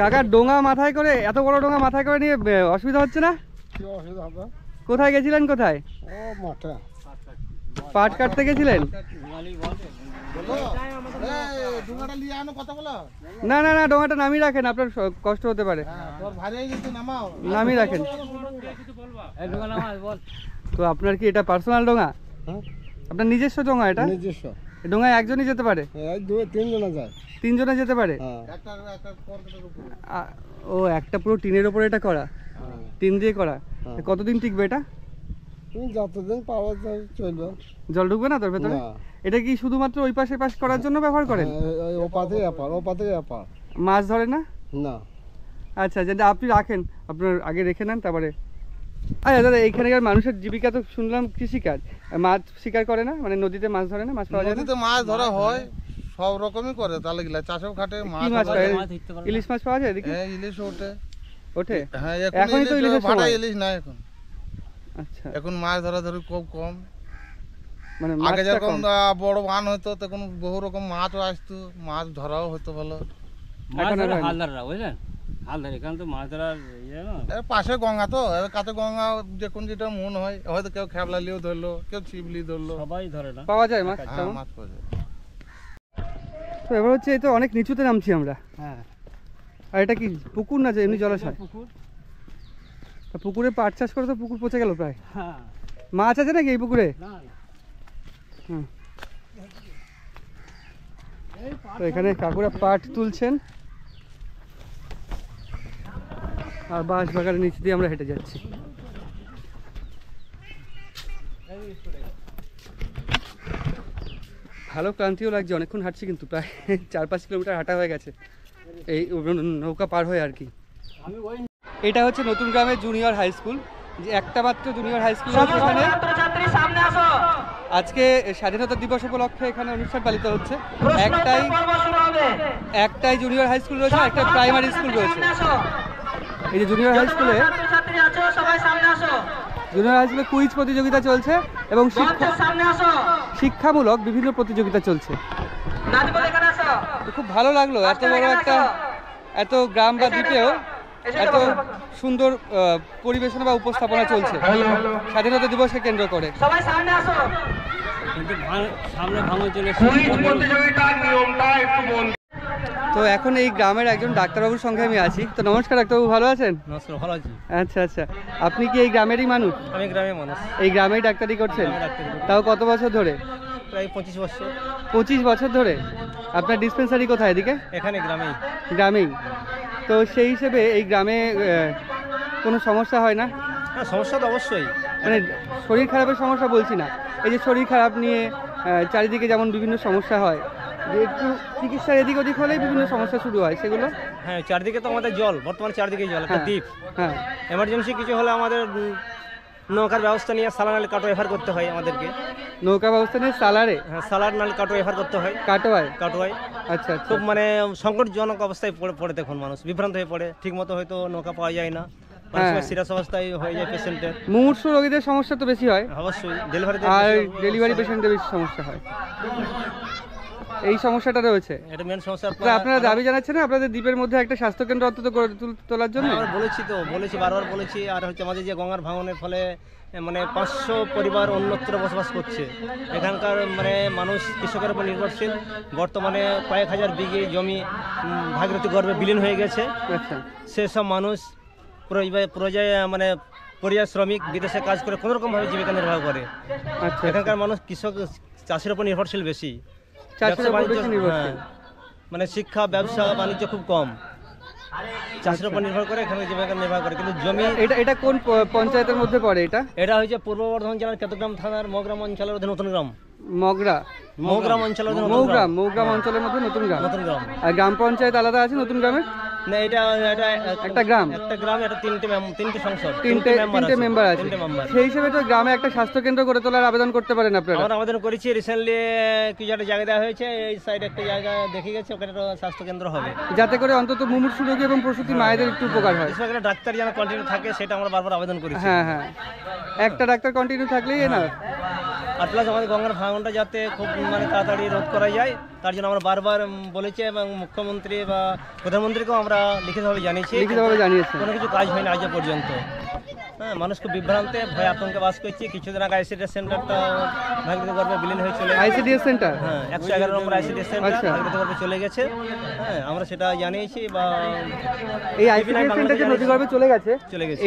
কাকা ডোঙা মাথায় করে, এত বড় ডোঙা মাথায় করে নিয়ে অসুবিধা হচ্ছে না? কি অসুবিধা হবে? কোথায় গেছিলেন? কোথায়? ও মাঠে পাট কাটতে গেছিলেন? না না না, ডোঙাটা নামিয়ে রাখেন, আপনার কষ্ট হতে পারে। নামিয়ে রাখেন। তো আপনার কি এটা পার্সোনাল ডোঙা? আপনার নিজস্ব ডোঙা এটা? নিজস্ব ডোঙায় একজনই যেতে পারে? তিনজনে যায়। তিনজনে যেতে পারে? ও, একটা পুরো টিনের ওপরে এটা করা, টিন দিয়ে করা। কতদিন টিকবে এটা? যতদিন পাওয়া যায় চলবে। জল ঢুকবে না তোর ভেতরে? এটা কি শুধুমাত্র ওই পাশে পাশ করার জন্য ব্যবহার করেন? মাছ ধরে না? না। আচ্ছা, যেটা আপনি রাখেন, আপনার আগে রেখে নেন তারপরে। আচ্ছা দাদা, এইখানকার মানুষের জীবিকা তো শুনলাম কৃষিকাজ, মাছ শিকার করে না? মানে নদীতে মাছ ধরে না? মাছ পাওয়া যায় না? নদীতে মাছ ধরা হয়, সব রকমই করে। তাহলে গিলা চাষও খাটে। কি মাছ পায়? ইলিশ মাছ পাওয়া যায় এদিকে? হ্যাঁ, ইলিশ ওঠে। ওঠে? হ্যাঁ, এখনই তো ইলিশের সময়। ইলিশ না এখন। আচ্ছা, এখন মাছ ধরা ধরি খুব কম। মানে আগে যখন বড় বান হতো তখন বহু রকম মাছও আসতো, মাছ ধরাও হতো ভালো। হালদাররা বুঝলেন, হালদার এখানে তো মাছ ধরার পাশে গঙ্গা, তো কাছে গঙ্গা, যখন যেটা মন হয়, হয়তো কেউ খেবলালিও ধরলো, কেউ ছিপলি ধরলো, সবাই ধরে না। পাওয়া যায় মাছ? মাছ পাওয়া যায়। তো এবার হচ্ছে, এই তো অনেক নিচুতে নামছি আমরা। হ্যাঁ। আর এটা কি পুকুর না যে এমনি জলাশয়? পুকুর। পুকুরে পাট চাষ করে তো পুকুর পচে গেল প্রায়। হ্যাঁ। মাছ আছে নাকি এই পুকুরে? না। তো এখানে কাকুরা পাট তুলছেন, আর বাঁশ বাগানের নিচ দিয়ে আমরা হেঁটে যাচ্ছি। ভালো ক্লান্তিও লাগছে, অনেকক্ষণ হাঁটছি কিন্তু, প্রায় 4-5 কিলোমিটার হাঁটা হয়ে গেছে এই নৌকা পার হয়ে আর কি। এটা হচ্ছে নতুন গ্রামের জুনিয়র হাই স্কুল, যে একটা মাত্র জুনিয়র হাই স্কুল আছে এখানে। আজকে স্বাধীনতা দিবস উপলক্ষে এখানে অনুষ্ঠান পালিত হচ্ছে। একটাই জুনিয়র হাই স্কুল রয়েছে, একটা প্রাইমারি স্কুল রয়েছে। এই যে জুনিয়র হাই স্কুলে কুইজ প্রতিযোগিতা চলছে এবং শিক্ষামূলক বিভিন্ন প্রতিযোগিতা চলছে। খুব ভালো লাগলো, এত বড় একটা, এত গ্রাম বা দ্বীপেও এত সুন্দর পরিবেশনা বা উপস্থাপনা চলছে স্বাধীনতা দিবসকে কেন্দ্র করে। তো এখন এই গ্রামের একজন ডাক্তারবাবুর সঙ্গে আমি আছি। তো নমস্কার ডাক্তারবাবু, ভালো আছেন? নমস্কার, ভালো আছি। আচ্ছা আচ্ছা, আপনি কি এই গ্রামেরই মানুষ? আমি গ্রামের মানুষ। এই গ্রামেই ডাক্তারি করছেন? তাও কত বছর ধরে? প্রায় 25 বছর। 25 বছর ধরে আপনার ডিসপেন্সারি কোথায় এদিকে? এখানে গ্রামেই। গ্রামেই। তো সেই হিসেবে এই গ্রামে কোনো সমস্যা হয় না? হ্যাঁ, সমস্যা তো অবশ্যই। মানে শরীর খারাপের সমস্যা বলছি না, এই যে শরীর খারাপ নিয়ে চারিদিকে যেমন বিভিন্ন সমস্যা হয়, যে একটু চিকিৎসার এদিক ওদিক হলেই বিভিন্ন সমস্যা শুরু হয়, সেগুলো? হ্যাঁ, চারদিকে তো আমাদের জল, বর্তমানে চারদিকে জল, একটা দ্বীপ। হ্যাঁ, এমার্জেন্সি কিছু হলে আমাদের নৌকার ব্যবস্থা নিয়ে সালা নালে কাটো এফার করতে হয় আমাদেরকে। নৌকা ব্যবস্থা নিয়ে সালারে? হ্যাঁ, সালার নালে কাটো এফার করতে হয়। কাটোয়ায়? কাটোয়ায়। আচ্ছা, খুব মানে সংকটজনক অবস্থায় পড়ে দেখুন, মানুষ বিভ্রান্ত হয়ে পড়ে, ঠিক মতো হয়তো নৌকা পাওয়া যায় না, সিরিয়াস অবস্থায় হয়ে যায় পেশেন্টের। মুমূর্ষু রোগীদের সমস্যা তো বেশি হয় অবশ্যই, ডেলিভারি আর ডেলিভারি পেশেন্টের বেশি সমস্যা হয়, এই সমস্যাটা রয়েছে। এটা মেন সমস্যা। আপনারা দাবি জানাচ্ছেন আপনাদের দ্বীপের মধ্যে একটা স্বাস্থ্যকেন্দ্র অন্তত তোলার জন্য? আমরা বলেছি বারবার বলেছি। আর হচ্ছে আমাদের যে গঙ্গার ভাঙনের ফলে মানে 500 পরিবার অন্যত্র বসবাস করছে। এখানকার মানে মানুষ কৃষকের উপর নির্ভরশীল। বর্তমানে কয়েক হাজার বিঘে জমি ভাগীরথী গর্ভে বিলীন হয়ে গেছে। আচ্ছা, সেসব মানুষ মানে পরিযায়ী শ্রমিক বিদেশে কাজ করে কোনোরকমভাবে জীবিকা নির্বাহ করে। আচ্ছা, এখানকার মানুষ কৃষক চাষের উপর নির্ভরশীল বেশি। মানে শিক্ষা, ব্যবসা বাণিজ্য খুব কম, চাষের উপর নির্ভর করে এখানে জীবিকা নির্বাহ করে। কিন্তু জমি এটা কোন পঞ্চায়েতের মধ্যে পড়ে? এটা হচ্ছে পূর্ব বর্ধমান জেলার কেতুগ্রাম থানার মৌগ্রাম অঞ্চলের অধীনে নতুন গ্রাম। মৌগ্রাম অঞ্চলের মধ্যে নতুন গ্রাম। আর গ্রাম পঞ্চায়েত আলাদা আছে নতুন গ্রামের? না, এটা একটা গ্রাম, এটা তিনটে সংসদ, তিনটে মেম্বার আছে। সেই হিসেবে তো গ্রামে একটা স্বাস্থ্য কেন্দ্র করে তোলার আবেদন করতে পারেন আপনারা। আমরা আবেদন করেছি, রিসেন্টলি কিছু একটা জায়গা দেওয়া হয়েছে, এই সাইডে একটা জায়গা দেখে গেছে, ওখানে একটা স্বাস্থ্য কেন্দ্র হবে, যাতে করে অন্তত মুমূর্ষু রোগী এবং প্রসূতি মায়েদের একটু উপকার হয়। ডাক্তার যেন কন্টিনিউ থাকে, সেটা আমরা বারবার আবেদন করেছি। হ্যাঁ, একটা ডাক্তার কন্টিনিউ থাকলেই না। আর প্লাস আমাদের গঙ্গার ভাঙনটা যাতে খুব মানে তাড়াতাড়ি রোধ করা যায়, তার জন্য আমরা বারবার বলেছি এবং মুখ্যমন্ত্রী বা প্রধানমন্ত্রীকেও আমরা লিখিতভাবে জানিয়েছি। কোনো কিছু কাজ হয়নি আজ পর্যন্ত। হ্যাঁ, মানুষ খুব বিভ্রান্তে ভয় আতঙ্কে বাস করছে। কিছুদিন আগে আইসিডিএস সেন্টারটা ভাগীরথী গর্ভে বিলীন হয়ে চলে গেছে। ICDS centre? হ্যাঁ, 111 নম্বর আইসিডিএস সেন্টার ভাগীরথী গর্ভে চলে গেছে। হ্যাঁ, আমরা সেটা জানিয়েছি। বা এই আইসিডিএস সেন্টার যে নদী গর্ভে চলে গেছে,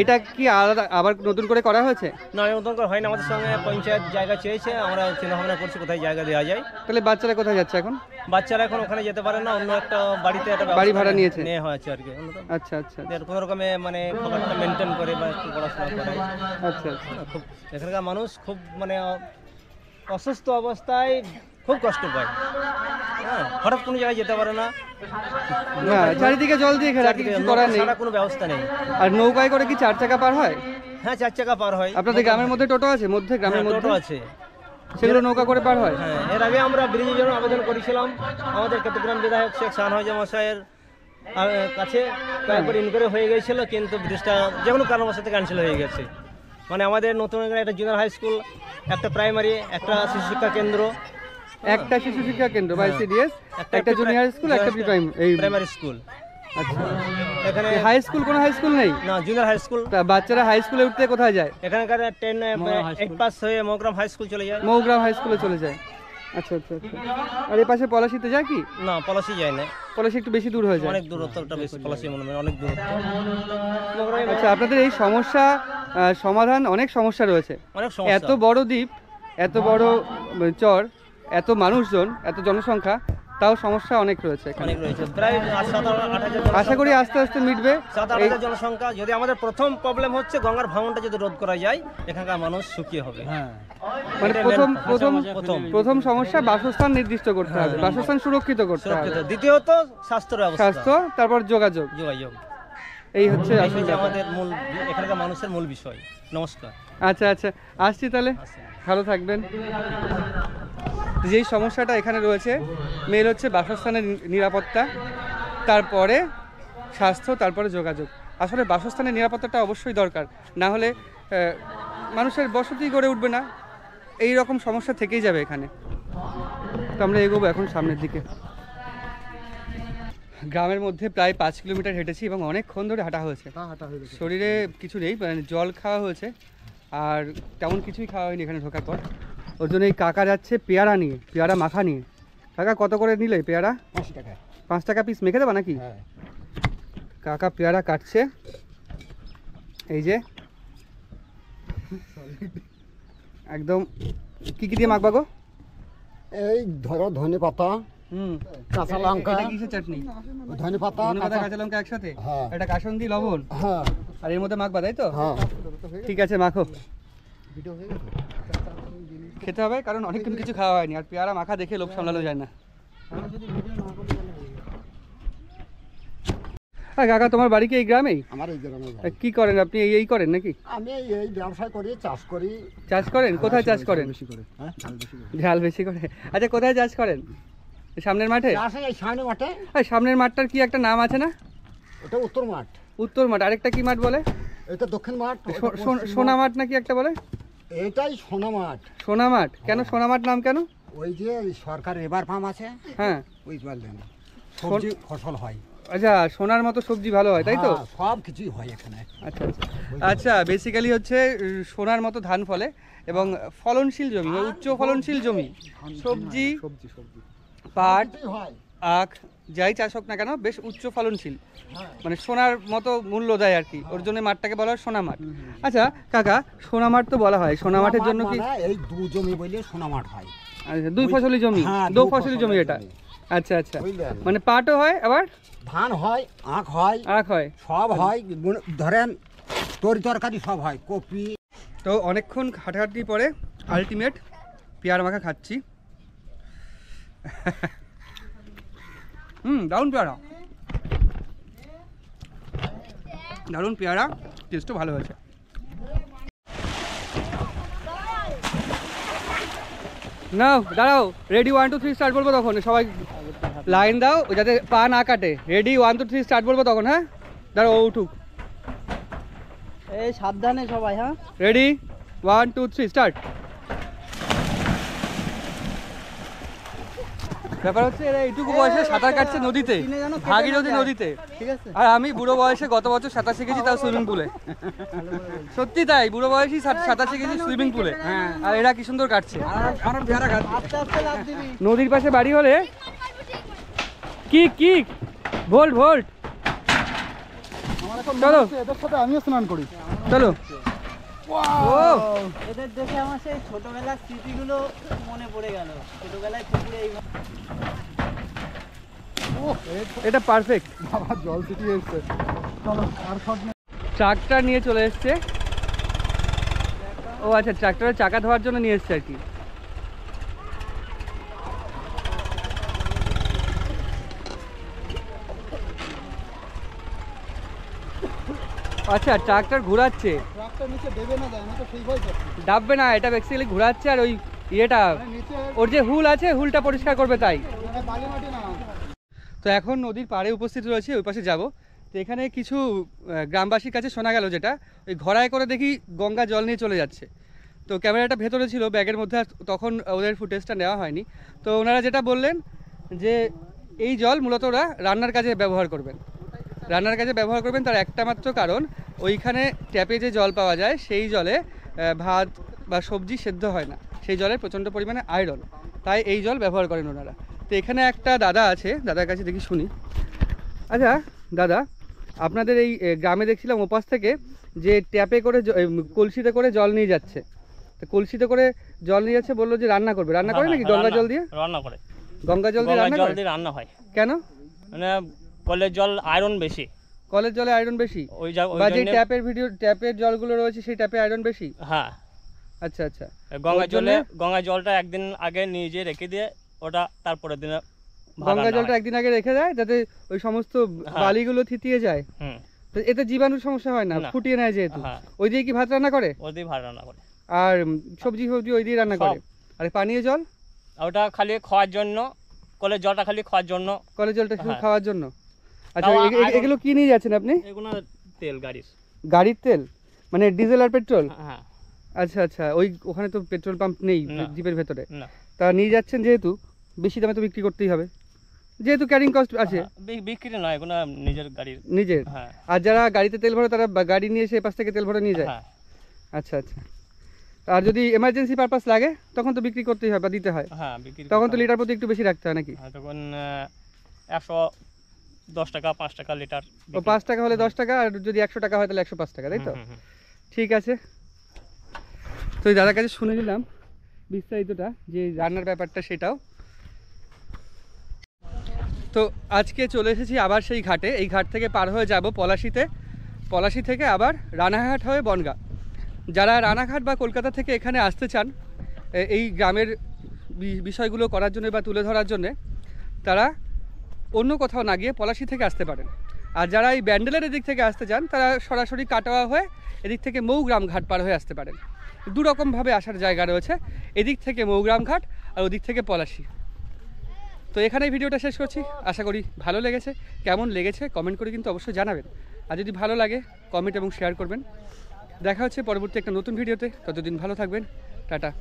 এটা কি আলাদা আবার নতুন করে করা হয়েছে? না, নতুন করে হয়নি। আমাদের সঙ্গে পঞ্চায়েত জায়গা চেয়েছে, আমরা চিন্তা ভাবনা করছি কোথায় জায়গা দেওয়া যায়। তাহলে বাচ্চারা কোথায় যাচ্ছে এখন? বাচ্চারা এখন ওখানে যেতে পারে না, অন্য একটা বাড়িতে একটা বাড়ি ভাড়া নিয়েছে হয়েছে আর কি। আচ্ছা, কোনো রকমে মানে খাবারটা মেনটেন করে বা একটু পড়াশোনা করে। আচ্ছা, খুব এখানকার মানুষ খুব মানে অসুস্থ অবস্থায় খুব কষ্ট পায়। হ্যাঁ, হঠাৎ কোনো জায়গায় যেতে পারে না, চারিদিকে জল দিয়ে ঘেরা, কিছু করার নেই, কোনো ব্যবস্থা নেই। আর নৌকায় করে কি 4 চাকা পার হয়? হ্যাঁ, 4 চাকা পার হয়। আপনাদের গ্রামের মধ্যে টোটো আছে? গ্রামের মধ্যে টোটো আছে, সেগুলো নৌকা করে পার হয়? হ্যাঁ, এর আগে আমরা ব্রিজের জন্য আবেদন করেছিলাম আমাদের কেতুগ্রাম বিধায়ক শেখ শাহনওয়াজ মশাইয়ের কাছে। কয়েকবার ইনকোয়ারি হয়ে গিয়েছিল, কিন্তু ব্রিজটা যে কোনো কারণবশত ক্যান্সেল হয়ে গেছে। মানে আমাদের নতুন একটা জুনিয়র হাই স্কুল, একটা প্রাইমারি, একটা শিশু শিক্ষা কেন্দ্র, একটা শিশু শিক্ষা কেন্দ্র বা আইসিডিএস, একটা জুনিয়র স্কুল, একটা প্রাইমারি স্কুল। আচ্ছা, এখানে হাই স্কুল? কোনো হাই স্কুল নেই? না, জুনিয়র হাই স্কুল। বাচ্চারা হাই স্কুলে উঠতে কোথায় যায়? এখানকার 8 পাস হয়ে মৌগ্রাম হাই স্কুল চলে যায়। মৌগ্রাম হাই স্কুলে চলে যায়। আচ্ছা, আর এই পাশে পলাশিতে যায় কি? না, পলাশি যায় না, পলাশি একটু বেশি দূর হয়ে যায়, অনেক দূরত্বটা বেশি। পলাশি মনে হয় অনেক দূরত্ব। আচ্ছা, আপনাদের এই সমস্যা সমাধান, অনেক সমস্যা রয়েছে। এত বড় দ্বীপ, এত বড় চর, এত মানুষজন, এত জনসংখ্যা, তাও সমস্যা অনেক রয়েছে। প্রায় 7-8 আশা করি আস্তে আস্তে মিটবে। 7-8 জনসংখ্যা। যদি আমাদের প্রথম প্রবলেম হচ্ছে গঙ্গার ভাঙনটা যদি রোধ করা যায়, এখানকার মানুষ সুখী হবে। হ্যাঁ, মানে প্রথম সমস্যা বাসস্থান নির্দিষ্ট করতে হবে, বাসস্থান সুরক্ষিত করতে হবে। দ্বিতীয়ত স্বাস্থ্য, তারপর যোগাযোগ। এই হচ্ছে আমাদের মূল এখানকার মানুষের মূল বিষয়। নমস্কার। আচ্ছা, আসছি তাহলে, ভালো থাকবেন। যেই সমস্যাটা এখানে রয়েছে, মেল হচ্ছে বাসস্থানের নিরাপত্তা, তারপরে স্বাস্থ্য, তারপরে যোগাযোগ। আসলে বাসস্থানের নিরাপত্তাটা অবশ্যই দরকার, না হলে মানুষের বসতি গড়ে উঠবে না, এই রকম সমস্যা থেকেই যাবে এখানে। তো আমরা এগোবো এখন সামনের দিকে। গ্রামের মধ্যে প্রায় 5 কিলোমিটার হেঁটেছি এবং অনেকক্ষণ ধরে হাঁটা হয়েছে। শরীরে কিছু নেই, মানে জল খাওয়া হয়েছে, আর তেমন কিছুই খাওয়া হয়নি এখানে ঢোকার পর। ওর জন্য এই কাকা যাচ্ছে পেয়ারা নিয়ে, পেয়ারা মাখা নিয়ে। কাকা কত করে নিলে পেয়ারা? 5 টাকা। 5 টাকা পিস মেখে দেবা নাকি? কাকা পেয়ারা কাটছে, এই যে একদম। কি দিয়ে মাখবা গো? এই ধরো ধনে পাতা, কাঁচা লঙ্কা। এটা কিসের চাটনি? ধনে পাতা, কাঁচা লঙ্কা একসাথে, হ্যাঁ। এটা কাসুন্দি লবণ, হ্যাঁ, আর এর মধ্যে মাখবা, তাই তো? হ্যাঁ। ঠিক আছে, মাখো। খেতে হবে, কারণ অনেকক্ষণ কিছু খাওয়া হয়নি, আর পেয়ারা মাখা দেখে লোভ সামলানো যায় না। হ্যাঁ কাকা, তোমার বাড়ি কি এই গ্রামেই? আমার এই গ্রামে। কি করেন আপনি? এই করেন নাকি? আমি এই ব্যবসা করি, চাষ করি। চাষ করেন? কোথায় চাষ করেন? বেশি করে, হ্যাঁ, ঝাল বেশি করে। ঝাল বেশি করে। আচ্ছা, কোথায় চাষ করেন? সামনের মাঠে? এই সামনে মাঠে। সামনের মাঠটার কি একটা নাম আছে না? ওটা উত্তর মাঠ। উত্তর মাঠ। আরেকটা কি মাঠ বলে? এটা দক্ষিণ মাঠ। সোনা মাঠ নাকি একটা বলে? এটাই সোনা মাঠ। সোনা মাঠ কেন? সোনা মাঠ নাম কেন? ওই যে সরকার এবার পাম্প আছে, হ্যাঁ, ওই জল দেন, সবজি ফসল হয়। আচ্ছা, সোনার মতো সবজি ভালো হয়, তাই তো? সব কিছুই হয় এখানে। আচ্ছা আচ্ছা, বেসিক্যালি হচ্ছে সোনার মতো ধান ফলে এবং ফলনশীল জমি, উচ্চ ফলনশীল জমি, সবজি, পাট, আখ, যাই চাষ হোক না কেন বেশ উচ্চ ফলনশীল, মানে সোনার মতো মূল্য দেয় আর কি, ওর জন্য মাঠটাকে বলা হয় সোনা মাঠ। আচ্ছা কাকা, সোনা মাঠ তো বলা হয়, সোনা মাঠের জন্য কি এই দু জমি বলে সোনা মাঠ হয়? আচ্ছা, দুই ফসলি জমি, দু ফসলি জমি এটা। আচ্ছা আচ্ছা, মানে পাটও হয়, আবার ধান হয়, আখ হয়, সব হয়, ধরেন তরি তরকারি সব হয়, কপি। তো অনেকক্ষণ হাঁটাহাঁটি পরে আলটিমেট পেয়ারা মাখা খাচ্ছি। দারুণ পেয়ারা, দারুণ পেয়ারা, টেস্টও ভালো হয়েছে। না দাঁড়াও, রেডি 1 2 3 স্টার্ট বলবো তখন, সবাই লাইন দাও যাতে পা না কাটে। রেডি 1 2 3 স্টার্ট বলবো তখন, হ্যাঁ? দাঁড়াও, ও উঠুক, এই সাবধানে সবাই, হ্যাঁ? Ready 1 2 3 start. ব্যাপার হচ্ছে এরা এইটুকু বয়সে সাঁতার কাটছে নদীতে, ভাগীরথী নদীতে, ঠিক আছে? আর আমি বুড়ো বয়সে গত বছর সাঁতার শিখেছি, তাও সুইমিং পুলে। সত্যি তাই, বুড়ো বয়সেই সাঁতার শিখেছি সুইমিং পুলে, আর এরা কি সুন্দর কাটছে। নদীর পাশে বাড়ি হলে কিক ভোল্ট ভোল্ট। চলো, এদের সাথে আমিও স্নান করি। চলো। এদের দেখে আমার সেই ছোটবেলার স্মৃতিগুলো মনে পড়ে গেল। ছোটবেলায় পুকুরে এই এটা পারফেক্ট। বাবা জল ছিটিয়ে এসছে। চলো, আর শট ট্রাক্টর নিয়ে চলে এসছে। ও আচ্ছা, ট্রাক্টরের চাকা ধোয়ার জন্য নিয়ে এসছে আর কি। আচ্ছা, ট্রাক্টর ঘোরাচ্ছে, ট্রাক্টর নিচে দেবে না, যায় না তো সেই ভয় করছে। ডাববে না, এটা বেসিক্যালি ঘোরাচ্ছে, আর ওই ইয়েটা ওর যে হুল আছে, হুলটা পরিষ্কার করবে তাই। বালি মাটি না। তো এখন নদীর পাড়ে উপস্থিত রয়েছে, ওই পাশে যাব। তো এখানে কিছু গ্রামবাসীর কাছে শোনা গেল যেটা, ওই ঘোড়ায় করে দেখি গঙ্গা জল নিয়ে চলে যাচ্ছে। তো ক্যামেরাটা ভেতরে ছিল ব্যাগের মধ্যে, তখন ওদের ফুটেজটা নেওয়া হয়নি। তো ওনারা যেটা বললেন যে এই জল মূলত ওরা রান্নার কাজে ব্যবহার করবেন, তার একটা মাত্র কারণ, ওইখানে ট্যাপে যে জল পাওয়া যায় সেই জলে ভাত বা সবজি সেদ্ধ হয় না, সেই জলে প্রচণ্ড পরিমাণে আয়রন, তাই এই জল ব্যবহার করেন ওনারা। তো এখানে একটা দাদা আছে, দাদার কাছে দেখি শুনি। আচ্ছা দাদা, আপনাদের এই গ্রামে দেখছিলাম ওপাশ থেকে যে ট্যাপে করে কলসিতে করে জল নিয়ে যাচ্ছে, তো কলসিতে করে জল নিয়ে যাচ্ছে, বললো যে রান্না করবে, রান্না করে নাকি গঙ্গা জল দিয়ে? রান্না করে, গঙ্গা জল দিয়ে রান্না হয়। কেন? মানে কলের জল আয়রন বেশি, কলের জলে আয়রন বেশি, ওই বা যে ট্যাপের জলগুলো রয়েছে সেই ট্যাপে আয়রন বেশি। হ্যাঁ। আচ্ছা আচ্ছা, গঙ্গা জলটা একদিন আগে নিজে রেখে দিয়ে ওটা তারপরের দিনে গঙ্গা জলটা একদিন আগে রেখে দেয় যাতে ওই সমস্ত বালিগুলো থিতিয়ে যায়। তো এতে জীবাণুর সমস্যা হয় না, ফুটিয়ে নেয় যেহেতু। ওই দিয়ে কি ভাত রান্না করে? ওই দিয়ে ভাত রান্না করে, আর সবজি ওই দিয়ে রান্না করে। আর পানীয় জল ওটা খালি খাওয়ার জন্য, কলের জলটা খালি খাওয়ার জন্য, কলের জলটা শুধু খাওয়ার জন্য। আচ্ছা, এগুলো কি নিয়ে যাচ্ছেন আপনি? এগুলো তেল, গাড়ির তেল, মানে ডিজেল আর পেট্রোল? হ্যাঁ। আচ্ছা আচ্ছা, ওখানে তো পেট্রোল পাম্প নেই জিপের ভেতরে, তা নিয়ে যাচ্ছেন যেহেতু বেশি দামে তো বিক্রি করতেই হবে, যেহেতু ক্যারিং কস্ট আছে। বিক্রি নয়, এগুলো নিজের গাড়ির, নিজের। আর যারা গাড়িতে তেল ভরে তারা গাড়ি নিয়ে এসে পাশ থেকে তেল ভরে নিয়ে যায়। আচ্ছা আচ্ছা, আর যদি এমার্জেন্সি পারপাস লাগে তখন তো বিক্রি করতেই হয় বা দিতে হয়। তখন তো লিটার প্রতি একটু বেশি রাখতে হয় নাকি? তখন 110 টাকা 5 টাকা লিটার। ও 5 টাকা হলে 10 টাকা, আর যদি 100 টাকা হয় তাহলে 105 টাকা, তাই তো? ঠিক আছে। তো এই দাদার কাছে শুনে নিলাম বিস্তারিতটা, যে রান্নার ব্যাপারটা সেটাও। তো আজকে চলে এসেছি আবার সেই ঘাটে। এই ঘাট থেকে পার হয়ে যাব পলাশিতে, পলাশি থেকে আবার রানাঘাট হয়ে বনগাঁ। যারা রানাঘাট বা কলকাতা থেকে এখানে আসতে চান এই গ্রামের বিষয়গুলো করার জন্য বা তুলে ধরার জন্যে, তারা অন্য কোথাও না গিয়ে পলাশি থেকে আসতে পারেন। আর যারা এই ব্যান্ডেলের এদিক থেকে আসতে চান তারা সরাসরি কাটোয়া হয়ে এদিক থেকে মৌগ্রাম ঘাট পার হয়ে আসতে পারেন। দুরকমভাবে আসার জায়গা রয়েছে, এদিক থেকে মৌগ্রাম ঘাট আর ওদিক থেকে পলাশি। তো এখানেই ভিডিওটা শেষ করছি, আশা করি ভালো লেগেছে। কেমন লেগেছে কমেন্ট করে কিন্তু অবশ্যই জানাবেন, আর যদি ভালো লাগে কমেন্ট এবং শেয়ার করবেন। দেখা হচ্ছে পরবর্তী একটা নতুন ভিডিওতে, ততদিন ভালো থাকবেন, টাটা।